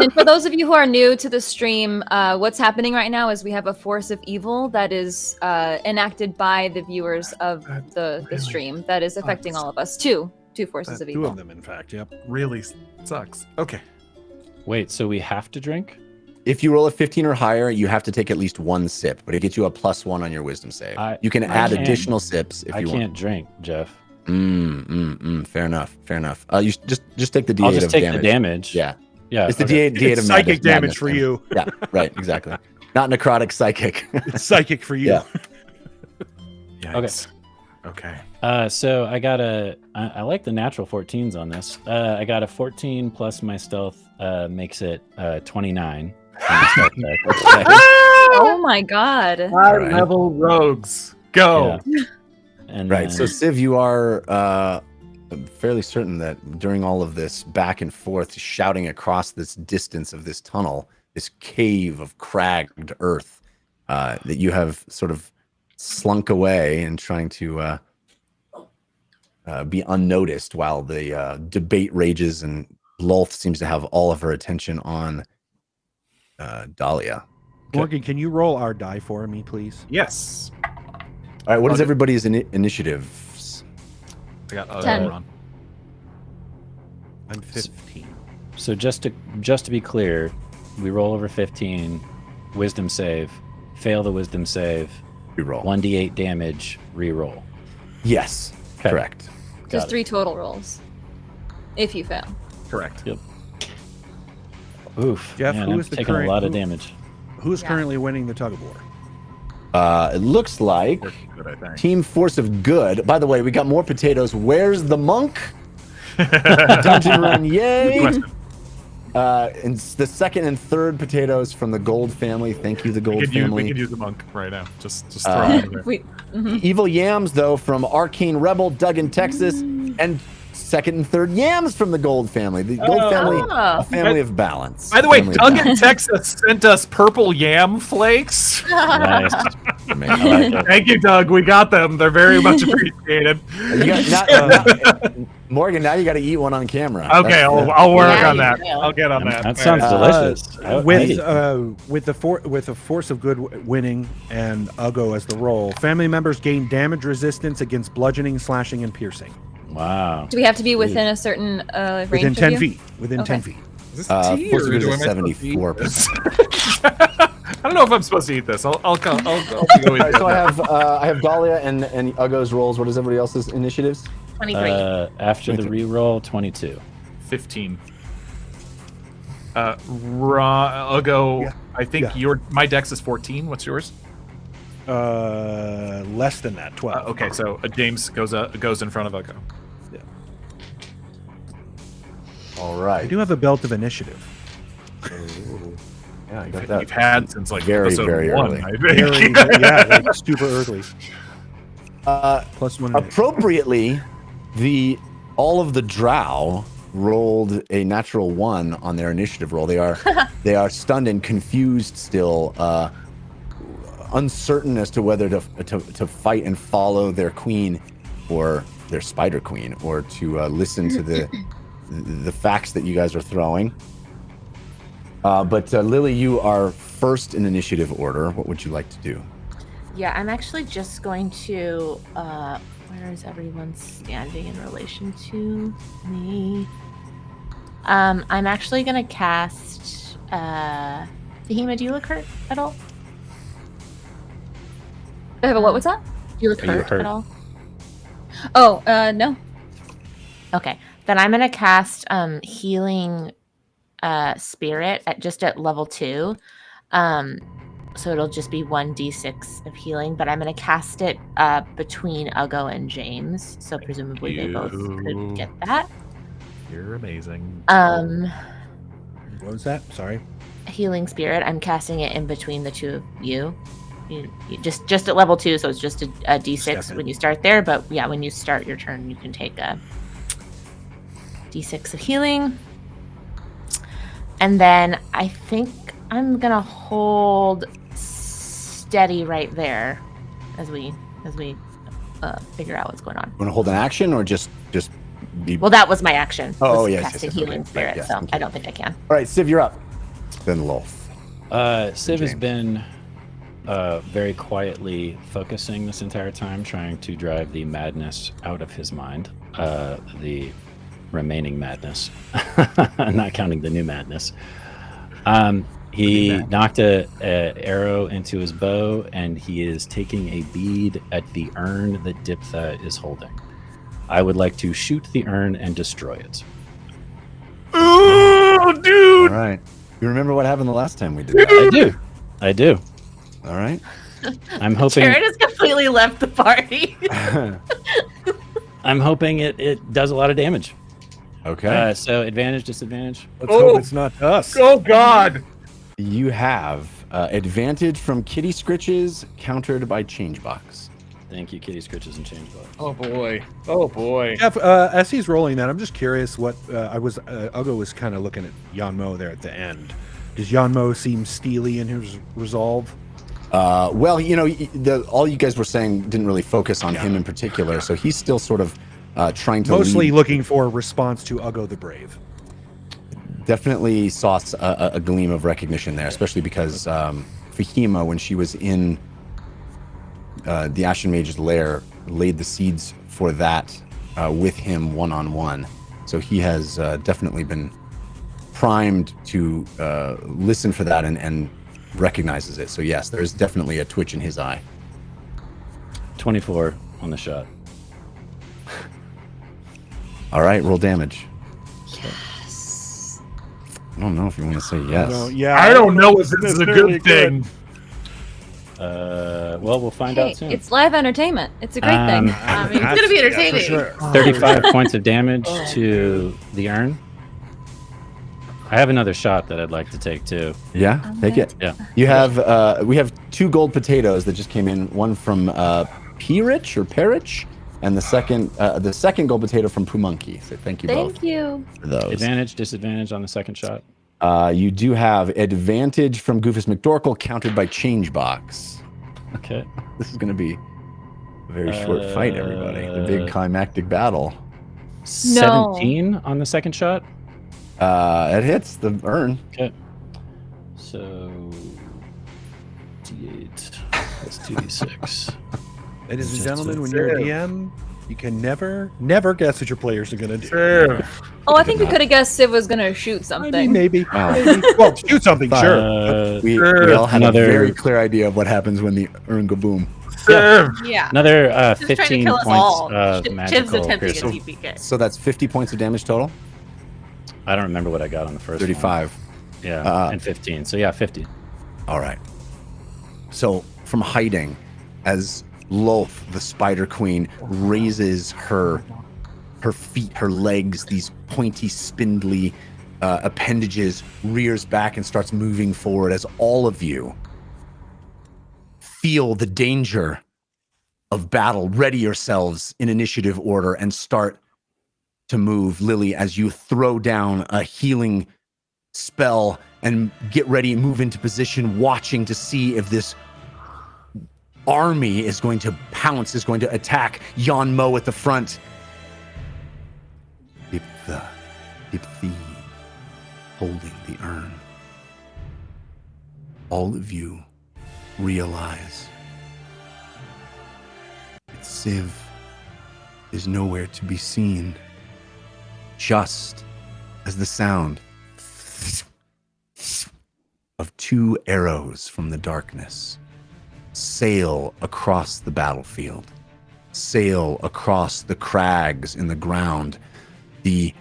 And for those of you who are new to the stream, what's happening right now is we have a force of evil that is enacted by the viewers of the stream that is affecting all of us. Two forces of evil. Two of them, in fact. Yep. Really sucks. Okay. Wait, so we have to drink? If you roll a 15 or higher, you have to take at least one sip, but it gets you a +1 on your wisdom save. You can add additional sips if you want. I can't drink, Jeff. Fair enough. You just take the D8 I'll just of take damage. the damage. Yeah. It's the D8 It's of psychic damage for you. Yeah, right, exactly. Not necrotic, psychic. It's psychic for you. Yeah. Yikes. Okay. So I got I like the natural 14s on this. I got a 14 plus my stealth makes it 29. Oh my god. High level rogues. Go. Yeah. And right. So Civ, you are fairly certain that during all of this back and forth shouting across this distance of this tunnel, this cave of cragged earth, that you have sort of slunk away and trying to be unnoticed while the debate rages, and Lolth seems to have all of her attention on Dahlia. Morgan, can you roll our die for me, please? Yes. All right, what is everybody's initiatives? I got 10. Ron. I'm 15. So just to be clear, we roll over 15, wisdom save, fail the wisdom save, Reroll. 1d8 damage, reroll. Yes, Okay. correct. Just it. 3 total rolls. If you fail. Correct. Yep. Oof. Jeff, man, who I'm is the taking current- a lot of who- damage. Who is Yeah. currently winning the tug of war? It looks like Good, I think. Team Force of Good. By the way, we got more potatoes. Where's the monk? Dungeon Run, yay! Good question. And the second and third potatoes from the Gold family. Thank you, the Gold We family. could use the monk right now. Just throw it in there. Wait. Evil Yams, though, from Arcane Rebel, Duggan, Texas, and second and third Yams from the Gold family. The Gold family, a family of balance. By the way, Family of Doug in balance. Texas sent us purple yam flakes. Nice. Man, I like it. Thank you, Doug. We got them. They're very much appreciated. You got, Morgan, now you got to eat one on camera. Okay, That's- I'll work Yeah, on you that. do. I'll get on that. That sounds delicious. I With hate it. with the Force of Good winning and Uggo as the roll, family members gain damage resistance against bludgeoning, slashing, and piercing Wow. Do we have to be within a certain range within of 10 you? feet. Within 10 Okay. feet. Is this Force tea, of or Good do is I am I supposed to eat 74%. this? I don't know if I'm supposed to eat this. I'll go eat All right, so it. I have Dahlia and Uggo's rolls. What is everybody else's initiatives? 23. After the reroll, 22. 15. Ugo, Yeah. I think Yeah. my dex is 14. What's yours? Less than that, 12. Okay, so James goes in front of Ugo. All I right. do have a belt of initiative. Yeah, I got that. You've had since like Very, episode very 1, early. I think. Very, yeah, like super early. Plus one. Appropriately, all of the drow rolled a natural 1 on their initiative roll. They are stunned and confused still, uncertain as to whether to fight and follow their queen or their spider queen, or to listen to the facts that you guys are throwing. But Lily, you are first in initiative order. What would you like to do? Yeah, I'm actually just going to. Where is everyone standing in relation to me? I'm actually going to cast. Fahima, do you look hurt at all? I have a what? What's that? Do you look Are you hurt hurt? at all? Oh, no. Okay, then I'm going to cast healing spirit at level 2. So it'll just be 1d6 of healing, but I'm going to cast it between Uggo and James, so presumably they both could get that. You're amazing. What was that? Sorry. Healing spirit, I'm casting it in between the two of you. You just at level 2, so it's just a d6 Step in. when you start there, but yeah, when you start your turn, you can take a d6 of healing. And then I think I'm gonna hold steady right there as we figure out what's going on. Want to hold an action or just be? Well, that was my action. Oh, was yes, casting yes, okay. healing spirit, Yes, so thank you. I don't think I can. All right, Civ, you're up. Then Lolth. Civ has James. been very quietly focusing this entire time, trying to drive the madness out of his mind. The remaining madness, not counting the new madness. He knocked a arrow into his bow, and he is taking a bead at the urn that Diptha is holding. I would like to shoot the urn and destroy it. Ooh, dude! All right. You remember what happened the last time we did that? I do. All right. I'm hoping. Jared has completely left the party. I'm hoping it does a lot of damage. Okay. So advantage, disadvantage. Let's hope it's not us. Oh God! You have advantage from Kitty Scritches, countered by Changebox. Thank you, Kitty Scritches and Changebox. Oh boy! Oh boy! Jeff, as he's rolling that, I'm just curious what Uggo was kind of looking at Yanmo there at the end. Does Yanmo seem steely in his resolve? Well, you know, all you guys were saying didn't really focus on him in particular, so he's still sort of trying to Mostly lead. looking for a response to Uggo the Brave. Definitely saw a gleam of recognition there, especially because Fahima, when she was in the Ashen Mage's lair, laid the seeds for that with him one-on-one. So he has definitely been primed to listen for that and recognizes it. So yes, there's definitely a twitch in his eye. 24 on the shot. All right, roll damage. Yes. I don't know if you want to say yes. No, yeah, I don't know if this is a necessarily good thing. Well, we'll find Hey, out soon. it's live entertainment. It's a great thing. I mean, it's gonna be entertaining. for sure. 35 points of damage to the urn. I have another shot that I'd like to take too. Yeah, take it. Yeah. You have we have 2 gold potatoes that just came in. One from Perich, and the second gold potato from Pumonkey. So thank you both Thank you. for those. Advantage, disadvantage on the second shot. You do have advantage from Goofus McDorkle, countered by Changebox. Okay. This is going to be a very short fight, everybody. The big climactic battle. 17 on the second shot. It hits the urn. Okay. So D8 plus 2d6. Ladies and Just gentlemen, a when you're a DM, you can never guess what your players are going to do. Oh, I think we could have guessed Civ was gonna shoot something. I mean, maybe. Oh. Maybe. Well, shoot something, sure. We all had a very clear idea of what happens when the urn go boom. Yeah. Another Just trying to 15 kill us points all. of Chiv's magical attempting a piercing. TPK. So that's 50 points of damage total? I don't remember what I got on the first one. 35. Yeah, and 15. So yeah, 50. All right. So from hiding, as Loth, the Spider Queen, raises her feet, her legs, these pointy, spindly appendages, rears back and starts moving forward as all of you feel the danger of battle. Ready yourselves in initiative order and start to move. Lily, as you throw down a healing spell and get ready and move into position, watching to see if this army is going to pounce, is going to attack. Yon Mo at the front. Dipthi, holding the urn. All of you realize that Civ is nowhere to be seen, just as the sound of 2 arrows from the darkness sail across the battlefield, sail across the crags in the ground, the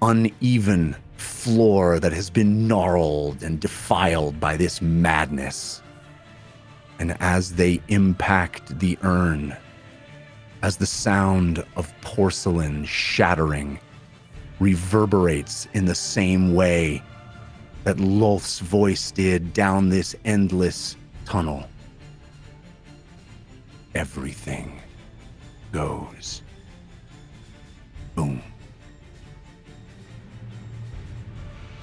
uneven floor that has been gnarled and defiled by this madness. And as they impact the urn, as the sound of porcelain shattering reverberates in the same way that Loth's voice did down this endless tunnel, everything goes boom.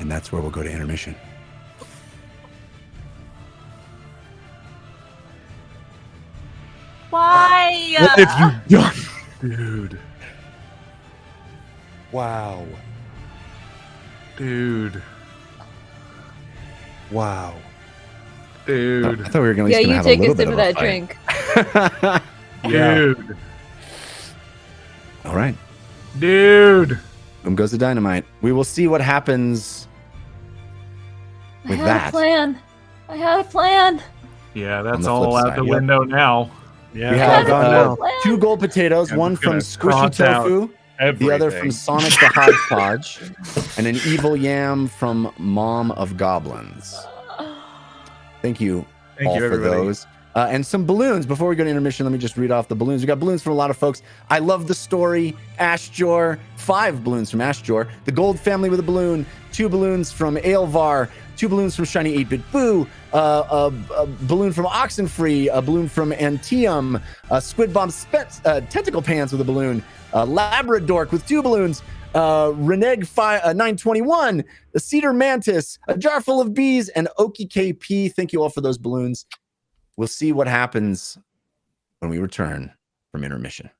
And that's where we'll go to intermission. Why? What have you done, dude? Wow. Dude. Wow. Dude. I thought we were going to Yeah, you have a take little a bit sip of of a that fight. drink. Dude. All right. Dude. Boom goes the dynamite. We will see what happens with I had that. a plan. I had a plan. Yeah, On that's the all flip out side, the yep. window now. Yeah, We it's have all gone now. 2 gold potatoes, I'm one just from gonna Squishy cross out Tofu, the other from everything. Sonic the Hodgepodge, and an evil yam from Mom of Goblins. Thank you Thank all you, for everybody. those. And some balloons. Before we go to intermission, let me just read off the balloons. We got balloons from a lot of folks. I love the story. Ashjor, 5 balloons from Ashjor. The Gold Family with a balloon. 2 balloons from Aelvar. 2 balloons from Shiny 8-Bit Boo. A balloon from Oxenfree. A balloon from Antium. Squid Bomb Tentacle Pants with a balloon. Labradork with 2 balloons. Reneg 921. The Cedar Mantis. A jar full of bees. And Okie KP. Thank you all for those balloons. We'll see what happens when we return from intermission.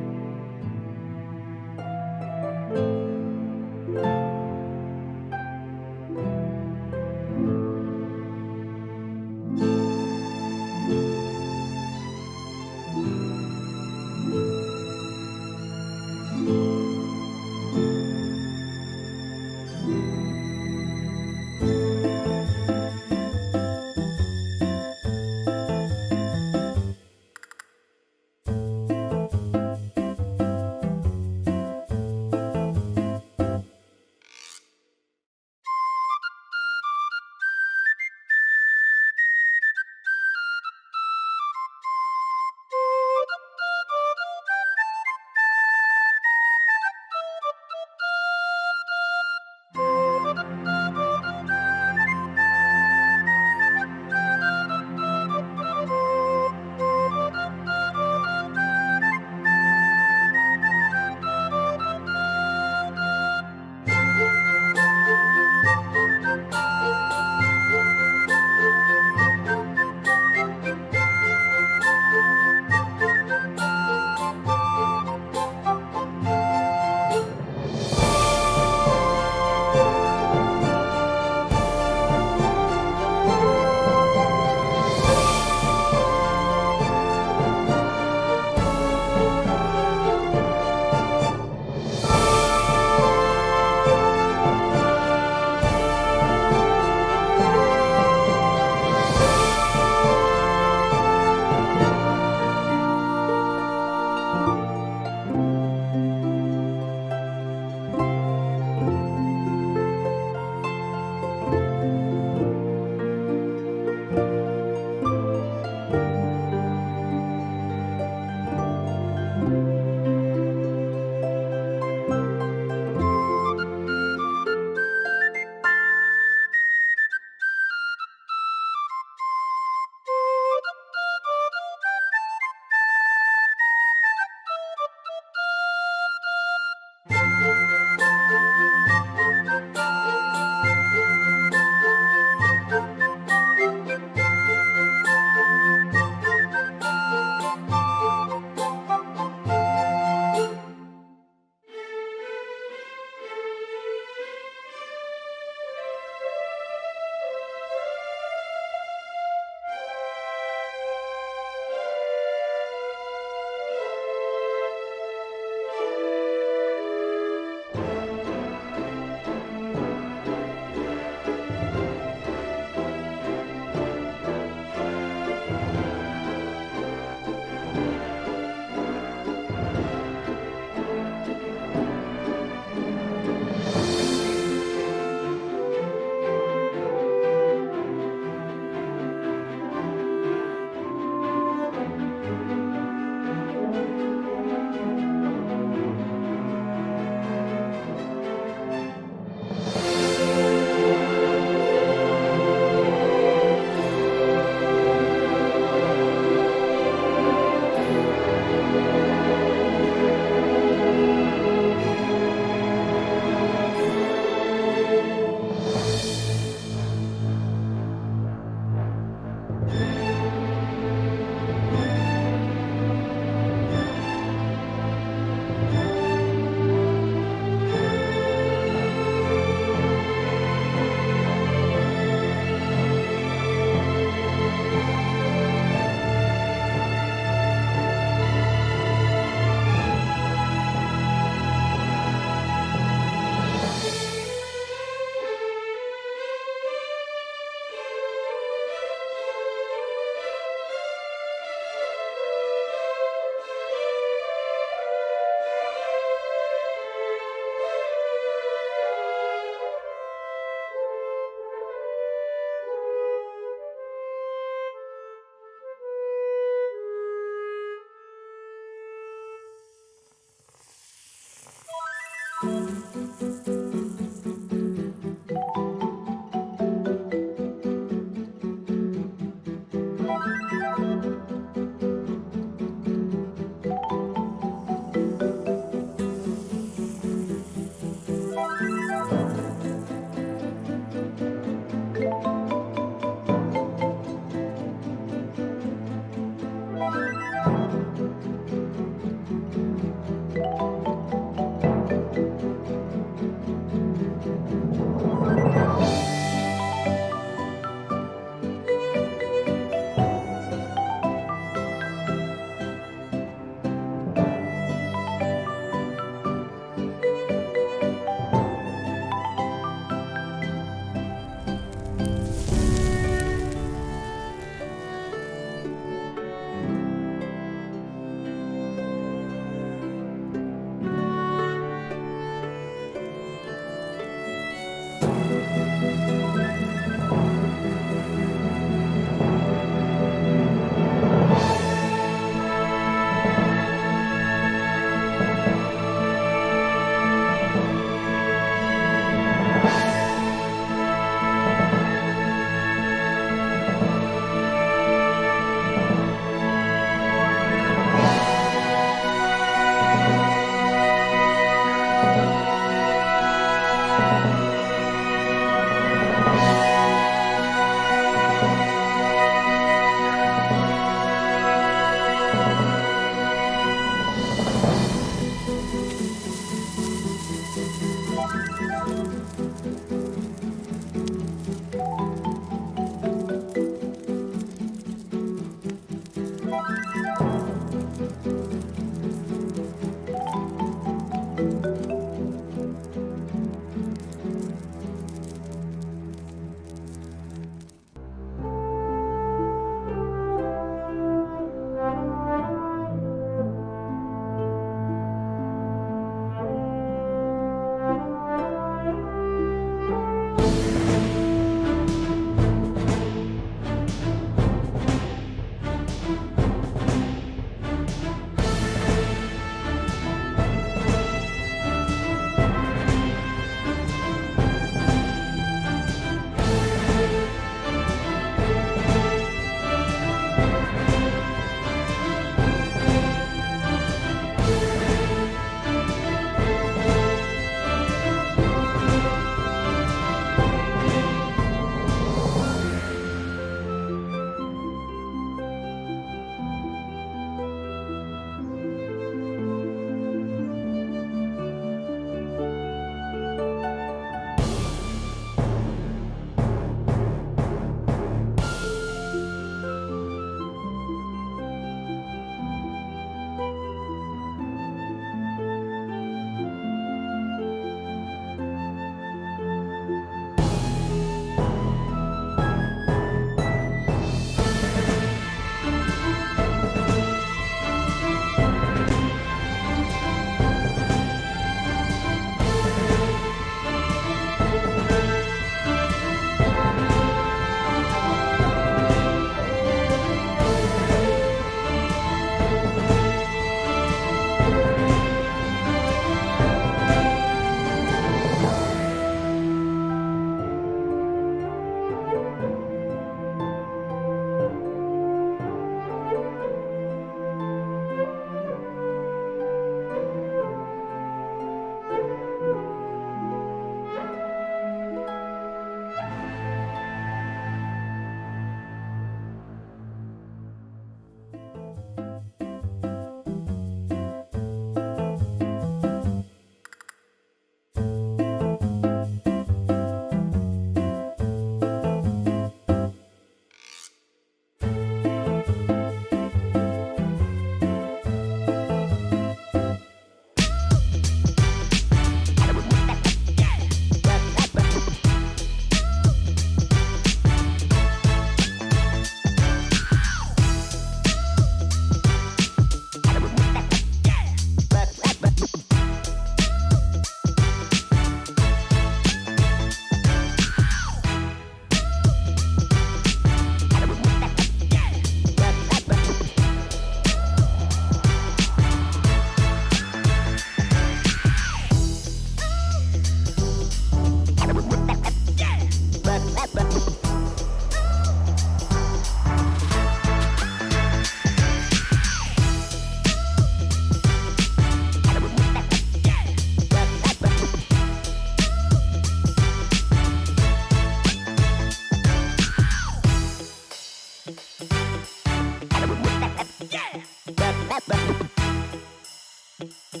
And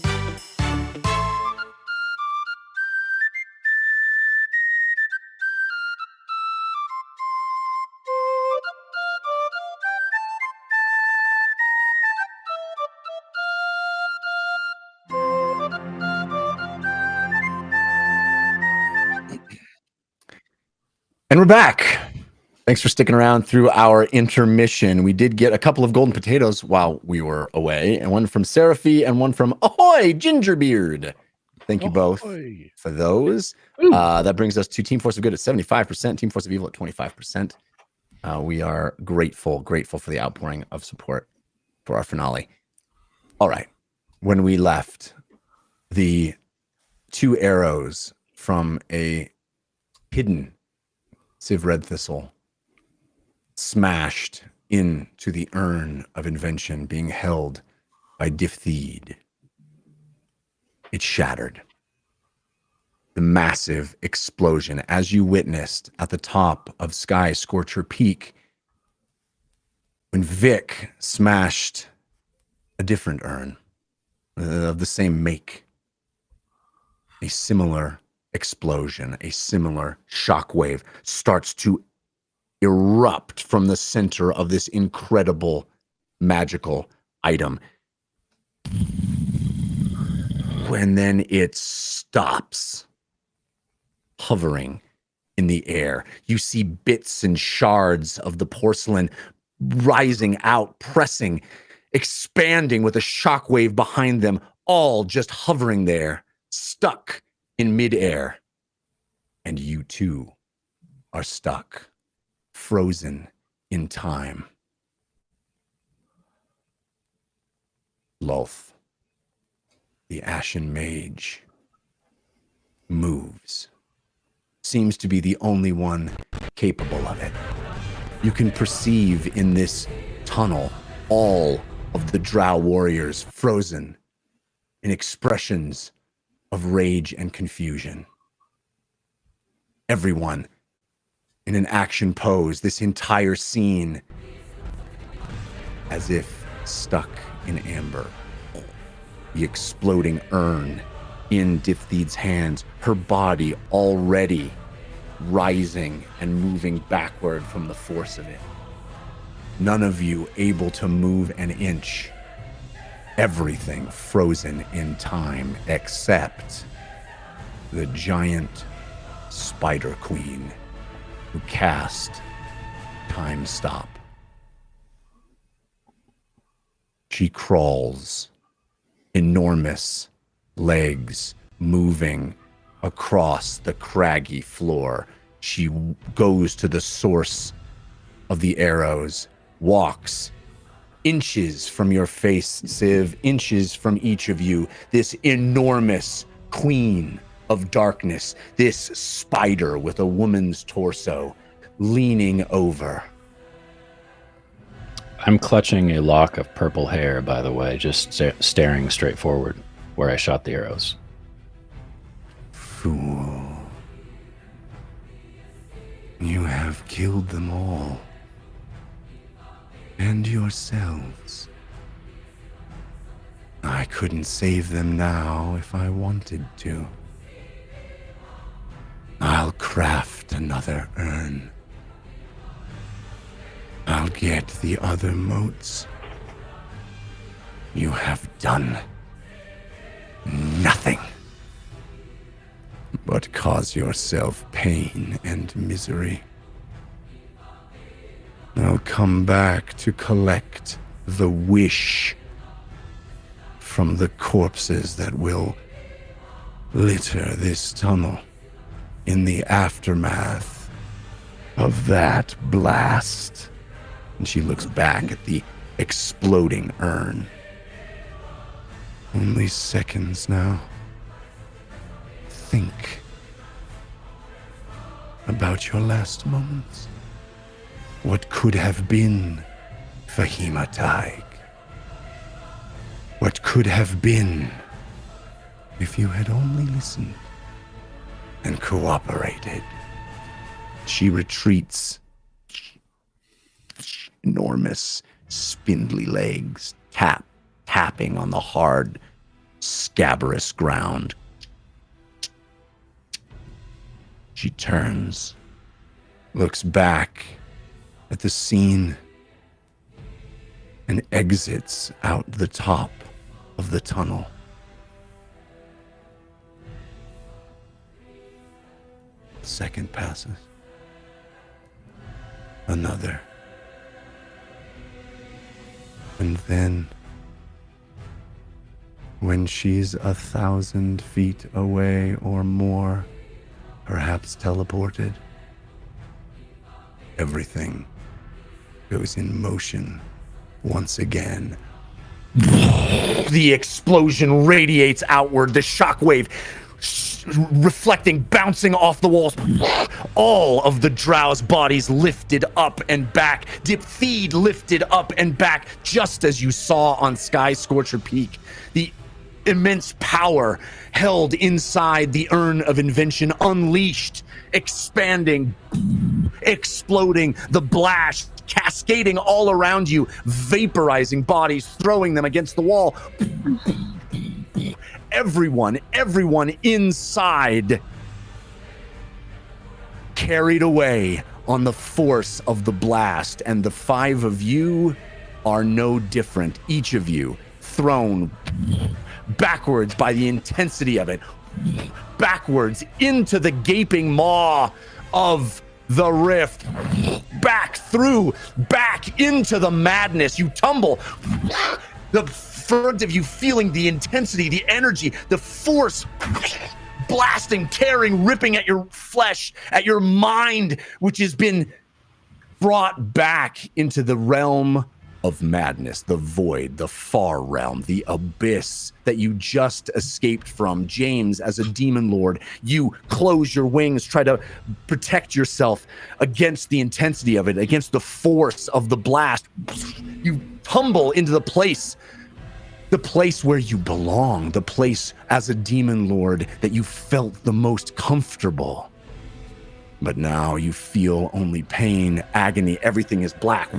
we're back. Thanks for sticking around through our intermission. We did get a couple of golden potatoes while we were away, and one from Seraphy and one from Ahoy Gingerbeard. Thank you both for those. That brings us to Team Force of Good at 75%, Team Force of Evil at 25%. We are grateful for the outpouring of support for our finale. All right. When we left, the 2 arrows from a hidden Civ Red Thistle smashed into the urn of invention being held by Diphtheed. It shattered. The massive explosion, as you witnessed at the top of Sky Scorcher Peak, when Vic smashed a different urn of the same make. A similar explosion, a similar shockwave starts to erupt from the center of this incredible magical item. And then it stops, hovering in the air. You see bits and shards of the porcelain rising out, pressing, expanding with a shockwave behind them, all just hovering there, stuck in midair. And you too are stuck, frozen in time. Lolth, the Ashen Mage, moves. Seems to be the only one capable of it. You can perceive in this tunnel all of the Drow warriors frozen in expressions of rage and confusion. Everyone in an action pose, this entire scene as if stuck in amber. The exploding urn in Diphtheed's hands, her body already rising and moving backward from the force of it. None of you able to move an inch. Everything frozen in time except the giant Spider Queen who cast Time Stop. She crawls, enormous legs moving across the craggy floor. She goes to the source of the arrows, walks inches from your face, Civ, inches from each of you. This enormous queen of darkness, this spider with a woman's torso, leaning over. I'm clutching a lock of purple hair, by the way, just staring straight forward where I shot the arrows. Fool. You have killed them all. And yourselves. I couldn't save them now if I wanted to. I'll craft another urn. I'll get the other motes. You have done nothing but cause yourself pain and misery. I'll come back to collect the wish from the corpses that will litter this tunnel in the aftermath of that blast. And she looks back at the exploding urn. Only seconds now. Think about your last moments. What could have been Fahima Taig? What could have been if you had only listened and cooperated? She retreats. Enormous, spindly legs tapping on the hard scabrous ground. She turns, looks back at the scene, and exits out the top of the tunnel. A second passes. Another. And then, when she's 1,000 feet away or more, perhaps teleported, everything goes in motion once again. The explosion radiates outward, the shockwave reflecting, bouncing off the walls. All of the drow's bodies lifted up and back. Feed lifted up and back, just as you saw on Sky Scorcher Peak. The immense power held inside the urn of invention, unleashed, expanding, exploding, the blast cascading all around you, vaporizing bodies, throwing them against the wall. Everyone inside carried away on the force of the blast, and the 5 of you are no different. Each of you thrown backwards by the intensity of it, backwards into the gaping maw of the rift, back through, back into the madness. You tumble, the front of you feeling the intensity, the energy, the force blasting, tearing, ripping at your flesh, at your mind, which has been brought back into the realm of madness, the void, the far realm, the abyss that you just escaped from. James, as a demon lord, you close your wings, try to protect yourself against the intensity of it, against the force of the blast. You tumble into the place where you belong, the place as a demon lord that you felt the most comfortable. But now you feel only pain, agony, everything is black.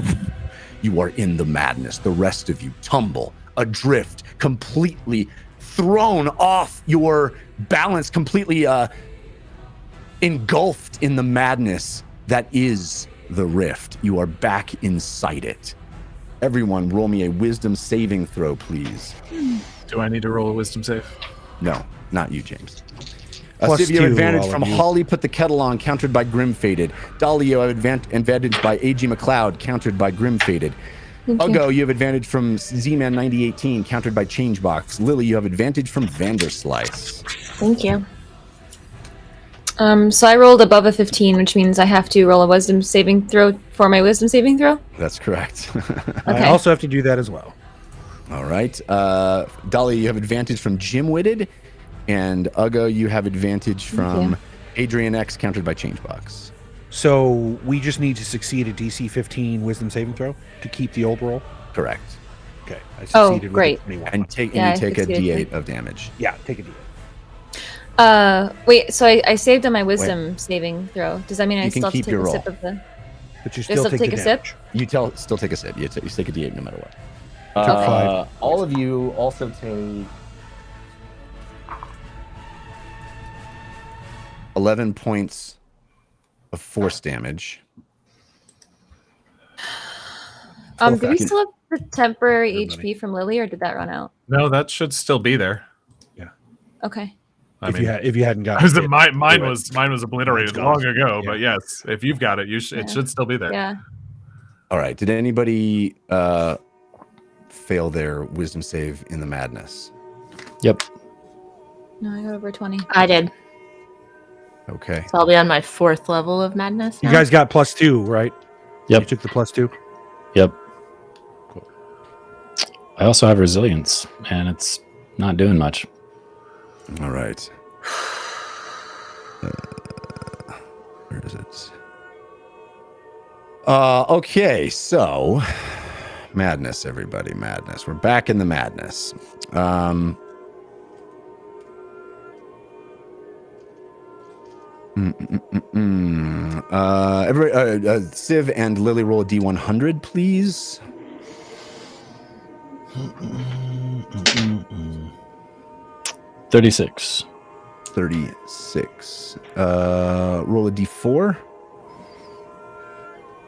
You are in the madness. The rest of you tumble, adrift, completely thrown off your balance, completely engulfed in the madness that is the rift. You are back inside it. Everyone, roll me a wisdom saving throw, please. Do I need to roll a wisdom save? No, not you, James. Plus Civ, you have 2, advantage all from of you. Holly Put the Kettle On, countered by Grim Faded. Dolly, you have advantage by A.G. McLeod, countered by Grim Faded. Ugo, you have advantage from Z-Man 9018, countered by Changebox. Lily, you have advantage from Vanderslice. Thank you. So I rolled above a 15, which means I have to roll a wisdom saving throw for my wisdom saving throw. That's correct. I also have to do that as well. All right. Dolly, you have advantage from Jim-Witted. And Ugo, you have advantage from Adrian X, countered by Changebox. So we just need to succeed a DC 15 wisdom saving throw to keep the old roll? Correct. Okay. I succeeded great. with a 21. And you take a D8 of damage. Yeah, take a D8. Wait, so I saved on my wisdom saving throw. Does that mean I You can still have to keep take your a roll. sip of the... But you Do I still take take the a sip? damage. You still take a sip. You take a D8 no matter what. Took 5. All of you also take 11 points of force damage. Do we still have the temporary HP from Lily, or did that run out? No, that should still be there. Okay. If you hadn't gotten it. Mine was obliterated Mine's long gone. ago, Yeah. but yes, if you've got it, it should still be there. Yeah. All right. Did anybody fail their wisdom save in the madness? Yep. No, I got over 20. I did. Okay. So I'll be on my 4th level of madness You now. guys got +2, right? Yep. You took the +2? Yep. Cool. I also have resilience, and it's not doing much. All right. Where is it? Okay, so madness, everybody, madness. We're back in the madness. Everybody, Civ and Lily, roll a D100, please. 36. 36. Roll a d4.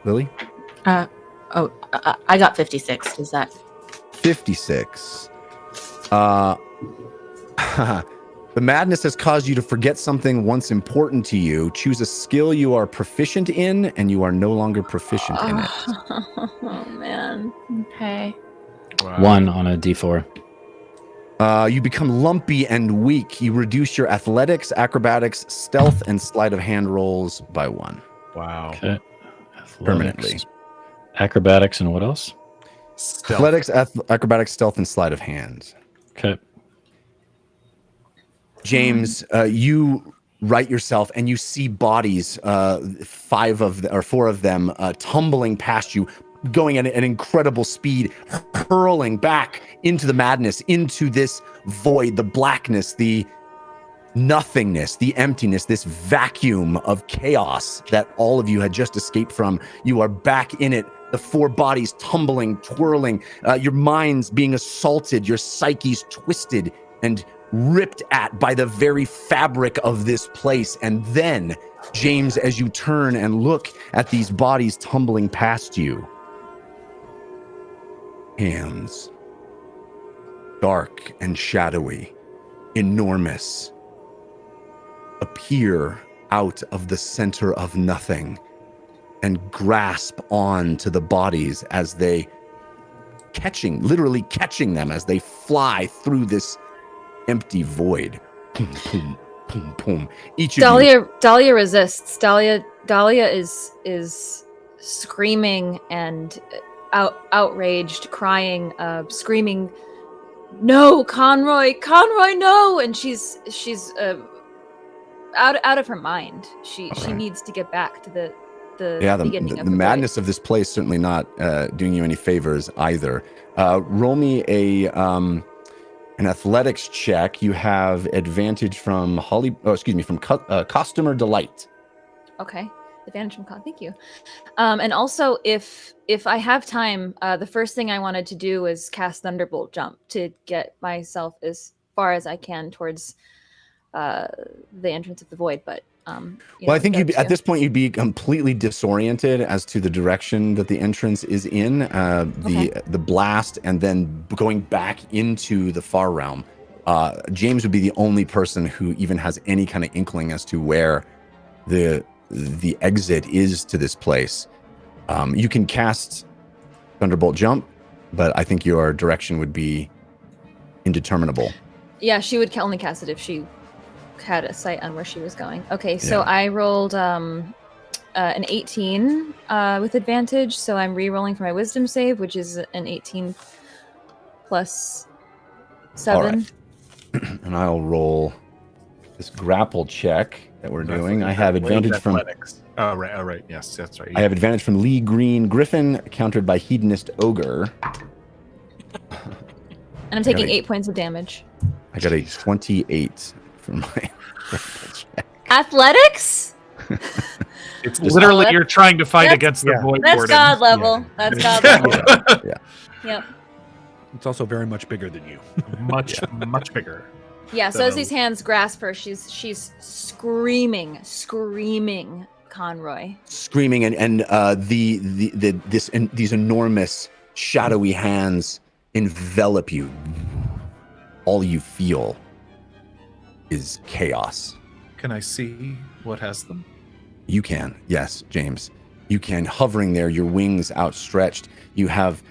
Lily? I got 56. Is that 56. The madness has caused you to forget something once important to you. Choose a skill you are proficient in, and you are no longer proficient in it. Oh man. okay? Wow. 1 on a d4. You become lumpy and weak. You reduce your athletics, acrobatics, stealth, and sleight of hand rolls by 1. Wow. Okay. Permanently. Acrobatics and what else? Stealth. Athletics, acrobatics, stealth, and sleight of hand. Okay. James, you right yourself, and you see bodies, 4 of them, tumbling past you, going at an incredible speed, hurling back into the madness, into this void, the blackness, the nothingness, the emptiness, this vacuum of chaos that all of you had just escaped from. You are back in it. The 4 bodies tumbling, twirling, your minds being assaulted, your psyches twisted and ripped at by the very fabric of this place. And then, James, as you turn and look at these bodies tumbling past you, hands, dark and shadowy, enormous, appear out of the center of nothing and grasp on to the bodies as they literally catching them as they fly through this empty void. Boom, boom, boom, boom. Each of you. Dahlia resists. Dahlia is screaming and outraged, crying, screaming, "No, Conroy, no!" And she's out of her mind. She needs to get back to the beginning of the madness of this place certainly not doing you any favors either. Roll me an athletics check. You have advantage from customer delight. Okay, advantage from thank you. And also, if I have time, the first thing I wanted to do is cast Thunderbolt Jump to get myself as far as I can towards the entrance of the void. But I think at this point you'd be completely disoriented as to the direction that the entrance is in, the blast, and then going back into the far realm. James would be the only person who even has any kind of inkling as to where the exit is to this place. You can cast Thunderbolt Jump, but I think your direction would be indeterminable. Yeah, she would only cast it if she had a sight on where she was going. Okay, so I rolled an 18 with advantage, so I'm re-rolling for my wisdom save, which is an 18 plus 7. Right. And I'll roll this grapple check that we're doing. I have advantage from athletics. Oh right. Yes, that's right. I have advantage from Lee Green Griffin, countered by Hedonist Ogre. And I'm taking 8 points of damage. I got a 28 for my grapple check. Athletics? It's literally you're trying to fight against the void. That's warden. God level. That's God level. Yeah. Yep. It's also very much bigger than you. Much bigger. Yeah, so as these hands grasp her, she's screaming, Conroy. Screaming, and these enormous shadowy hands envelop you. All you feel is chaos. Can I see what has them? You can, yes, James. You can, hovering there, your wings outstretched. You have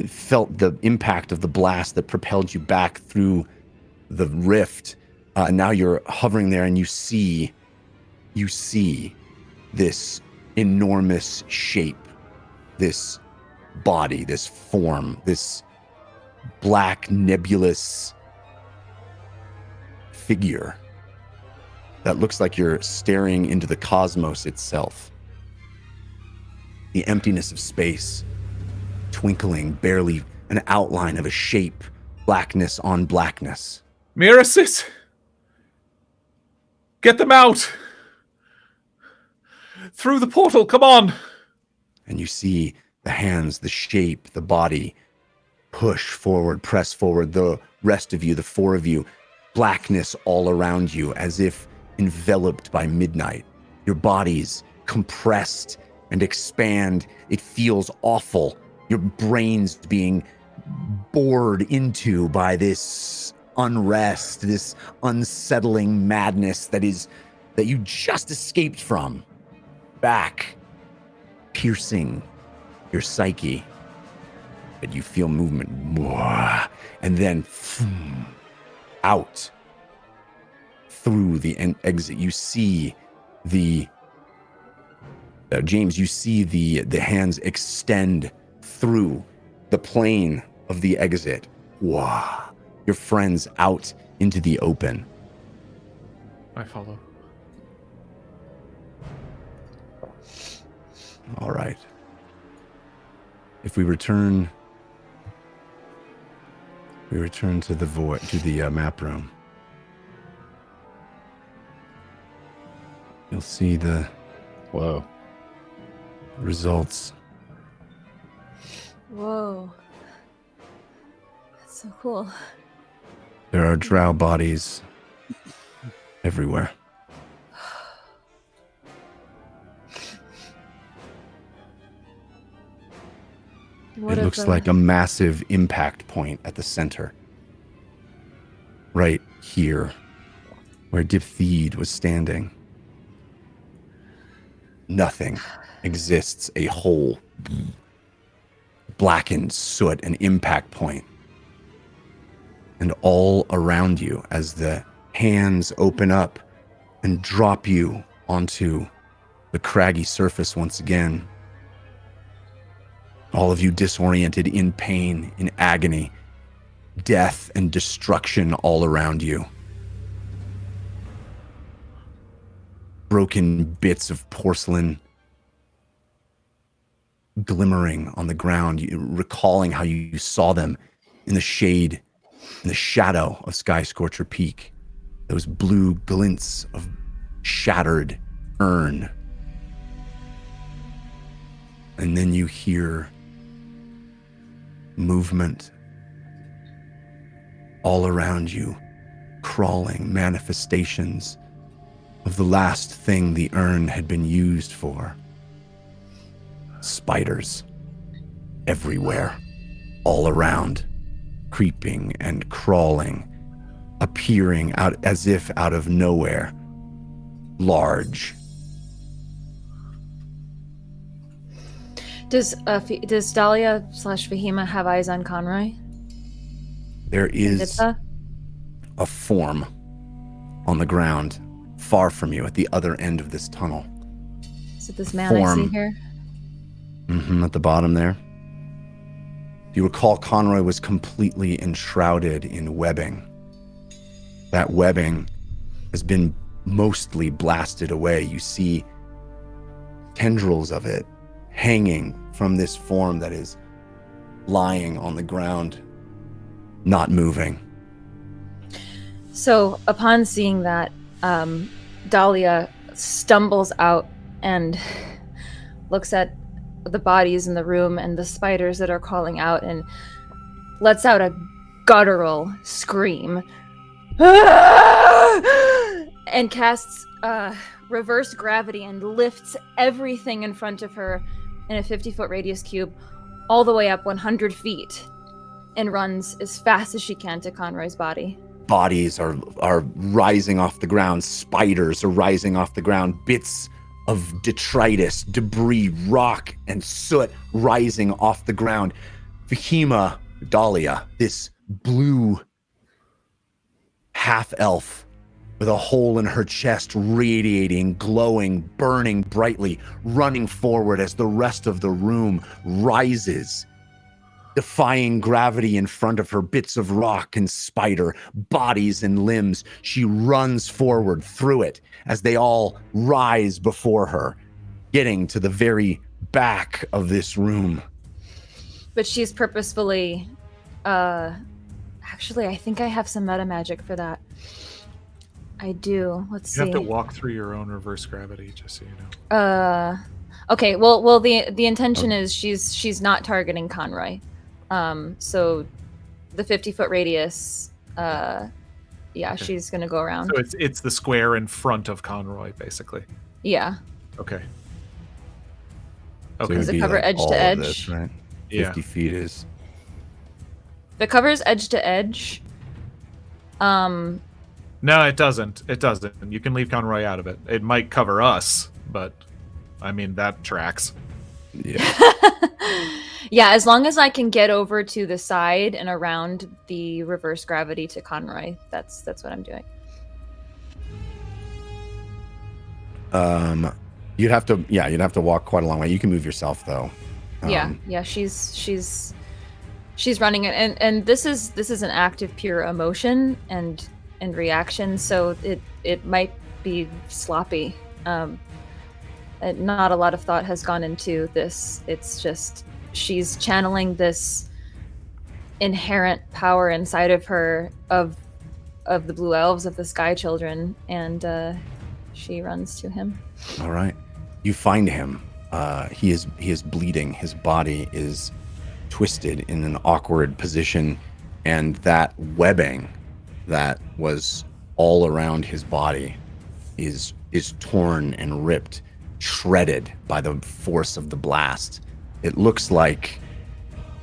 felt the impact of the blast that propelled you back through the rift. Now you're hovering there, and you see this enormous shape, this body, this form, this black nebulous figure that looks like you're staring into the cosmos itself. The emptiness of space, twinkling, barely an outline of a shape, blackness on blackness. Mirasis! Get them out! Through the portal, come on! And you see the hands, the shape, the body push forward, press forward. The rest of you, the 4 of you, blackness all around you as if enveloped by midnight. Your bodies compressed and expand. It feels awful. Your brains being bored into by this unrest, this unsettling madness that you just escaped from. Back, piercing your psyche. And you feel movement. And then out through the exit. You see the James, you see the hands extend through the plane of the exit. Wow. Your friends out into the open. I follow. All right. If we return to the void, to the map room, you'll see the results. Whoa. That's so cool. There are drow bodies everywhere. It looks like a massive impact point at the center. Right here, where Diptheed was standing. Nothing exists. A whole blackened soot, an impact point. And all around you, as the hands open up and drop you onto the craggy surface once again. All of you disoriented, in pain, in agony, death and destruction all around you. Broken bits of porcelain glimmering on the ground, recalling how you saw them in the shade, in the shadow of Sky Scorcher Peak. Those blue glints of shattered urn. And then you hear movement all around you, crawling manifestations of the last thing the urn had been used for. Spiders everywhere, all around, creeping and crawling, appearing out as if out of nowhere, large. Does Dahlia / Fahima have eyes on Conroy? There is a form on the ground far from you at the other end of this tunnel. Is it this man I see here? At the bottom there. You recall Conroy was completely enshrouded in webbing. That webbing has been mostly blasted away. You see tendrils of it hanging from this form that is lying on the ground, not moving. So upon seeing that, Dahlia stumbles out and looks at the bodies in the room and the spiders that are calling out and lets out a guttural scream and casts reverse gravity and lifts everything in front of her in a 50-foot radius cube all the way up 100 feet and runs as fast as she can to Conroy's body. Bodies are rising off the ground. Spiders are rising off the ground. Bits of detritus, debris, rock, and soot rising off the ground. Fahima, Dahlia, this blue half-elf with a hole in her chest, radiating, glowing, burning brightly, running forward as the rest of the room rises, defying gravity in front of her, bits of rock and spider, bodies and limbs. She runs forward through it as they all rise before her, getting to the very back of this room. But she's purposefully, actually, I think I have some meta magic for that. I do. Let's see. You have to walk through your own reverse gravity, just so you know. Okay. Well, the intention is she's not targeting Conroy. So the 50-foot radius Yeah, she's gonna go around. So it's the square in front of Conroy, basically. Yeah. Okay. So Okay. it Does would it be cover edge to all of edge? this, right? Yeah. 50 feet is. If it covers edge to edge, No, it doesn't. It doesn't. You can leave Conroy out of it. It might cover us, but I mean that tracks. Yeah. yeah, as long as I can get over to the side and around the reverse gravity to Conroy, that's what I'm doing. You'd have to walk quite a long way. You can move yourself though. Yeah, she's running it, and this is an act of pure emotion and reaction, so it might be sloppy. Not a lot of thought has gone into this. It's just she's channeling this inherent power inside of her of the blue elves, of the sky children, and she runs to him. All right. You find him. He is bleeding. His body is twisted in an awkward position, and that webbing that was all around his body is torn and ripped, shredded by the force of the blast. It looks like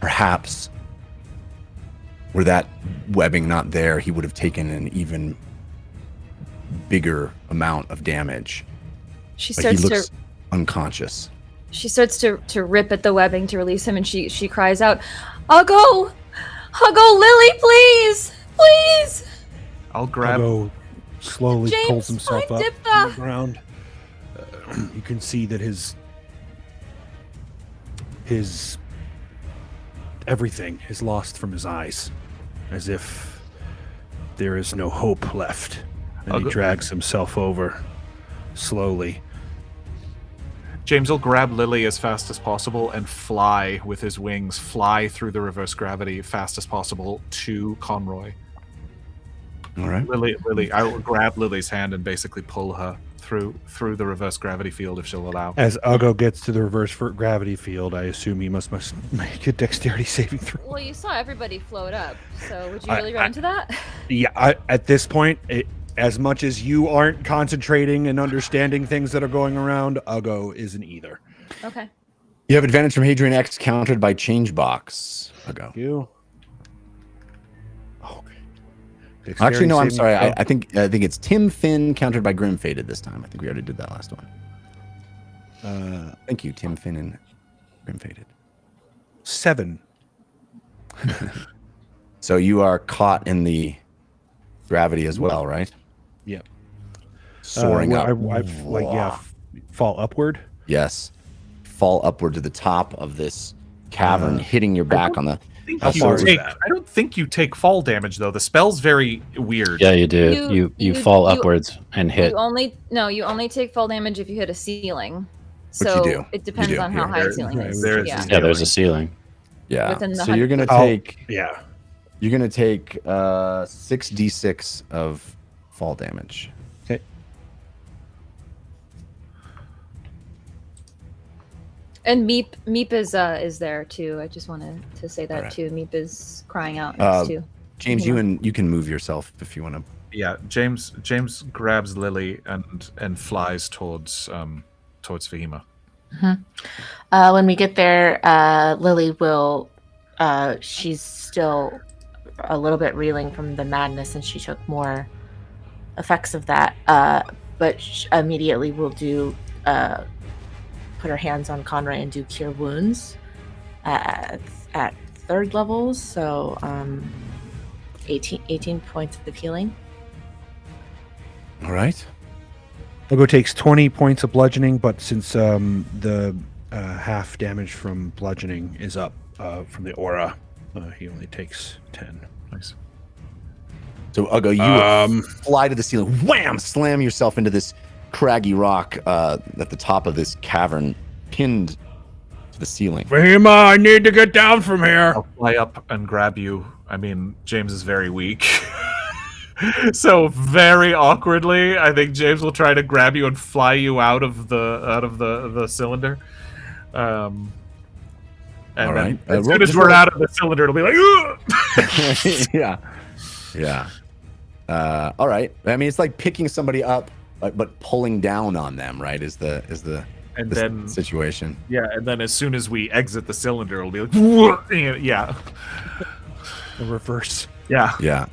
perhaps were that webbing not there, he would have taken an even bigger amount of damage. She But he starts looks to unconscious. She starts to rip at the webbing to release him, and she cries out, I'll go, Lily, please, please. I'll grab. Ugo slowly James, pulls himself find up Dippa. from the ground. You can see that his everything is lost from his eyes, as if there is no hope left. And he drags himself over slowly. James will grab Lily as fast as possible and fly with his wings, fly through the reverse gravity fast as possible to Conroy. All right. Lily, I will grab Lily's hand and basically pull her through the reverse gravity field if she'll allow. As Ugo gets to the reverse gravity field, I assume he must make a dexterity saving throw. Well, you saw everybody float up, so would you really run into that? Yeah, at this point, as much as you aren't concentrating and understanding things that are going around, Ugo isn't either. Okay. You have advantage from Hadrian X countered by change box. Ugo. You. Okay. Actually, no, I'm Dexterity sorry. saving I think it's Tim Finn countered by Grim Faded this time. I think we already did that last one. Thank you, Tim Finn and Grim Faded. 7. So you are caught in the gravity as well, right? Yep. Soaring up. Fall upward. Yes. Fall upward to the top of this cavern, hitting your back on the. I don't think you take fall damage though. The spell's very weird. Yeah, you do. You fall upwards and hit. You only take fall damage if you hit a ceiling. Which So you do. it depends You do, on how yeah. high the ceiling is. Yeah, there's a ceiling. Yeah. Within the So you're gonna 100 take. Yeah. You're gonna take 6d6 of fall damage. Okay. And Meep is there too. I just wanted to say that Alright. too. Meep is crying out next to. James, you can move yourself if you want to. Yeah, James grabs Lily and flies towards Fahima. When we get there, Lily will. She's still a little bit reeling from the madness, and she took more effects of that. But immediately will do. Put her hands on Conroy and do cure wounds at 3rd levels. So 18 points of healing. All right. Ugo takes 20 points of bludgeoning, but since the half damage from bludgeoning is up from the aura, he only takes 10. Nice. So Ugo, you fly to the ceiling, wham, slam yourself into this craggy rock at the top of this cavern, pinned to the ceiling. Fahima, I need to get down from here. I'll fly up and grab you. I mean, James is very weak. So very awkwardly, I think James will try to grab you and fly you out of the cylinder. And All right. then as soon as we're out of the cylinder, it'll be like, yeah. All right. I mean, it's like picking somebody up, but pulling down on them, right? Is the And then situation. Yeah, and then as soon as we exit the cylinder, it'll be like, yeah. The reverse. Yeah. Yeah.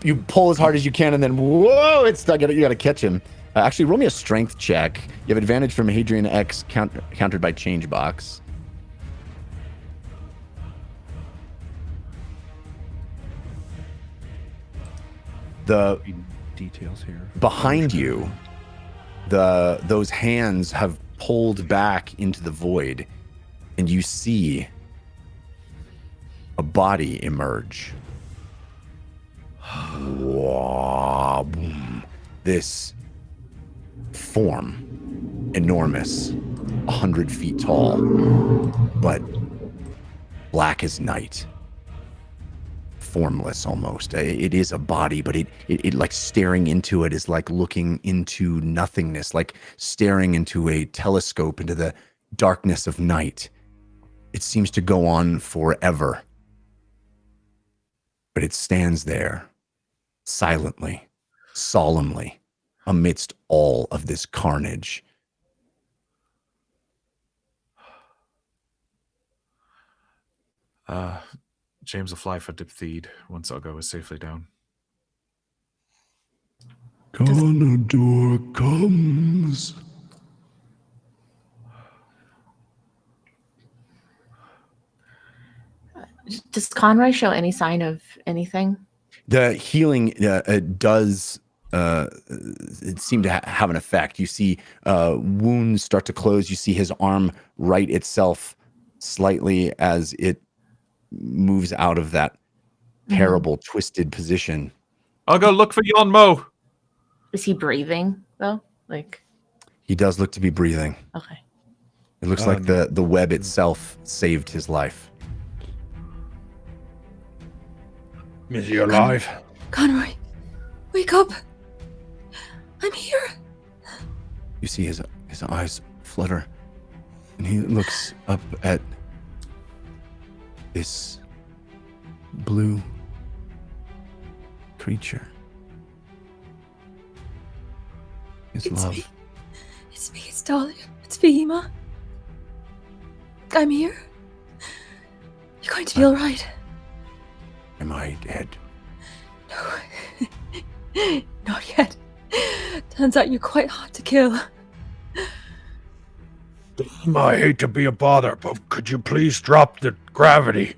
You pull as hard as you can, and then whoa, it's stuck. You got to catch him. Actually, roll me a strength check. You have advantage from Hadrian X countered by change box. The details here behind you, those hands have pulled back into the void, and you see a body emerge. This form, enormous, 100 feet tall, but black as night. Formless almost. It is a body, but it like staring into it is like looking into nothingness, like staring into a telescope into the darkness of night. It seems to go on forever. But it stands there, silently, solemnly, amidst all of this carnage. James will fly for Diptheed once Uggo is safely down. Conador comes. Does Conroy show any sign of anything? The healing does it seem to have an effect. You see wounds start to close. You see his arm right itself slightly as it moves out of that terrible twisted position. I'll go look for Yonmo. Is he breathing though? Like He does look to be breathing. okay. It looks like the web itself saved his life. Is he alive? Conroy, wake up. I'm here. You see his eyes flutter, and he looks up at this blue creature. His It's love. me. It's me, it's Dahlia. It's Fahima. I'm here. You're going to be alright. Am I dead? No. Not yet. Turns out you're quite hard to kill. I hate to be a bother, but could you please drop the gravity?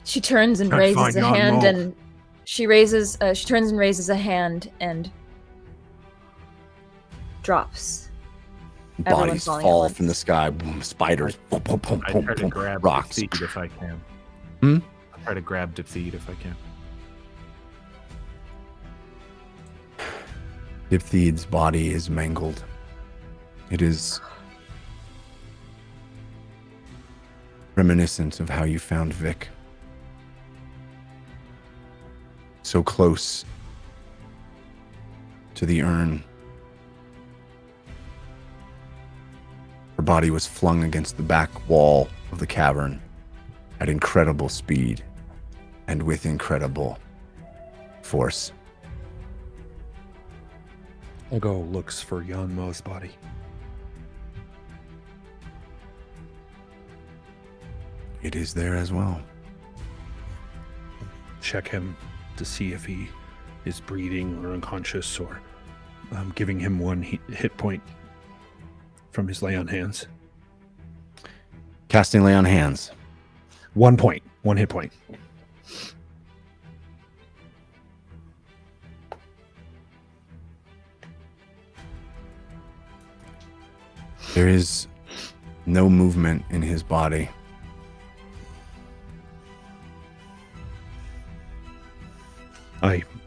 She turns and Can't raises find a Jan hand Mo. and she turns and raises a hand and drops. Everyone's Bodies falling at fall once. from the sky. Boom, spiders. Boom, boom, boom, I boom, try to boom. grab Rocks. Diptheed if I can. Hmm? I try to grab Diptheed if I can. Diptheed's body is mangled. It is reminiscent of how you found Vic. So close to the urn. Her body was flung against the back wall of the cavern at incredible speed and with incredible force. Uggo looks for Yanmo's body. It is there as well. Check him to see if he is breathing or unconscious, or giving him one hit point from his lay on hands. Casting lay on hands. 1 point. 1 hit point. There is no movement in his body.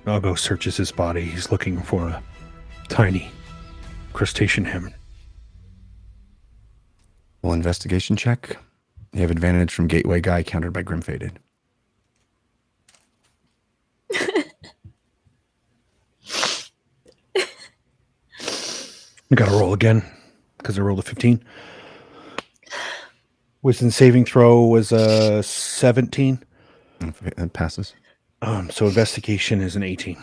Uggo searches his body. He's looking for a tiny crustacean hammer. Well, investigation check. You have advantage from Gateway Guy countered by Grim Faded. I gotta roll again because I rolled a 15. Wisdom saving throw was a 17. It passes. So investigation is an 18.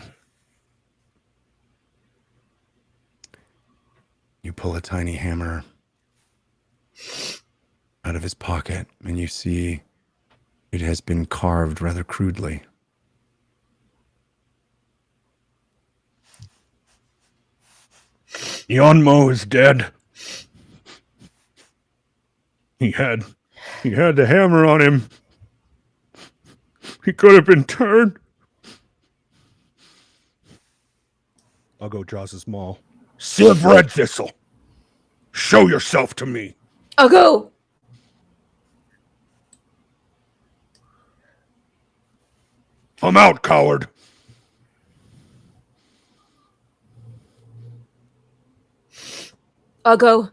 You pull a tiny hammer out of his pocket, and you see it has been carved rather crudely. Yonmo is dead. He had the hammer on him. He could have been turned. I'll go draws his maul. Civ Red Thistle, show yourself to me. I'll go. I'm out, coward. I'll go.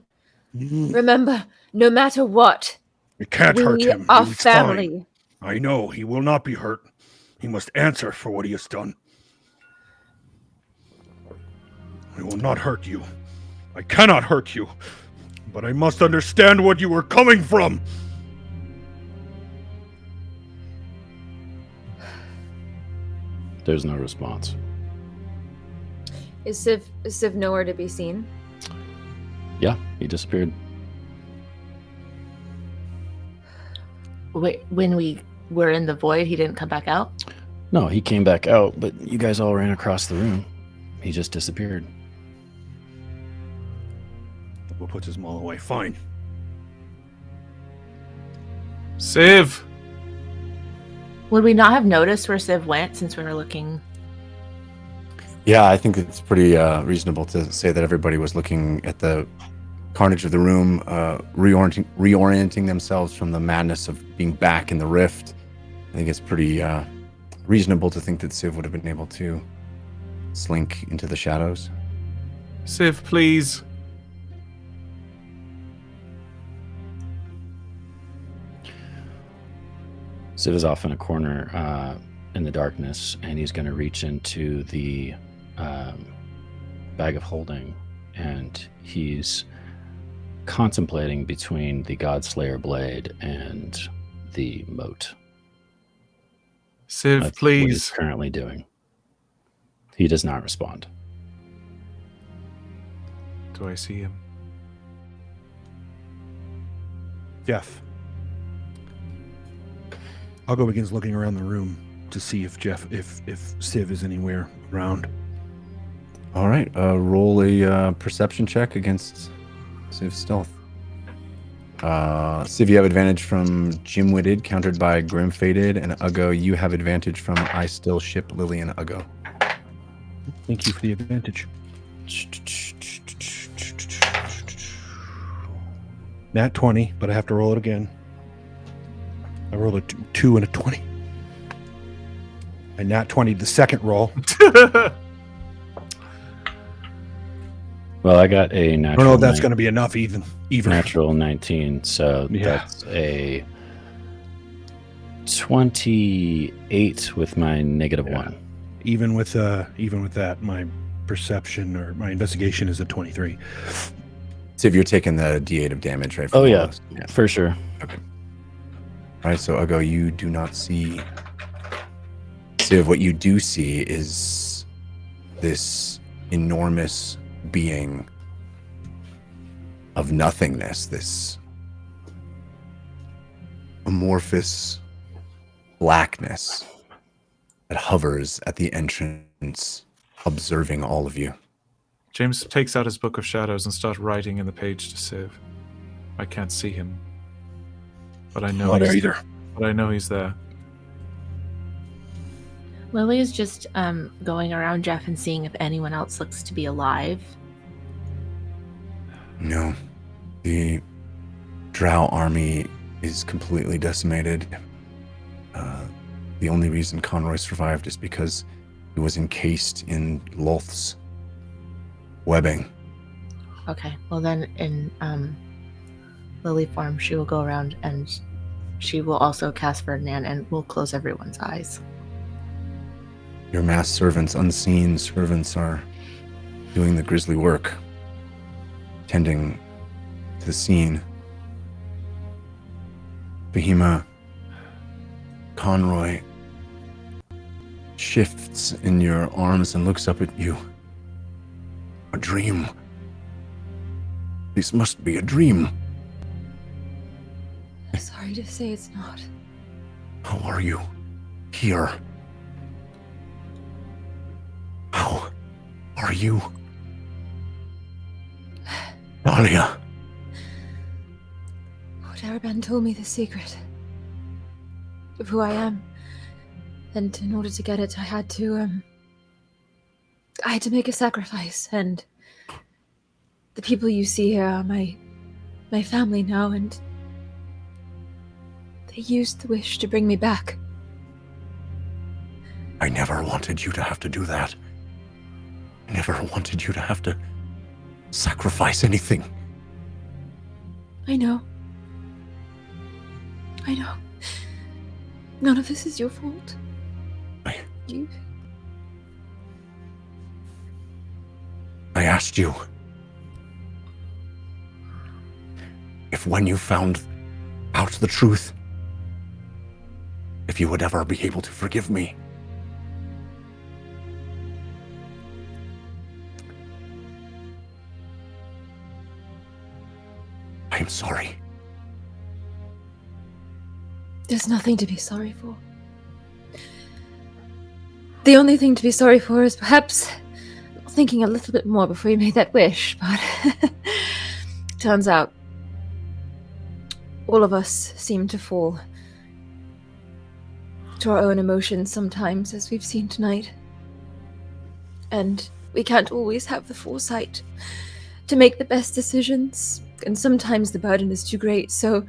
Remember, no matter what, You can't hurt him. are He's family. fine. I know, he will not be hurt. He must answer for what he has done. I will not hurt you. I cannot hurt you. But I must understand what you were coming from. There's no response. Is Civ nowhere to be seen? Yeah, he disappeared. Wait, when we were in the void, he didn't come back out? No, he came back out, but you guys all ran across the room. He just disappeared. We'll put his maul away. Fine. Civ! Would we not have noticed where Civ went since we were looking? Yeah, I think it's pretty reasonable to say that everybody was looking at the carnage of the room, reorienting themselves from the madness of being back in the rift. I think it's pretty reasonable to think that Civ would have been able to slink into the shadows. Civ, please. Civ is off in a corner in the darkness, and he's going to reach into the bag of holding, and he's contemplating between the Godslayer blade and the moat. Civ, That's what he's please. currently doing. He does not respond. Do I see him? Jeff. Algo begins looking around the room to see if Civ is anywhere around. All right, roll a perception check against Civ's stealth. Civ, you have advantage from Jim-witted, countered by Grim-fated, and Uggo, you have advantage from I Still Ship Lily and Uggo. Thank you for the advantage. Nat 20, but I have to roll it again. I rolled a 2 and a 20. And nat 20 the second roll. Well, I got a I natural. don't know if that's going to be enough even. Natural 19, so Yeah. that's a 28 with my negative Yeah. 1. Even with that, my perception or my investigation is a 23. Civ, you're taking the D8 of damage, right? from Oh, all yeah, this? for sure. All right, so Uggo, you do not see Civ. What you do see is this enormous being of nothingness, this amorphous blackness that hovers at the entrance, observing all of you. James takes out his book of shadows and starts writing in the page to Civ. I can't see him, but I know Not he's either. But I know he's there. Lily is just going around Jeff and seeing if anyone else looks to be alive. No, the Drow army is completely decimated. The only reason Conroy survived is because he was encased in Lolth's webbing. Okay, well then in Lily form, she will go around and she will also cast Ferdinand and will close everyone's eyes. Your masked servants, unseen servants, are doing the grisly work, tending to the scene. Bahima, Conroy, shifts in your arms and looks up at you. A dream. This must be a dream. Sorry to say it's not. How are you here? How are you? Dahlia. Araban told me the secret of who I am, and in order to get it, I had to make a sacrifice, and the people you see here are my family now, and they used the wish to bring me back. I never wanted you to have to do that. I never wanted you to have to sacrifice anything. I know. None of this is your fault. I asked you if when you found out the truth, if you would ever be able to forgive me. I am sorry. There's nothing to be sorry for. The only thing to be sorry for is perhaps thinking a little bit more before you made that wish, but turns out all of us seem to fall to our own emotions sometimes, as we've seen tonight. And we can't always have the foresight to make the best decisions, and sometimes the burden is too great, so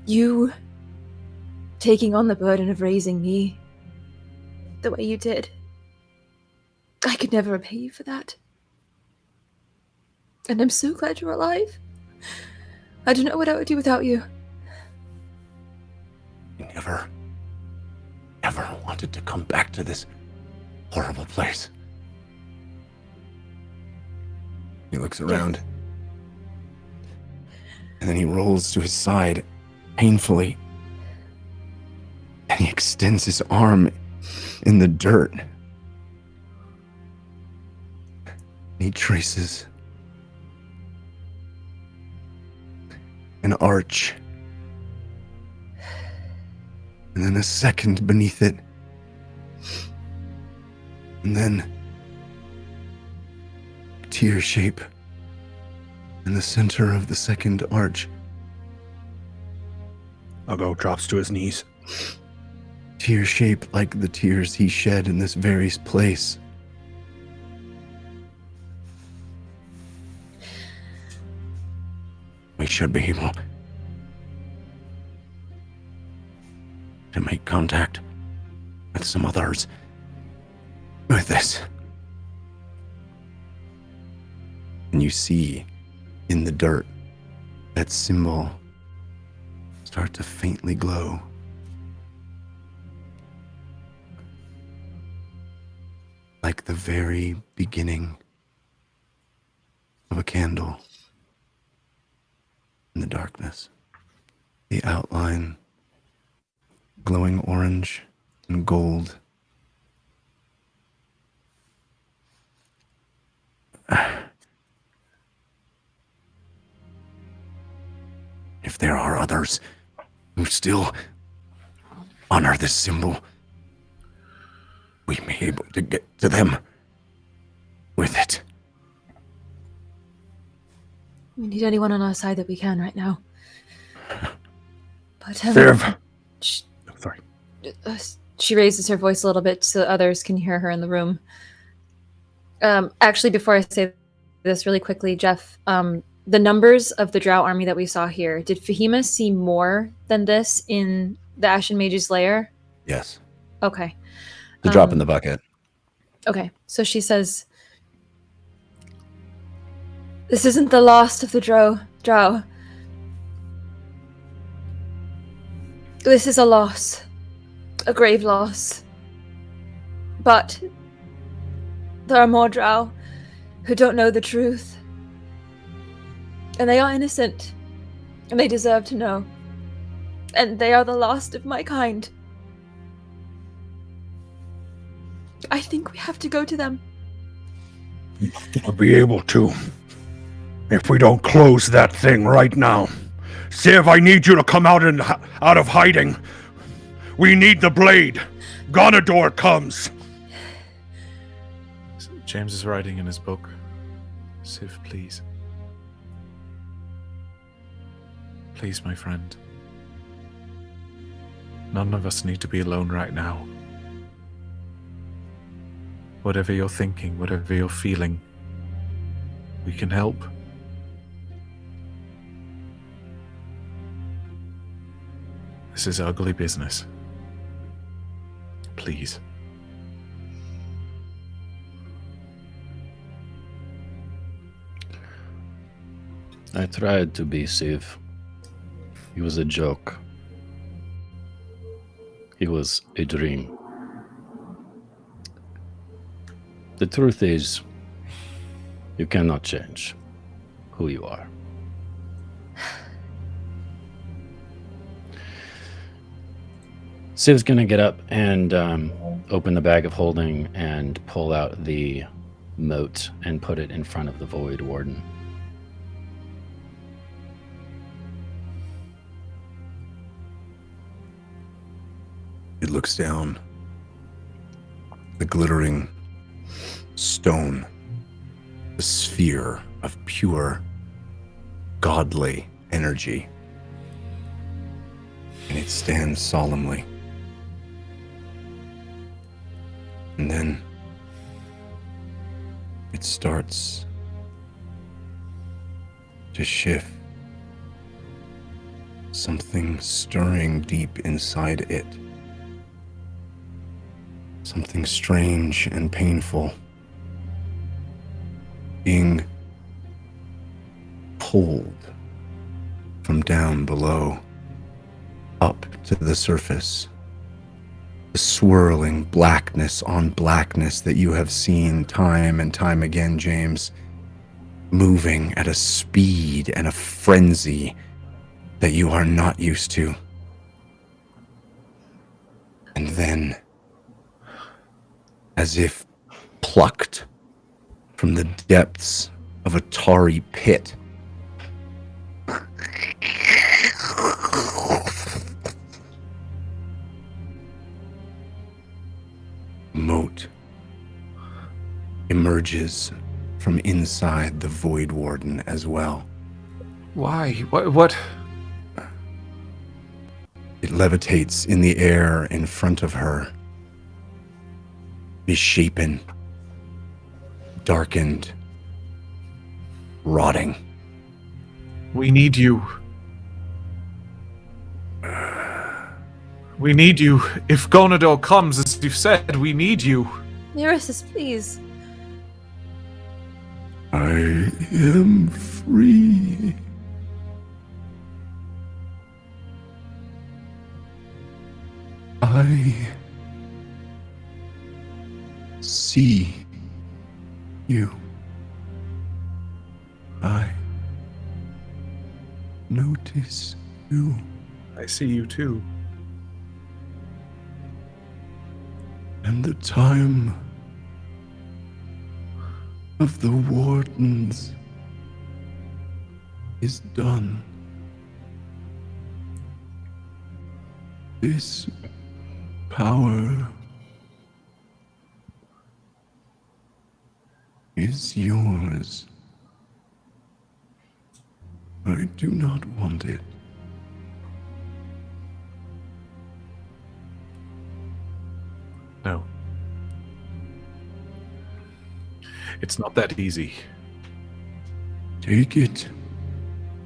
you taking on the burden of raising me the way you did, I could never repay you for that. And I'm so glad you're alive. I don't know what I would do without you. I never wanted to come back to this horrible place. He looks around, and then he rolls to his side painfully. And he extends his arm in the dirt. He traces an arch. And then a second beneath it. And then a tear shape in the center of the second arch. Ugo drops to his knees. Tear shape like the tears he shed in this very place. We should be able to make contact with some others with this. And you see in the dirt that symbol start to faintly glow. Like the very beginning of a candle in the darkness. The outline glowing orange and gold. If there are others who still honor this symbol, we may be able to get to them with it. We need anyone on our side that we can right now. But Sorry. she raises her voice a little bit so others can hear her in the room. Actually, before I say this really quickly, Jeff, the numbers of the Drow army that we saw here, did Fahima see more than this in the Ashen Mage's lair? Yes. Okay. The drop in the bucket. Okay, so she says, "This isn't the last of the Drow. This is a loss. A grave loss. But there are more Drow who don't know the truth. And they are innocent. And they deserve to know. And they are the last of my kind. I think we have to go to them. I'll be able to. If we don't close that thing right now. Civ, I need you to come out of hiding. We need the blade. Gonador comes. James is writing in his book. Civ, please. Please, my friend. None of us need to be alone right now. Whatever you're thinking, whatever you're feeling, we can help. This is ugly business. Please. I tried to be Civ. He was a joke. He was a dream. The truth is, you cannot change who you are. Civ's gonna get up and open the bag of holding and pull out the mote and put it in front of the Void Warden. It looks down. The glittering stone, the sphere of pure, godly energy. And it stands solemnly. And then it starts to shift. Something stirring deep inside it. Something strange and painful. Being pulled from down below up to the surface. The swirling blackness on blackness that you have seen time and time again, James, moving at a speed and a frenzy that you are not used to. And then, as if plucked from the depths of a tarry pit, mote emerges from inside the Void Warden as well. Why? What? It levitates in the air in front of her, misshapen, darkened, rotting. We need you. We need you. If Gonador comes, as you've said, we need you. Nereus, please. I am free. I see you. I notice you. I see you too. And the time of the wardens is done. This power is yours. I do not want it. No. It's not that easy. Take it,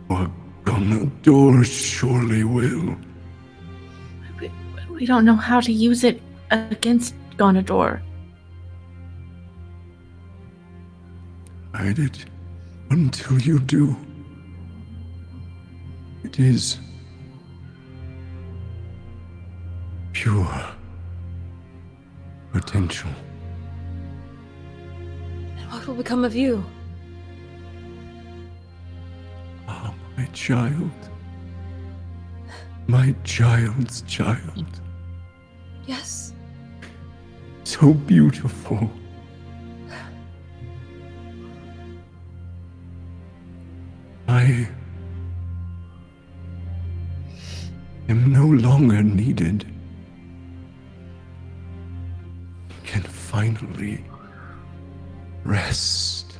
or Gonador surely will. We don't know how to use it against Gonador. Hide it until you do. It is pure potential. And what will become of you? Ah, my child. My child's child. Yes. so beautiful. I am no longer needed. Can finally rest.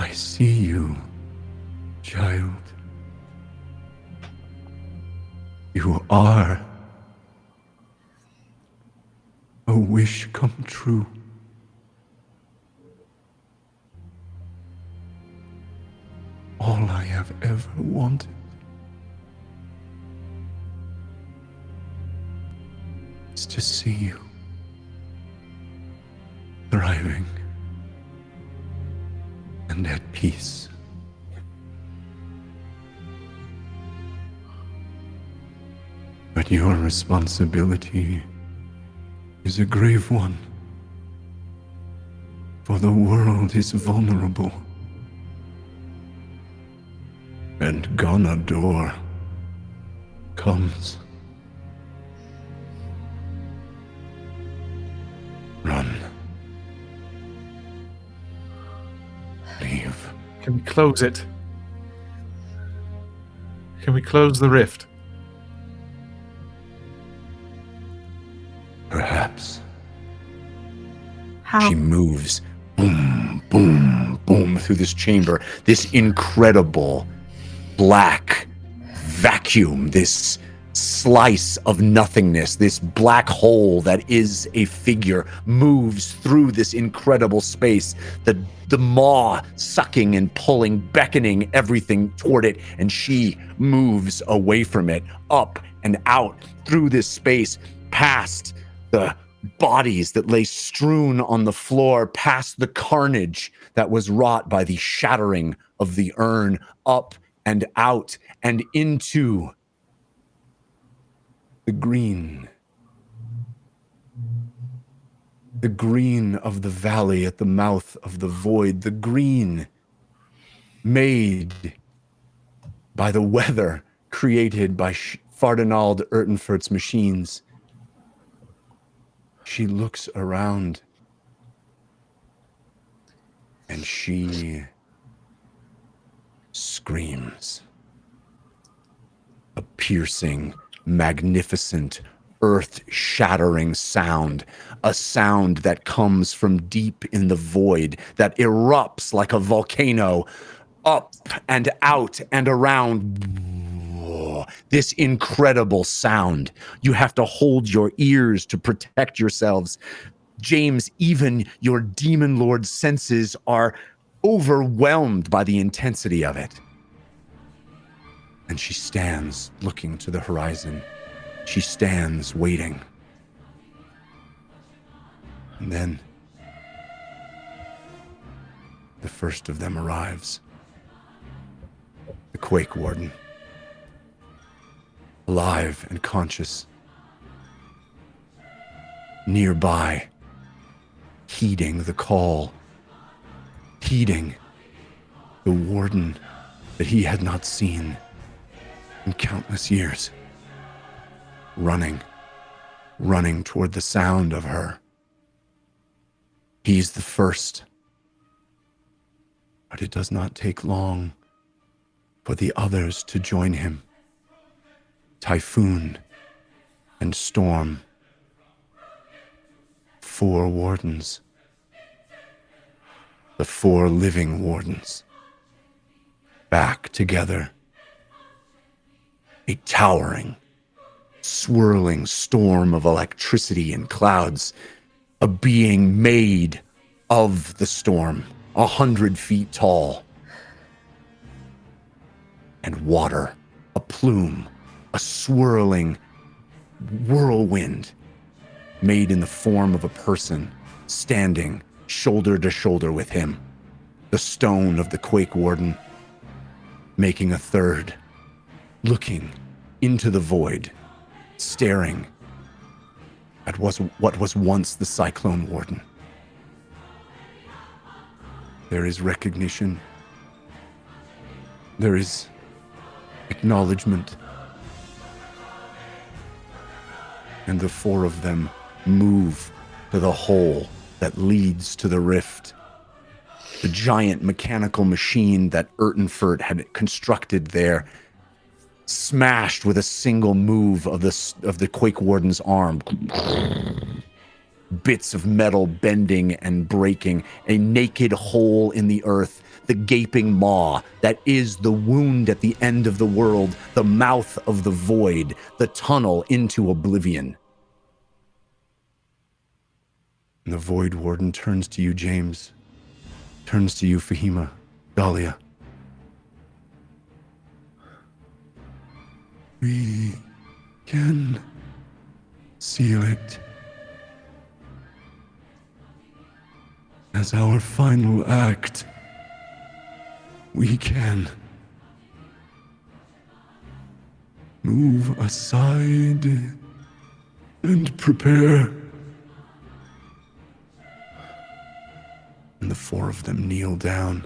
I see you, child. You are a wish come true. All I have ever wanted. Is to see you thriving and at peace. But your responsibility is a grave one, for the world is vulnerable, and Ganador comes. Run. Leave. Can we close it? Can we close the rift? Perhaps. How? She moves, boom, boom, boom, through this chamber, this incredible black vacuum, this slice of nothingness, this black hole that is a figure moves through this incredible space, the maw sucking and pulling, beckoning everything toward it, and she moves away from it, up and out through this space, past the bodies that lay strewn on the floor, past the carnage that was wrought by the shattering of the urn, up and out and into the green of the valley at the mouth of the void, the green made by the weather created by Fardinald Urtenfurt's machines. She looks around and she screams. A piercing, magnificent, earth-shattering sound. A sound that comes from deep in the void, that erupts like a volcano, up and out and around. This incredible sound. You have to hold your ears to protect yourselves. James, even your demon lord senses are overwhelmed by the intensity of it. And she stands looking to the horizon. She stands waiting. And then the first of them arrives. The Quake Warden. Alive and conscious. Nearby. Heeding the call. Heeding the warden that he had not seen in countless years. Running toward the sound of her. He's the first. But it does not take long for the others to join him. Typhoon and Storm. 4 wardens. The 4 living wardens. Back together. A towering, swirling storm of electricity and clouds. A being made of the storm, 100 feet tall. And water, a plume, a swirling whirlwind made in the form of a person standing shoulder to shoulder with him. The stone of the Quake Warden making a third, looking into the void, staring at what was once the Cyclone Warden. There is recognition. There is acknowledgement. And the four of them move to the hole that leads to the rift. The giant mechanical machine that Urtenfurt had constructed there, smashed with a single move of the Quake Warden's arm. Bits of metal bending and breaking, a naked hole in the earth, the gaping maw that is the wound at the end of the world, the mouth of the void, the tunnel into oblivion. And the Void Warden turns to you, James. Turns to you, Fahima, Dahlia. We can seal it as our final act. We can move aside and prepare. And the four of them kneel down,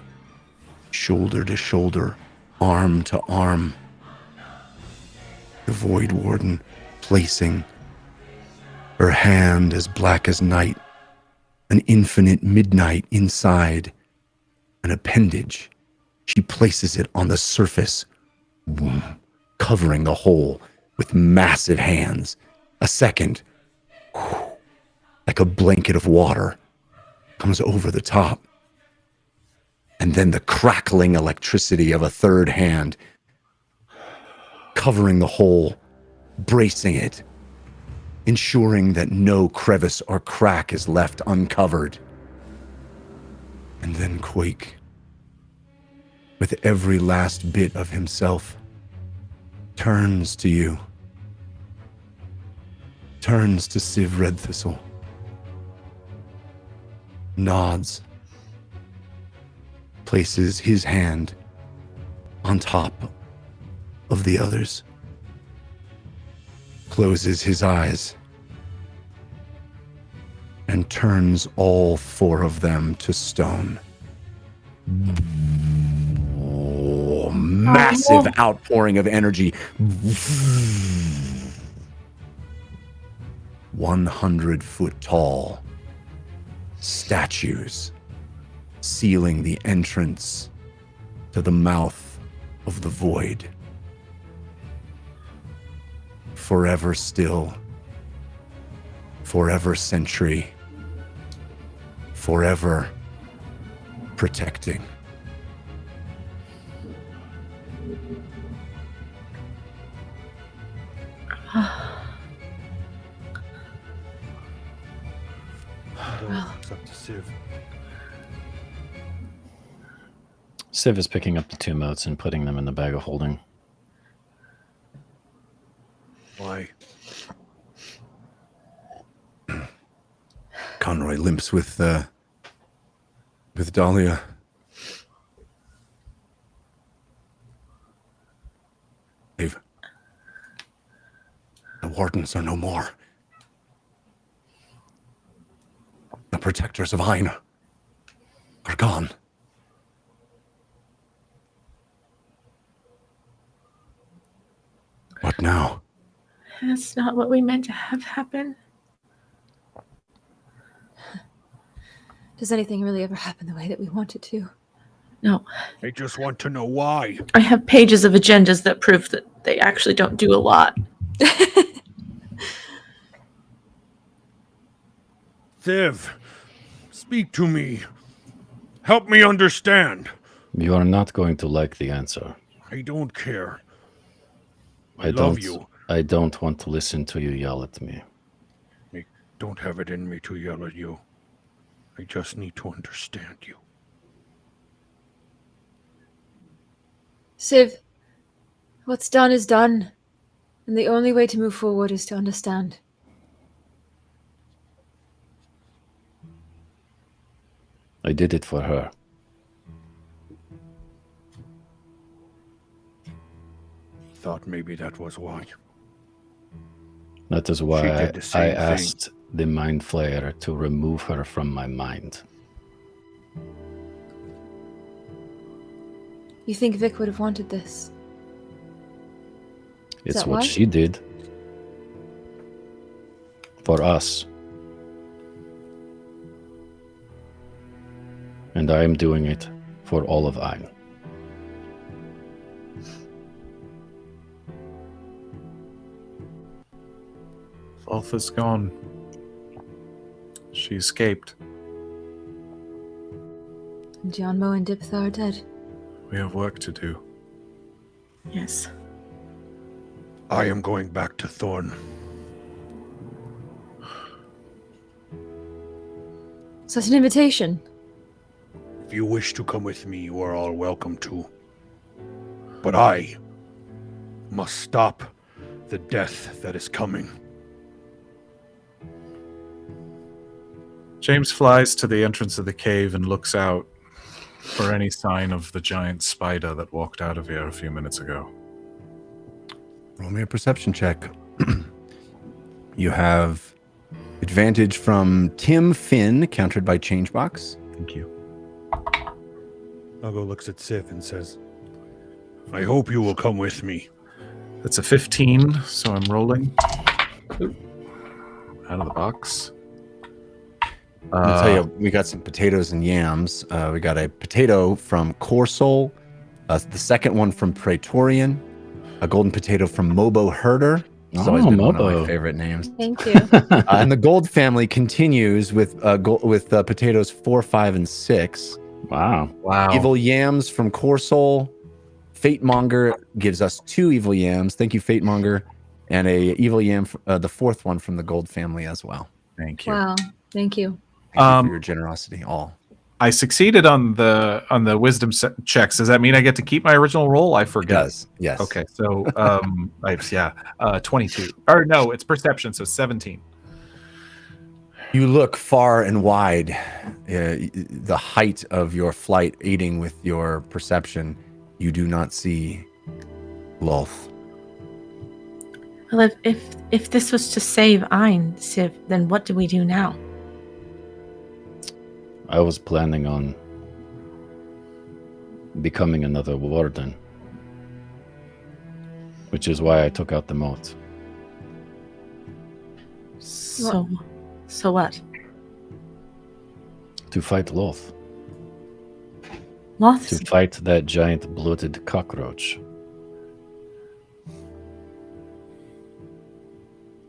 shoulder to shoulder, arm to arm. The Void Warden placing her hand as black as night, an infinite midnight inside an appendage. She places it on the surface, covering the hole with massive hands. A second, like a blanket of water, comes over the top. And then the crackling electricity of a third hand, covering the hole, bracing it, ensuring that no crevice or crack is left uncovered. And then Quake, with every last bit of himself, turns to you, turns to Civ Redthistle, nods, places his hand on top of the others, closes his eyes, and turns all four of them to stone. Oh, massive outpouring of energy. 100-foot tall statues sealing the entrance to the mouth of the void. Forever still, forever sentry, forever protecting. It's up to Civ. Civ is picking up the two motes and putting them in the bag of holding. Why? Conroy limps with Dahlia. Dave, the wardens are no more. The protectors of Aina are gone. What now? That's not what we meant to have happen. Does anything really ever happen the way that we want it to? No. I just want to know why. I have pages of agendas that prove that they actually don't do a lot. Civ, speak to me. Help me understand. You are not going to like the answer. I don't care. I love you. I don't want to listen to you yell at me. I don't have it in me to yell at you. I just need to understand you. Civ, what's done is done, and the only way to move forward is to understand. I did it for her. Thought maybe that was why. That is She why did the same I thing. asked the Mind Flayer to remove her from my mind. You think Vic would have wanted this? It's that what why? she did. For us. And I am doing it for all of Ein. Ulf is gone. She escaped. Jonmo and Diptha are dead. We have work to do. Yes. I am going back to Thorn. So it's an invitation. If you wish to come with me, you are all welcome to. But I must stop the death that is coming. James flies to the entrance of the cave and looks out for any sign of the giant spider that walked out of here a few minutes ago. Roll me a perception check. You have advantage from Tim Finn, countered by Changebox. Thank you. Ugo looks at Sif and says, I hope you will come with me. That's a 15, so I'm rolling. Oop. Out of the box. I'll tell you, we got some potatoes and yams. We got a potato from Corsol, the second one from Praetorian, a golden potato from Mobo Herder. It's always been one of my favorite names. Thank you. And the gold family continues with potatoes 4, 5, and 6. Wow. Evil yams from Corsol. Fatemonger gives us 2 evil yams. Thank you, Fatemonger. And a evil yam, the fourth one from the gold family as well. Thank you. Wow. Thank you. Thank you for your generosity, all. I succeeded on the wisdom checks. Does that mean I get to keep my original roll? I forget. It does. Yes. Okay. So 22. Or no, it's perception. So 17. You look far and wide, the height of your flight aiding with your perception. You do not see Lolth. Well, if this was to save Ein, Siv, then what do we do now? I was planning on becoming another warden, which is why I took out the moat. So what? To fight Loth. Loth? To fight that giant bloated cockroach.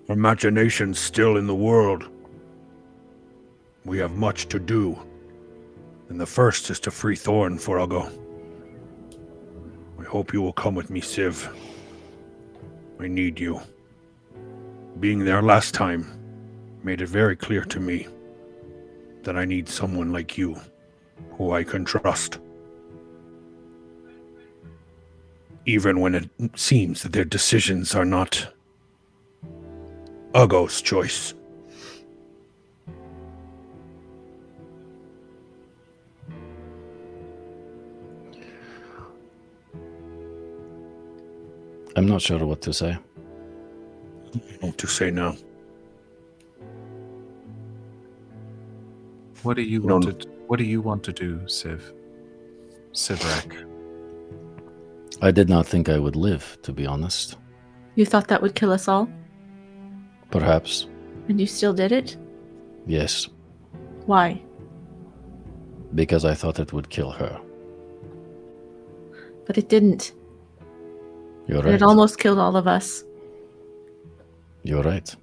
Imagination's still in the world. We have much to do. And the first is to free Thorn for Ugo. I hope you will come with me, Siv. I need you. Being there last time made it very clear to me that I need someone like you, who I can trust. Even when it seems that their decisions are not Ugo's choice. I'm not sure what to say. What to say now? What do you want to do, Sivrak? I did not think I would live, to be honest. You thought that would kill us all? Perhaps. And you still did it? Yes. Why? Because I thought it would kill her. But it didn't. You're And right. it almost killed all of us. You're right.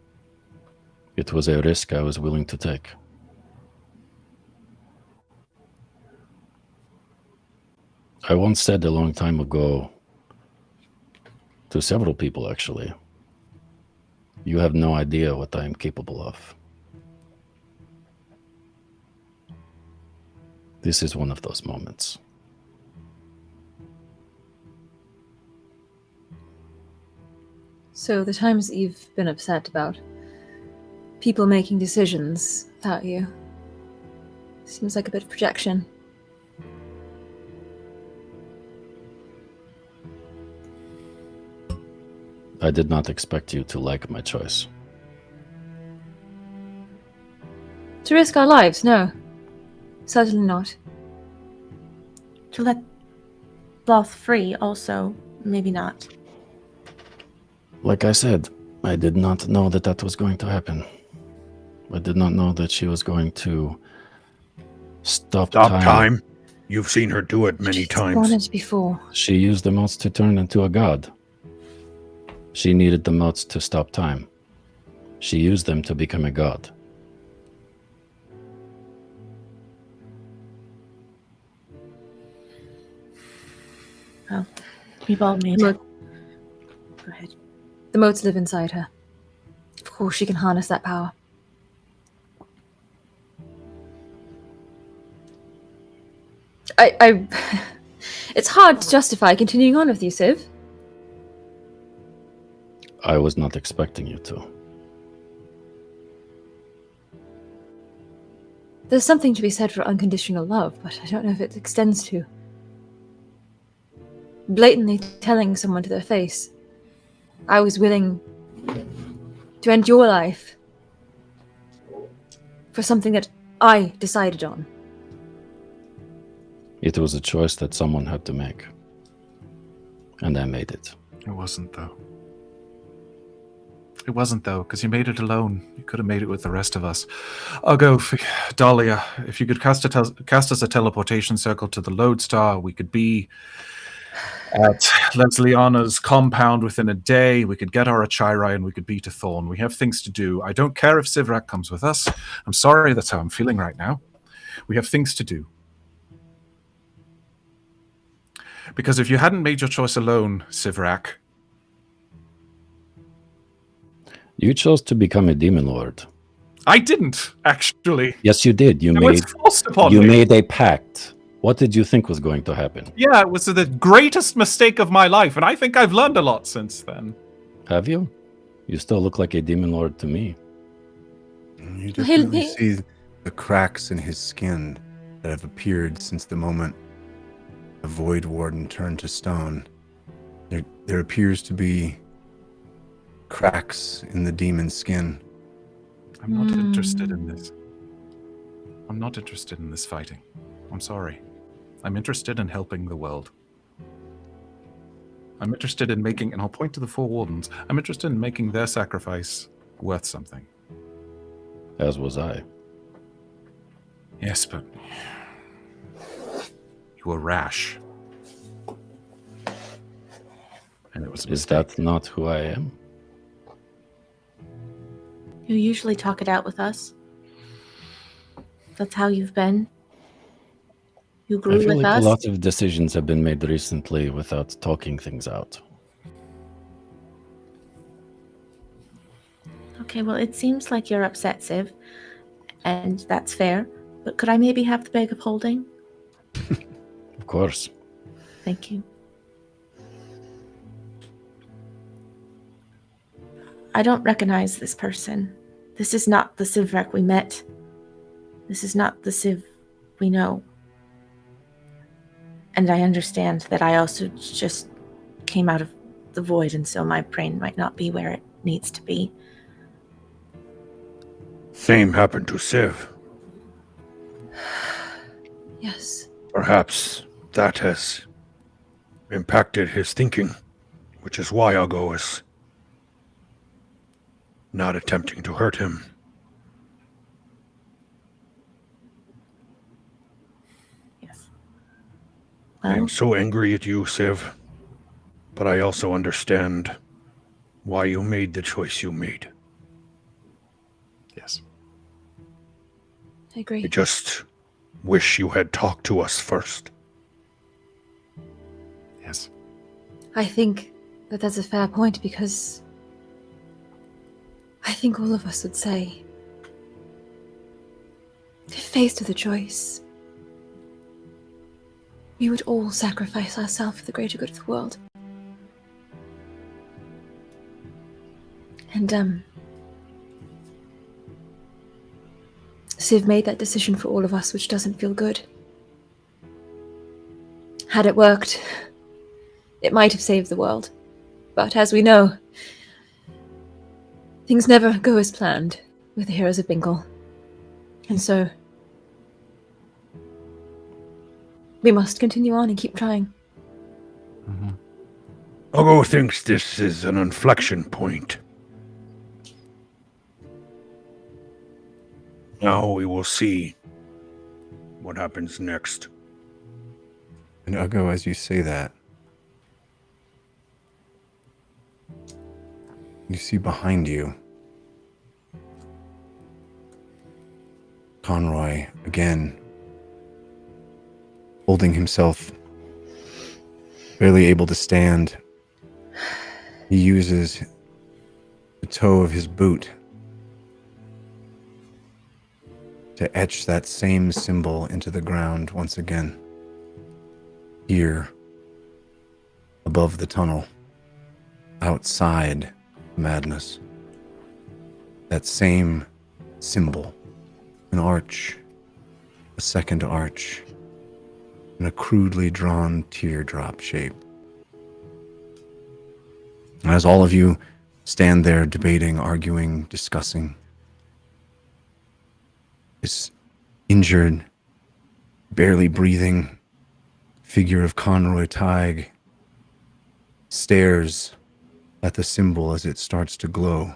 It was a risk I was willing to take. I once said a long time ago to several people, actually, you have no idea what I am capable of. This is one of those moments. So the times that you've been upset about people making decisions without you seems like a bit of projection. I did not expect you to like my choice. To risk our lives? No. Certainly not. To let Loth free, also, maybe not. Like I said, I did not know that was going to happen. I did not know that she was going to stop time. You've seen her do it many She's times. done it before. She used the motes to turn into a god. She needed the motes to stop time. She used them to become a god. Well, we've all made Look. it. Go ahead. The motes live inside her. Of course, she can harness that power. I it's hard to justify continuing on with you, Civ. I was not expecting you to. There's something to be said for unconditional love, but I don't know if it extends to blatantly telling someone to their face, I was willing to end your life for something that I decided on. It was a choice that someone had to make. And I made it. It wasn't, though. It wasn't, though, because you made it alone. You could have made it with the rest of us. I'll go, Dahlia. If you could cast us a teleportation circle to the Lodestar, we could be at Lesliana's compound within a day. We could get our Achirai and we could beat a Thorn. We have things to do. I don't care if Sivrak comes with us. I'm sorry, that's how I'm feeling right now. We have things to do. Because if you hadn't made your choice alone, Sivrak... You chose to become a demon lord. I didn't, actually. Yes, you did. You was forced upon me. made a pact. What did you think was going to happen? Yeah, it was the greatest mistake of my life, and I think I've learned a lot since then. Have you? You still look like a demon lord to me. You definitely see the cracks in his skin that have appeared since the moment the Void Warden turned to stone. There appears to be cracks in the demon's skin. I'm not interested in this. I'm not interested in this fighting. I'm sorry. I'm interested in helping the world. I'm interested in making, and I'll point to the four wardens, I'm interested in making their sacrifice worth something. As was I. Yes, but you were rash. And it was a Is mistake. that not who I am? You usually talk it out with us. That's how you've been. You I grew feel with like us. a lot of decisions have been made recently without talking things out. Okay, well, it seems like you're upset, Civ. And that's fair. But could I maybe have the bag of holding? Of course. Thank you. I don't recognize this person. This is not the Civrek we met. This is not the Civ we know. And I understand that I also just came out of the void, and so my brain might not be where it needs to be. Same happened to Civ. Yes. Perhaps that has impacted his thinking, which is why I'll is not attempting to hurt him. Yes. I Well, am so angry at you, Civ, but I also understand why you made the choice you made. Yes. I agree. I just wish you had talked to us first. Yes. I think that that's a fair point because I think all of us would say, if faced with a choice, we would all sacrifice ourselves for the greater good of the world. And, Civ made that decision for all of us, which doesn't feel good. Had it worked, it might have saved the world. But as we know, things never go as planned with the Heroes of Bingle. And so, we must continue on and keep trying. Mm-hmm. Ogo thinks this is an inflection point. Now we will see what happens next. And Ugo, as you say that, you see behind you Conroy again, holding himself, barely able to stand. He uses the toe of his boot to etch that same symbol into the ground once again. Here, above the tunnel, outside madness. That same symbol. An arch, a second arch, and a crudely drawn teardrop shape. And as all of you stand there debating, arguing, discussing, this injured, barely breathing figure of Conroy Tighe stares at the symbol as it starts to glow.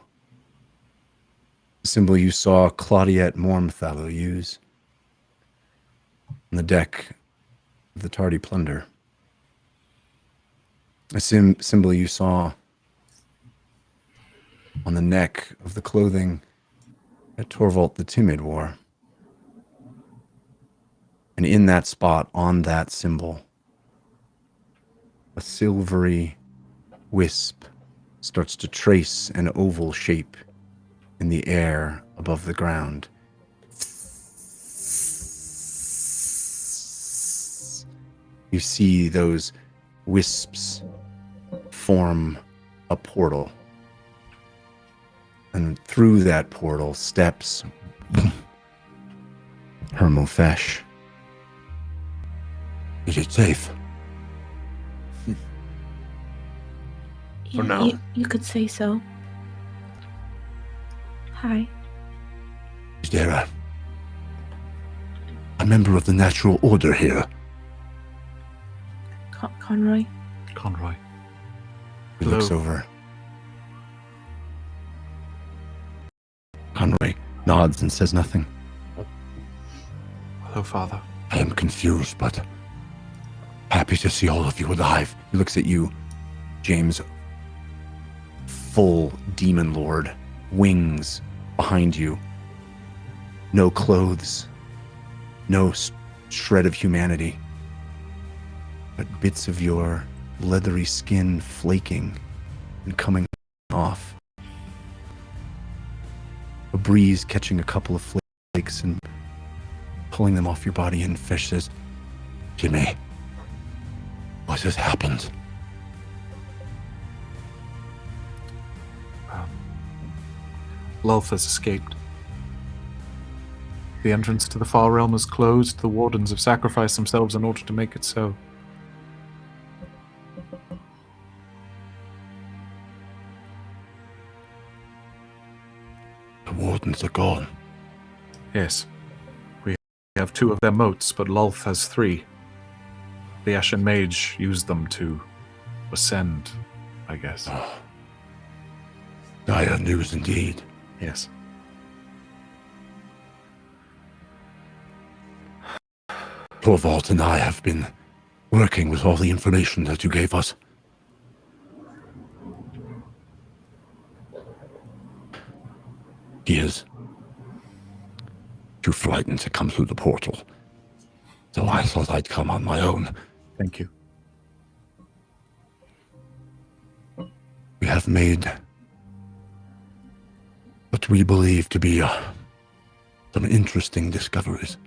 The symbol you saw Claudiette Mormthallow use on the deck of the Tardy Plunder. A symbol you saw on the neck of the clothing that Torvald the Timid wore. And in that spot, on that symbol, a silvery wisp starts to trace an oval shape in the air above the ground. You see those wisps form a portal. And through that portal steps Hermofesh. Is it safe? For now. You could say so. Hi. Is there a member of the natural order here? Conroy? Conroy. He Hello. looks over. Conroy nods and says nothing. Hello, Father. I am confused, but happy to see all of you alive. He looks at you, James. Full demon lord, wings behind you. No clothes, no shred of humanity, but bits of your leathery skin flaking and coming off. A breeze catching a couple of flakes and pulling them off your body, and Fish says, Jimmy, what has happened? Lulth has escaped. The entrance to the far realm is closed. The wardens have sacrificed themselves in order to make it so. The wardens are gone. Yes. We have 2 of their moats, but Lulth has 3. The Ashen Mage used them to ascend, I guess. Oh. Dire news indeed. Yes. Torvald and I have been working with all the information that you gave us. He is too frightened to come through the portal, so I thought I'd come on my own. Thank you. We have made what we believe to be some interesting discoveries.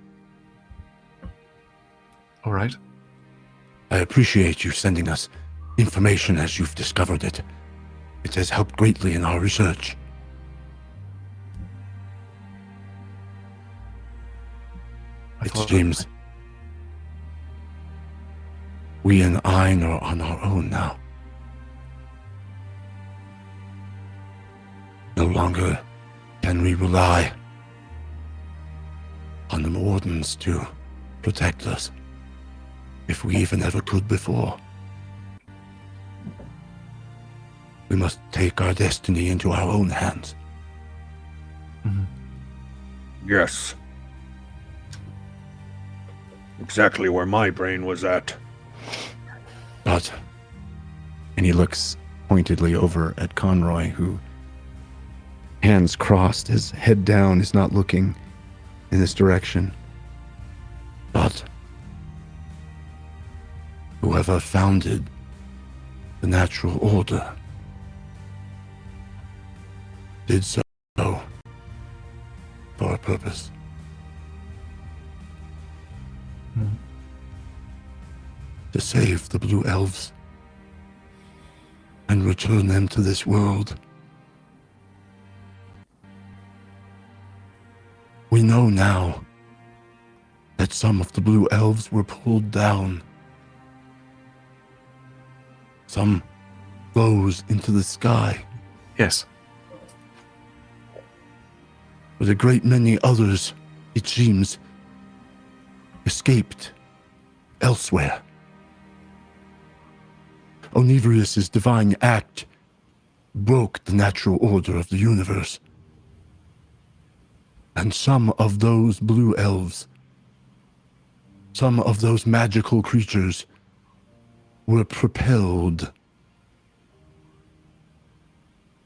All right. I appreciate you sending us information as you've discovered it. It has helped greatly in our research. It's James. We and Ayn are on our own now. No longer can we rely on the wardens to protect us, if we even ever could before. We must take our destiny into our own hands. Yes. Exactly where my brain was at. But And he looks pointedly over at Conroy, who, hands crossed, his head down, is not looking in this direction. But whoever founded the natural order did so for a purpose. To save the Blue Elves and return them to this world. We know now that some of the Blue Elves were pulled down. Some rose into the sky. Yes. But a great many others, it seems, escaped elsewhere. Onivrius's divine act broke the natural order of the universe. And some of those blue elves, some of those magical creatures, were propelled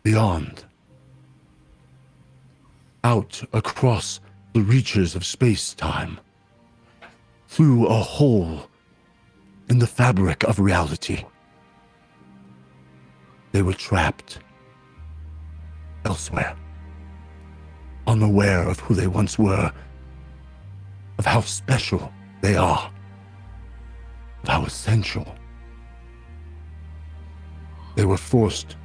beyond, out across the reaches of space-time, through a hole in the fabric of reality. They were trapped elsewhere, unaware of who they once were, of how special they are, of how essential. They were forced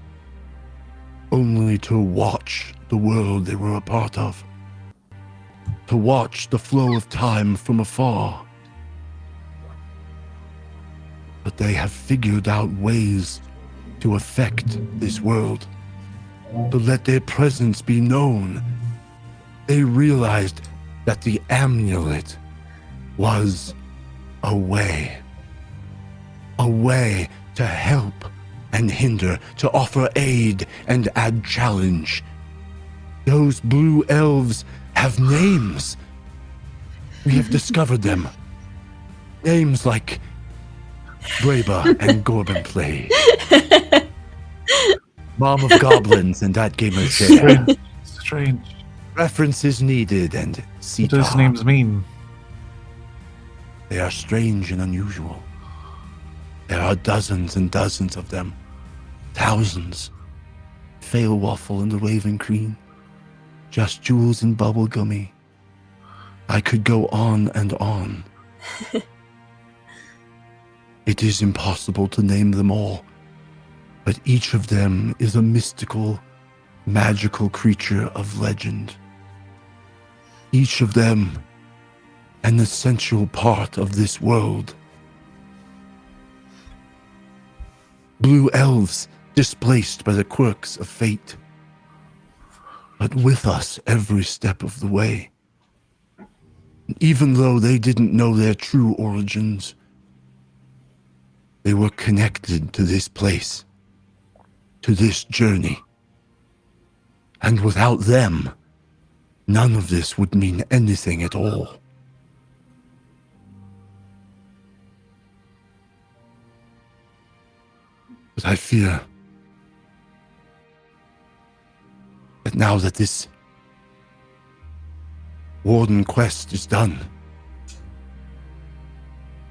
only to watch the world they were a part of, to watch the flow of time from afar. But they have figured out ways to affect this world, to let their presence be known. They realized that the amulet was a way to help and hinder, to offer aid and add challenge. Those blue elves have names. We have discovered them. Names like Braba and Gorbinplay. Mom of Goblins and that gamer's day. Strange. References needed and Sita. What do those names mean? They are strange and unusual. There are dozens and dozens of them. Thousands. Fail Waffle and the Raven Queen. Just Jules and Bubblegummy. I could go on and on. It is impossible to name them all, but each of them is a mystical, magical creature of legend. Each of them an essential part of this world. Blue elves displaced by the quirks of fate, but with us every step of the way. Even though they didn't know their true origins, they were connected to this place, to this journey. And without them, none of this would mean anything at all. But I fear that now that this warden quest is done,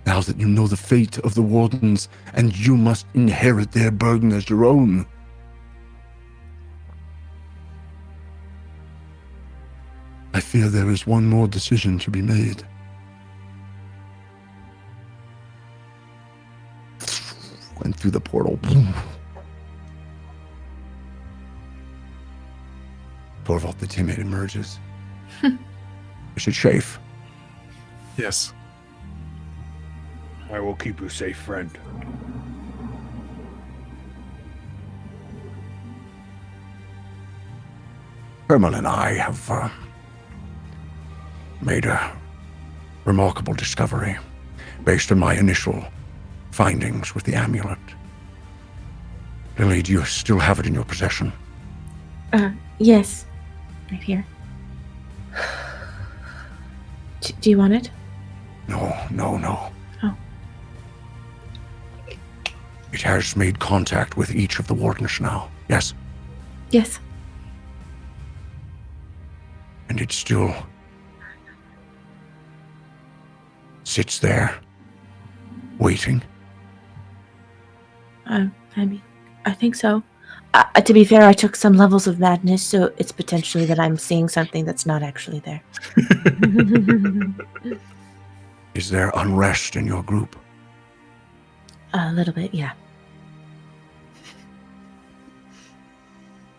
now that you know the fate of the wardens and you must inherit their burden as your own, I fear there is one more decision to be made. Went through the portal. Torvald the Timid emerges. Is it safe? Yes. I will keep you safe, friend. Herman and I have made a remarkable discovery based on my initial findings with the amulet. Lily, do you still have it in your possession? Yes. Right here. Do you want it? No. Oh. It has made contact with each of the wardens now. Yes. Yes. And it still sits there, waiting. I think so. To be fair, I took some levels of madness, so it's potentially that I'm seeing something that's not actually there. Is there unrest in your group? A little bit, yeah.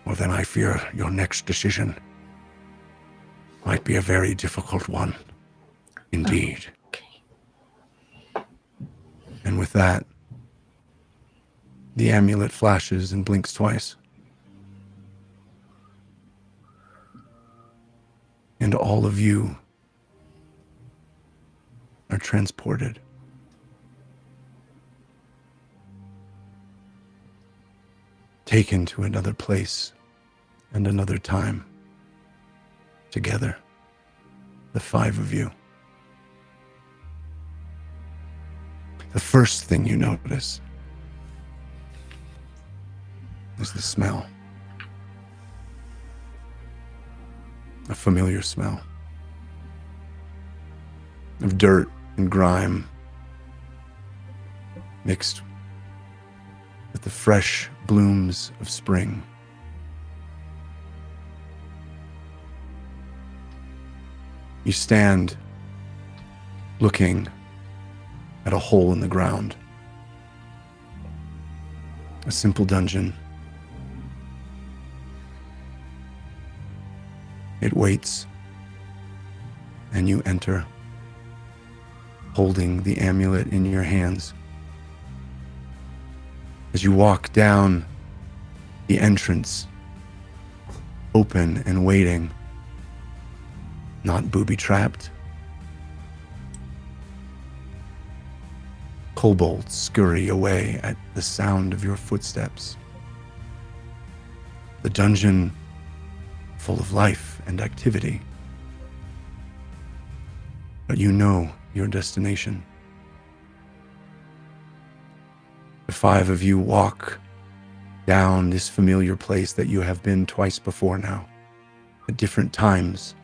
Well, then I fear your next decision might be a very difficult one. Indeed. Okay. And with that, the amulet flashes and blinks twice. And all of you are transported. Taken to another place and another time. Together, the 5 of you. The first thing you notice is the smell. A familiar smell of dirt and grime mixed with the fresh blooms of spring. You stand looking at a hole in the ground. A simple dungeon. It waits, and you enter, holding the amulet in your hands. As you walk down the entrance, open and waiting, not booby-trapped. Kobolds scurry away at the sound of your footsteps. The dungeon full of life and activity. But you know your destination. The 5 of you walk down this familiar place that you have been twice before now, at different times.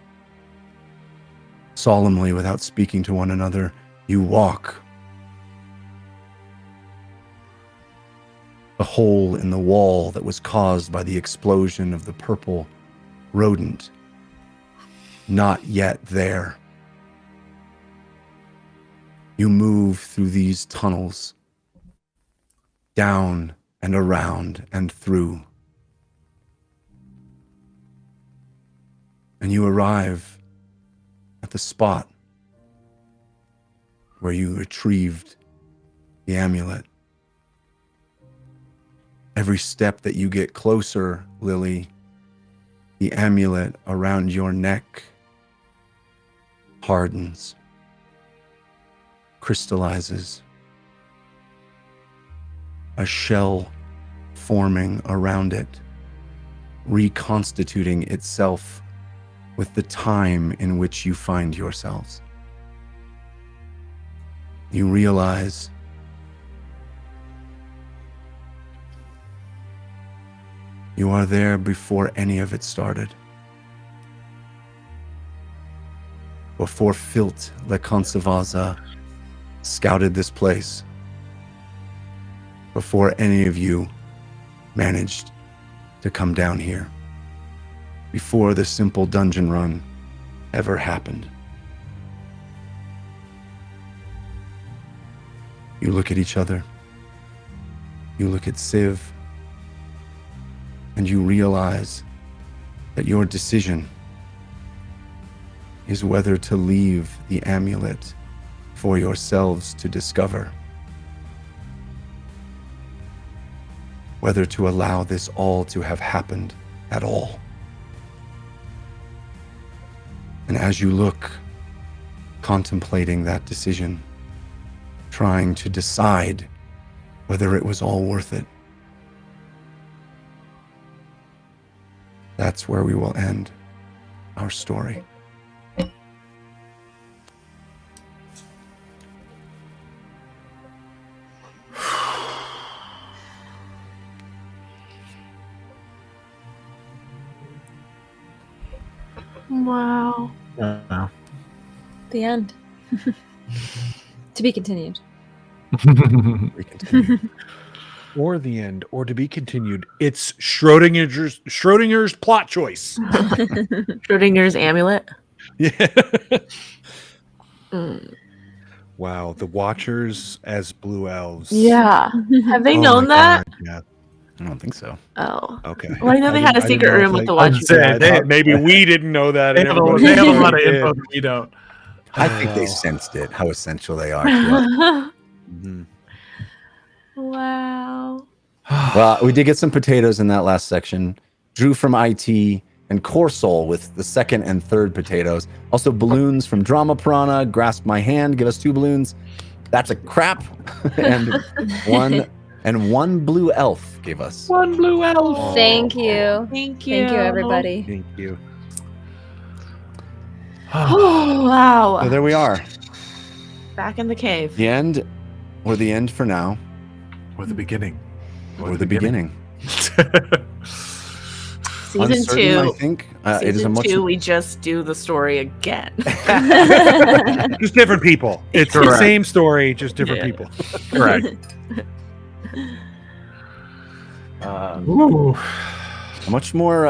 Solemnly, without speaking to one another, you walk. The hole in the wall that was caused by the explosion of the purple rodent, not yet there. You move through these tunnels, down and around and through. And you arrive at the spot where you retrieved the amulet. Every step that you get closer, Lily, the amulet around your neck hardens, crystallizes, a shell forming around it, reconstituting itself with the time in which you find yourselves. You realize you are there before any of it started. Before Filt Le Conservaza scouted this place. Before any of you managed to come down here. Before the simple dungeon run ever happened. You look at each other. You look at Civ. And you realize that your decision is whether to leave the amulet for yourselves to discover. Whether to allow this all to have happened at all. And as you look, contemplating that decision, trying to decide whether it was all worth it, that's where we will end our story. Wow. The end. To be continued. We continue. Or the end, or to be continued. It's Schrodinger's plot choice. Schrodinger's amulet. Yeah. Mm. Wow, the Watchers as blue elves. Yeah. Have they Oh known my that? God, yeah. I don't think so. Oh. Okay. Well, I know they had a didn't secret know if room with they- the Watchers. I thought maybe we didn't know that. They and have a everybody lot of did. info that we don't. I think they Wow. sensed it, how essential they are to us. Mhm. Wow. Well, we did get some potatoes in that last section. Drew from IT and Core Soul with the second and third potatoes. Also balloons from Drama Piranha. Grasp My Hand, give us 2 balloons. That's a crap. and one blue elf gave us. One blue elf. Thank you. Thank you. Thank you, everybody. Thank you. Oh, wow. So there we are. Back in the cave. The end, or the end for now, Or the beginning. or the beginning. Season Uncertain, 2. I think. It is a Season much 2, we just do the story again. Just different people. It's the Correct. same story, just different Yeah. people. Correct. A much more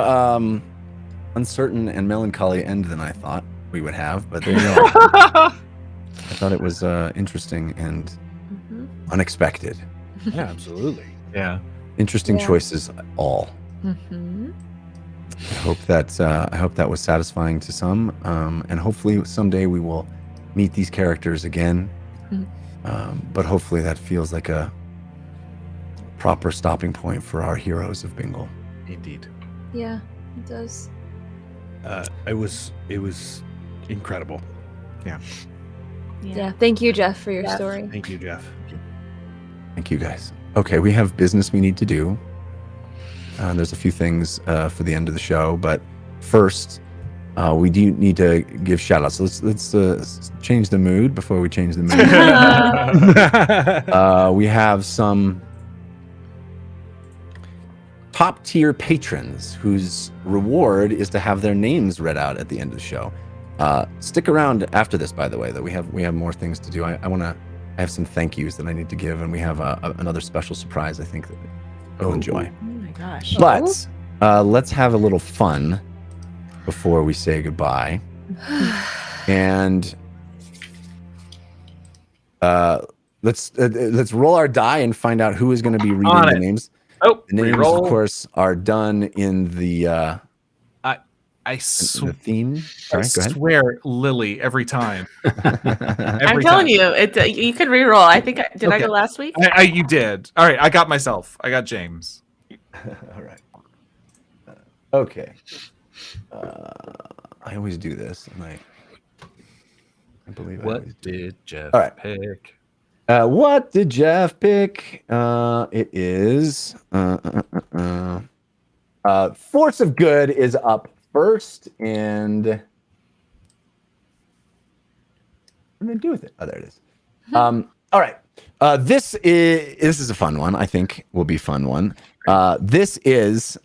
uncertain and melancholy end than I thought we would have, but there you go. I thought it was interesting and unexpected. Yeah, absolutely. Yeah. Interesting Yeah. choices all. Mm-hmm. I hope that was satisfying to some, and hopefully someday we will meet these characters again. But hopefully that feels like a proper stopping point for our Heroes of Bingle. Indeed. Yeah, it does. It was incredible. Yeah. Thank you, Jeff, for your Jeff. story. Thank you, Jeff. Thank you, guys. Okay, we have business we need to do. There's a few things for the end of the show, but first, we do need to give shout outs. So let's change the mood before we change the mood. We have some top tier patrons whose reward is to have their names read out at the end of the show. Stick around after this, by the way, that we have more things to do. I have some thank yous that I need to give, and we have another special surprise I think that you'll enjoy. Oh my gosh. But let's have a little fun before we say goodbye. And let's roll our die and find out who is going to be reading the names. Oh, The names, reroll. of course, are done in the I in the theme. Sorry, go ahead. swear, Lily, every time. I'm telling you, you can re-roll. I think I Okay. go last week? You did. All right, I got myself. I got James. All right. Okay. I always do this, and I believe I always do. did Jeff All right. pick? What did Jeff pick? It is Force of Good is up first, and what am I gonna do with it? Oh, there it is. All right. This is a fun one. I think will be a fun one. This is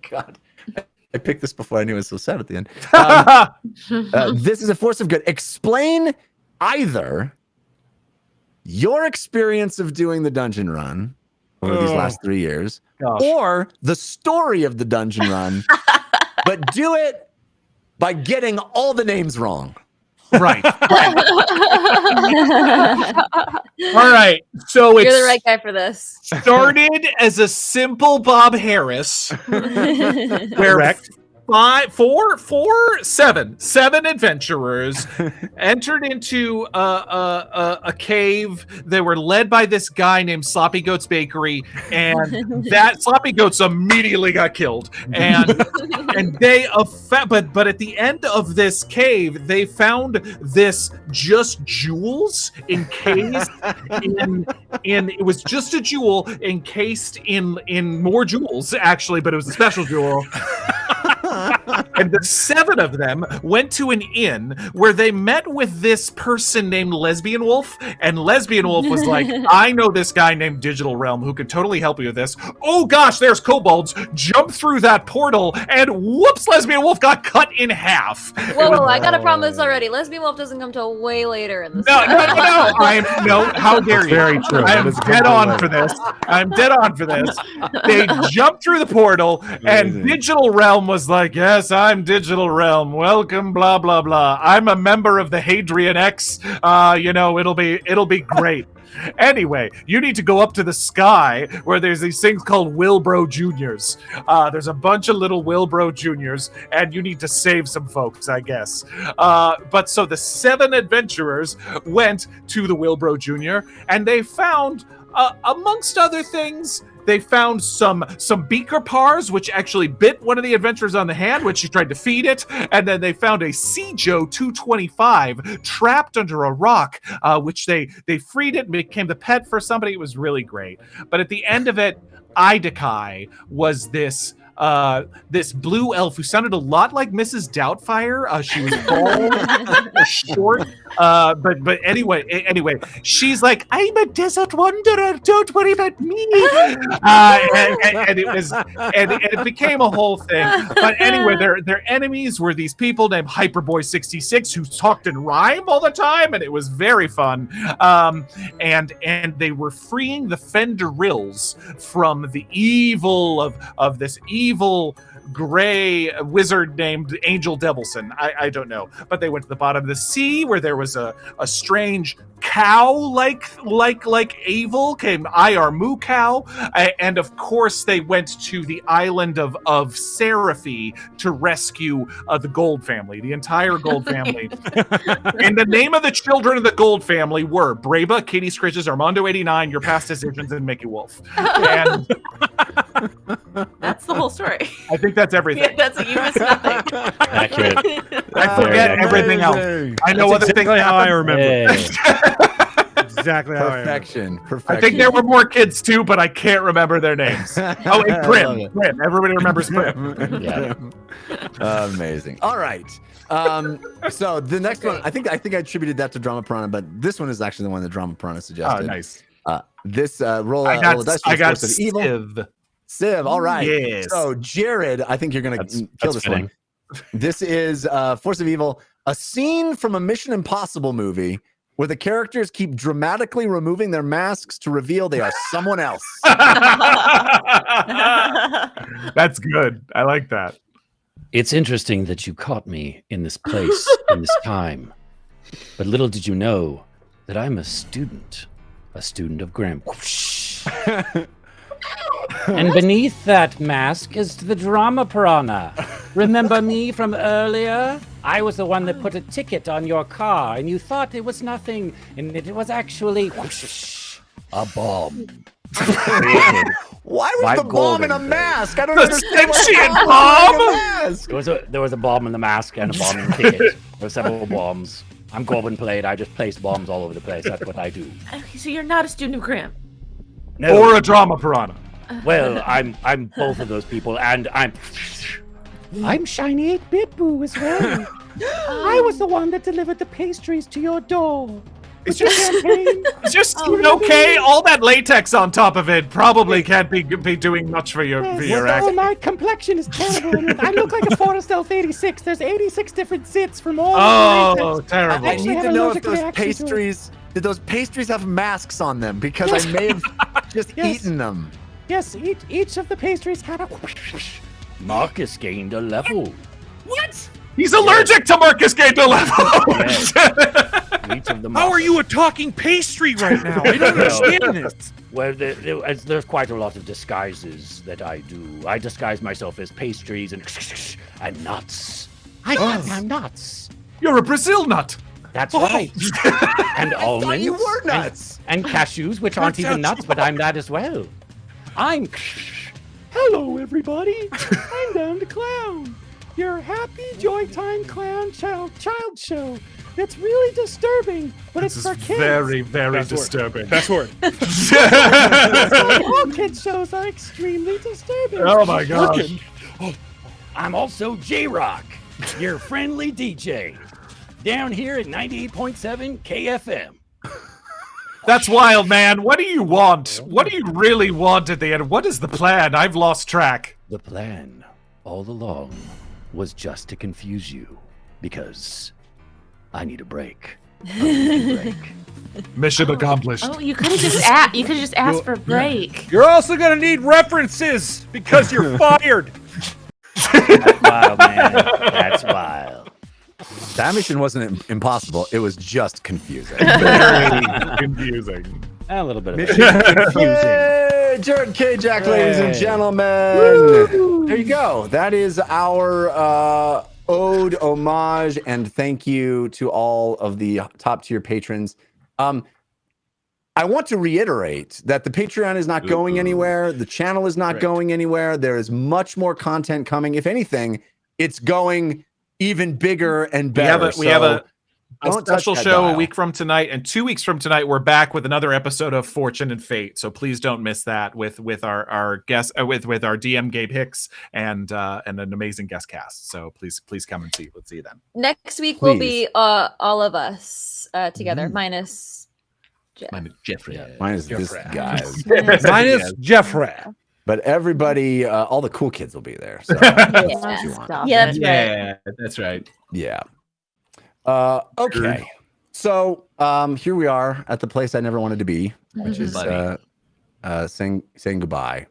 God. I picked this before I knew it was so sad at the end. This is a Force of Good. Explain either your experience of doing the dungeon run over these last 3 years, or the story of the dungeon run, but do it by getting all the names wrong. Right. All right. So You're it's the right guy for this. started as a simple Bob Harris, where Correct. Seven adventurers entered into a cave. They were led by this guy named Sloppy Goat's Bakery, and that Sloppy Goats immediately got killed. And they but at the end of this cave, they found this just jewels encased in it was just a jewel encased in more jewels, actually, but it was a special jewel. And the 7 of them went to an inn where they met with this person named Lesbian Wolf, and Lesbian Wolf was like, I know this guy named Digital Realm who could totally help you with this. Oh gosh, there's kobolds. Jump through that portal, and whoops, Lesbian Wolf got cut in half. Whoa, I got a problem with this already. Lesbian Wolf doesn't come till way later in the No, how dare you? Very true. I am dead on for this. I'm dead on for this. They jumped through the portal, and Digital Realm was like, yes, I'm Digital Realm. Welcome, blah, blah, blah. I'm a member of the Hadrian X. It'll be great. Anyway, you need to go up to the sky where there's these things called Wilbro Juniors. There's a bunch of little Wilbro Juniors, and you need to save some folks, I guess. But so the 7 adventurers went to the Wilbro Junior, and they found, amongst other things, they found some beaker pars, which actually bit one of the adventurers on the hand when she tried to feed it. And then they found a Sejo 225 trapped under a rock, which they freed it and became the pet for somebody. It was really great. But at the end of it, Idakai was this blue elf who sounded a lot like Mrs. Doubtfire. She was bald, short, but anyway, she's like, I'm a desert wanderer. Don't worry about me. And it became a whole thing. But anyway, their enemies were these people named Hyperboy 66 who talked in rhyme all the time, and it was very fun. And they were freeing the Fenderills from the evil of this evil gray wizard named Angel Devilson. I don't know, but they went to the bottom of the sea where there was a strange cow like Avil came IR Moo Cow, and of course they went to the island of Seraphi to rescue the Gold family, the entire Gold family. And the name of the children of the Gold family were Braba, Katie Scritches, Armando 89, Your Past Decisions, and Mickey Wolf. And That's the whole story. I think that's everything. Yeah, that's you missed nothing. Accurate. I forget everything else. I know other things how I happened. remember. Hey. Exactly how I remember. Perfection. I think there were more kids too, but I can't remember their names. Oh, and Grim. Everybody remembers Grim. Yeah. Amazing. All right. So the next one, I think I attributed that to Drama Piranha, but this one is actually the one that Drama Piranha suggested. Oh, nice. This roll I roll a dice got force of evil. Civ. All right. Yes. So Jared, I think you're gonna kill this one. This is Force of Evil, a scene from a Mission Impossible movie where the characters keep dramatically removing their masks to reveal they are someone else. That's good. I like that. It's interesting that you caught me in this place, in this time. But little did you know that I'm a student of Graham. And beneath that mask is the Drama Piranha. Remember me from earlier? I was the one that put a ticket on your car, and you thought it was nothing, and it was actually a bomb. Why was the bomb in a mask? I don't understand. There was a bomb in the mask and a bomb in the ticket. There were several bombs. I'm Goblin Blade. I just place bombs all over the place. That's what I do. Okay, so you're not a student of Graham. No. Or a Drama Piranha. Well, I'm both of those people, and I'm Shiny 8-Bit Boo as well. I was the one that delivered the pastries to your door. It's your skin okay? All that latex on top of it probably can't be doing much for your acting. My complexion is terrible. I look like a Forest Elf 86. There's 86 different zits from all the latex. Terrible. I need to know if those pastries, did those pastries have masks on them? Because I may have just eaten them. Yes, each of the pastries had a... Marcus gained a level. What? He's allergic to Marcus gained a level. each of the How are you a talking pastry right now? I don't understand this. Well, there's quite a lot of disguises that I do. I disguise myself as pastries and nuts. I'm nuts. You're a Brazil nut. That's right. And almonds. You were nuts. And cashews, which aren't even nuts, but I'm that as well. I'm. Hello, everybody. I'm Down to Clown. Your happy joy time clown child show. It's really disturbing, but This it's is for kids. very, very Fast forward. disturbing. Fast forward. All kids shows are extremely disturbing. Oh my gosh. I'm also J-Rock, your friendly DJ, down here at 98.7 KFM. That's wild, man. What do you want? What do you really want at the end? What is the plan? I've lost track. The plan, all along, was just to confuse you, because I need a break. Mission accomplished. Oh, you could have just asked for a break. You're also gonna need references because you're fired. That's wild, man. That's wild. That mission wasn't impossible. It was just confusing. Very confusing. A little bit of Hey, Jared K. Jack, ladies and gentlemen. There you go. That is our ode, homage, and thank you to all of the top tier patrons. I want to reiterate that the Patreon is not going anywhere. The channel is not going anywhere. There is much more content coming. If anything, it's going even bigger and better. We have a don't special touch that show dial. a week from tonight, and 2 weeks from tonight we're back with another episode of Fortune and Fate. So please don't miss that with our guest with our DM Gabe Hicks and an amazing guest cast. So please come and see. Let's see you then. Next week will be all of us together, minus Jeffrey. Minus this guy. Minus Jeffrey. But everybody, all the cool kids will be there. So Yeah, that's right. That's right. Yeah. Okay. So here we are at the place I never wanted to be, which is saying goodbye.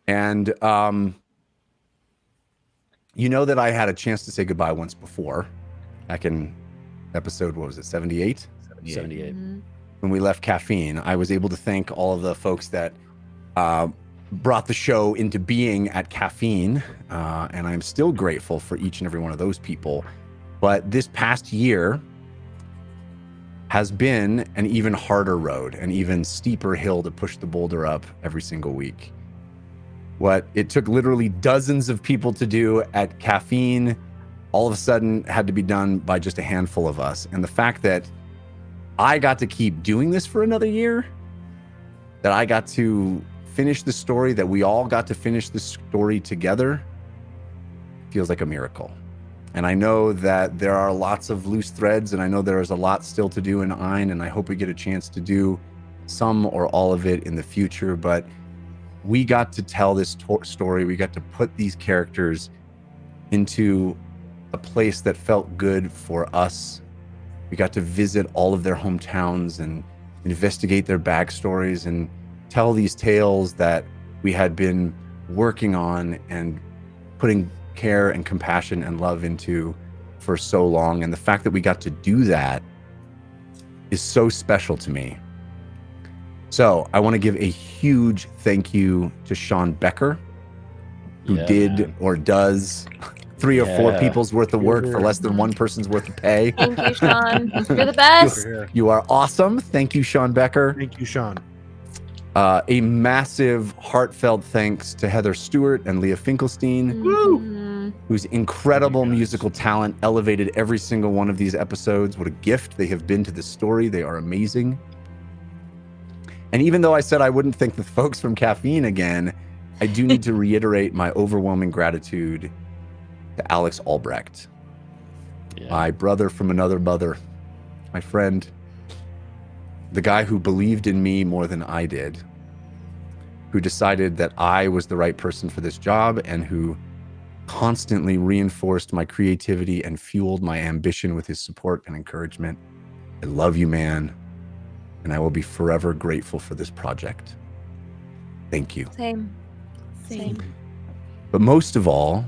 And you know that I had a chance to say goodbye once before, back in episode, what was it, 78? 78. When we left Caffeine, I was able to thank all of the folks that brought the show into being at Caffeine, and I'm still grateful for each and every one of those people. But this past year has been an even harder road, an even steeper hill to push the boulder up every single week. What it took literally dozens of people to do at Caffeine all of a sudden had to be done by just a handful of us. And the fact that I got to keep doing this for another year, that I got to finish the story, that we all got to finish the story together, feels like a miracle. And I know that there are lots of loose threads, and I know there is a lot still to do in Ein, and I hope we get a chance to do some or all of it in the future. But we got to tell this story. We got to put these characters into a place that felt good for us. We got to visit all of their hometowns and investigate their backstories and tell these tales that we had been working on and putting care and compassion and love into for so long. And the fact that we got to do that is so special to me. So I want to give a huge thank you to Sean Becker, who did or does 3 or 4 people's worth of work for less than one person's worth of pay. Thank you, Sean. You're the best. You are awesome. Thank you, Sean Becker. Thank you, Sean. A massive, heartfelt thanks to Heather Stewart and Leah Finkelstein, whose incredible musical talent elevated every single one of these episodes. What a gift they have been to this story. They are amazing. And even though I said I wouldn't thank the folks from Caffeine again, I do need to reiterate my overwhelming gratitude to Alex Albrecht, my brother from another mother, my friend, the guy who believed in me more than I did, who decided that I was the right person for this job, and who constantly reinforced my creativity and fueled my ambition with his support and encouragement. I love you, man, and I will be forever grateful for this project. Thank you. Same. But most of all,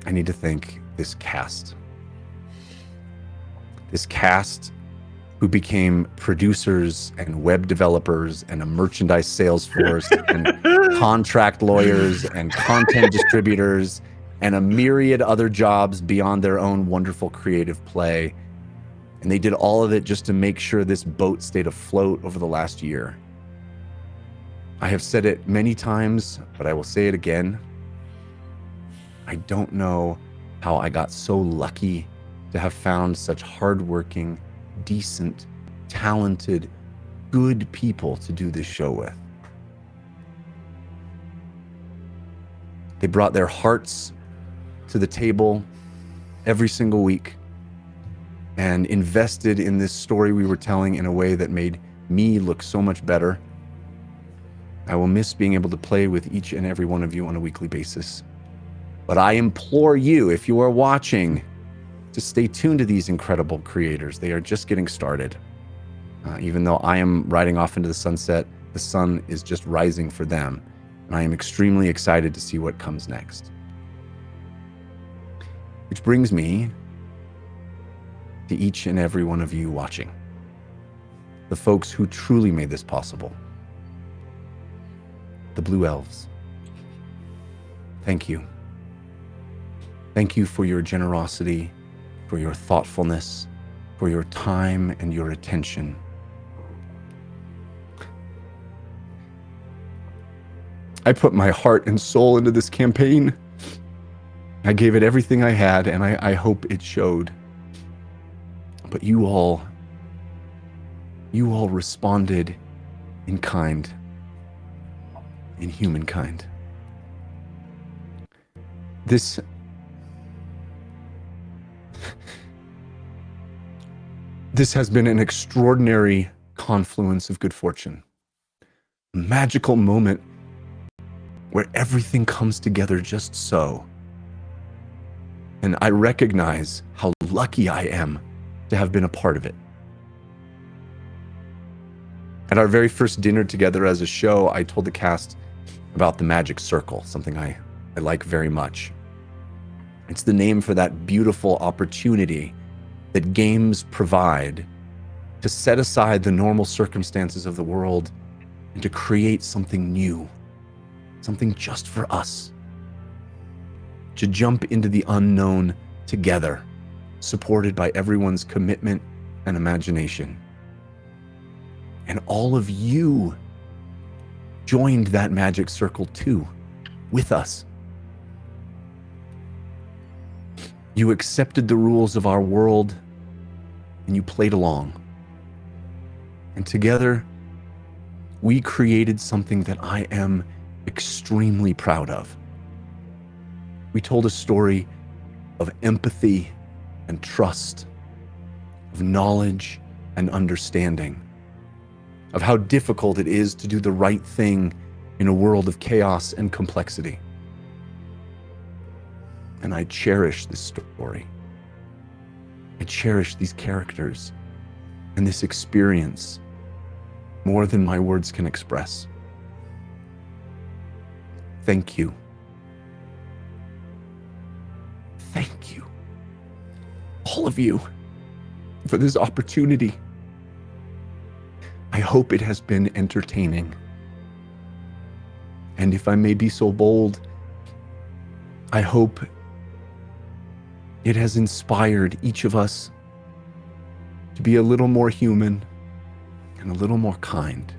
I need to thank this cast. this cast who became producers and web developers and a merchandise sales force and contract lawyers and content distributors and a myriad other jobs beyond their own wonderful creative play. And they did all of it just to make sure this boat stayed afloat over the last year. I have said it many times, but I will say it again. I don't know how I got so lucky to have found such hardworking, decent, talented, good people to do this show with. They brought their hearts to the table every single week and invested in this story we were telling in a way that made me look so much better. I will miss being able to play with each and every one of you on a weekly basis. But I implore you, if you are watching, to stay tuned to these incredible creators. They are just getting started. Even though I am riding off into the sunset, the sun is just rising for them. And I am extremely excited to see what comes next. Which brings me to each and every one of you watching. The folks who truly made this possible. The Blue Elves. Thank you. Thank you for your generosity, for your thoughtfulness, for your time and your attention. I put my heart and soul into this campaign. I gave it everything I had, and I hope it showed. But you all responded in kind, in humankind. This has been an extraordinary confluence of good fortune. A magical moment where everything comes together just so. And I recognize how lucky I am to have been a part of it. At our very first dinner together as a show, I told the cast about the magic circle, something I like very much. It's the name for that beautiful opportunity that games provide to set aside the normal circumstances of the world and to create something new, something just for us. To jump into the unknown together, supported by everyone's commitment and imagination. And all of you joined that magic circle too, with us. You accepted the rules of our world and you played along. And together, we created something that I am extremely proud of. We told a story of empathy and trust, of knowledge and understanding, of how difficult it is to do the right thing in a world of chaos and complexity. And I cherish this story. I cherish these characters and this experience more than my words can express. Thank you. Thank you, all of you, for this opportunity. I hope it has been entertaining. And if I may be so bold, I hope it has inspired each of us to be a little more human and a little more kind.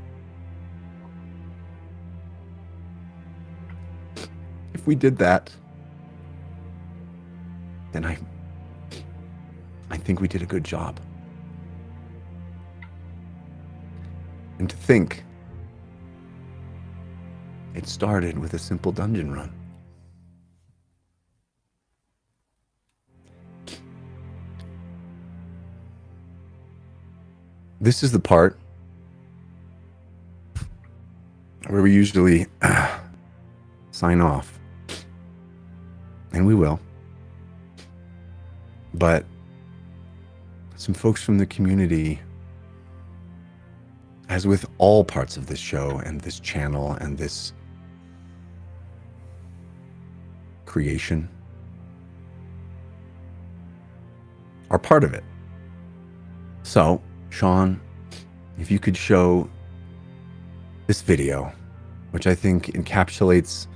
If we did that, then I think we did a good job. And to think it started with a simple dungeon run. This is the part where we usually sign off. And we will. But some folks from the community, as with all parts of this show and this channel and this creation, are part of it. So, Sean, if you could show this video, which I think encapsulates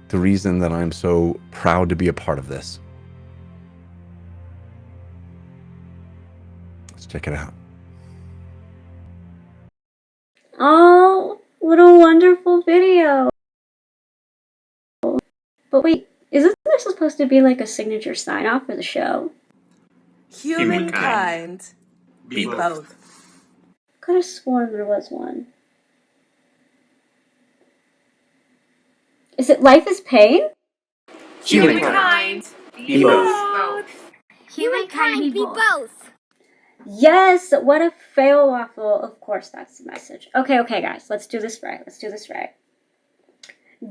the reason that I'm so proud to be a part of this. Let's check it out. Oh, what a wonderful video. But wait, isn't there supposed to be like a signature sign-off for the show? Humankind. Be both. Could have sworn there was one. Is it Life is Pain? Humankind. Be both. Humankind be both. Yes, what a fail waffle. Of course, that's the message. Okay, guys, let's do this right.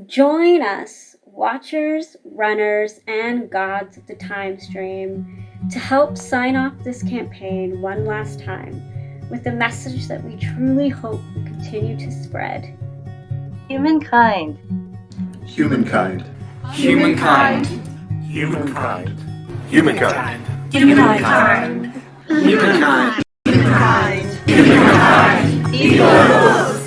Join us, watchers, runners, and gods of the time stream, to help sign off this campaign one last time with a message that we truly hope will continue to spread. Humankind. Humankind. Humankind. Humankind. Humankind. Humankind. Humankind. Humankind. Humankind. Be both.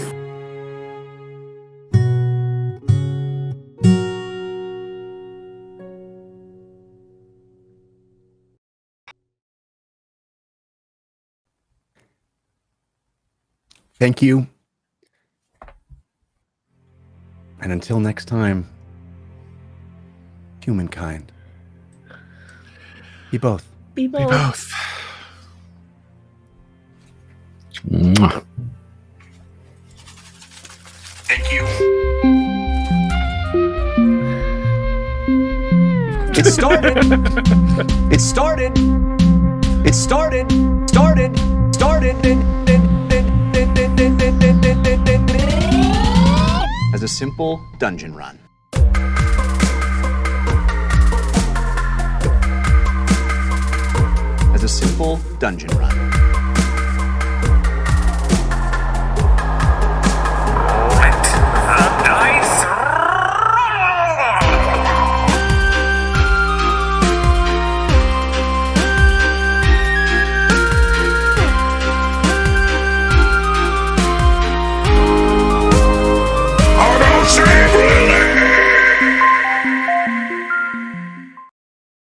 Thank you. And until next time, humankind. Be both. Be both. Mwah. Thank you. It started. It started. It started. Started. As a simple dungeon run. As a simple dungeon run.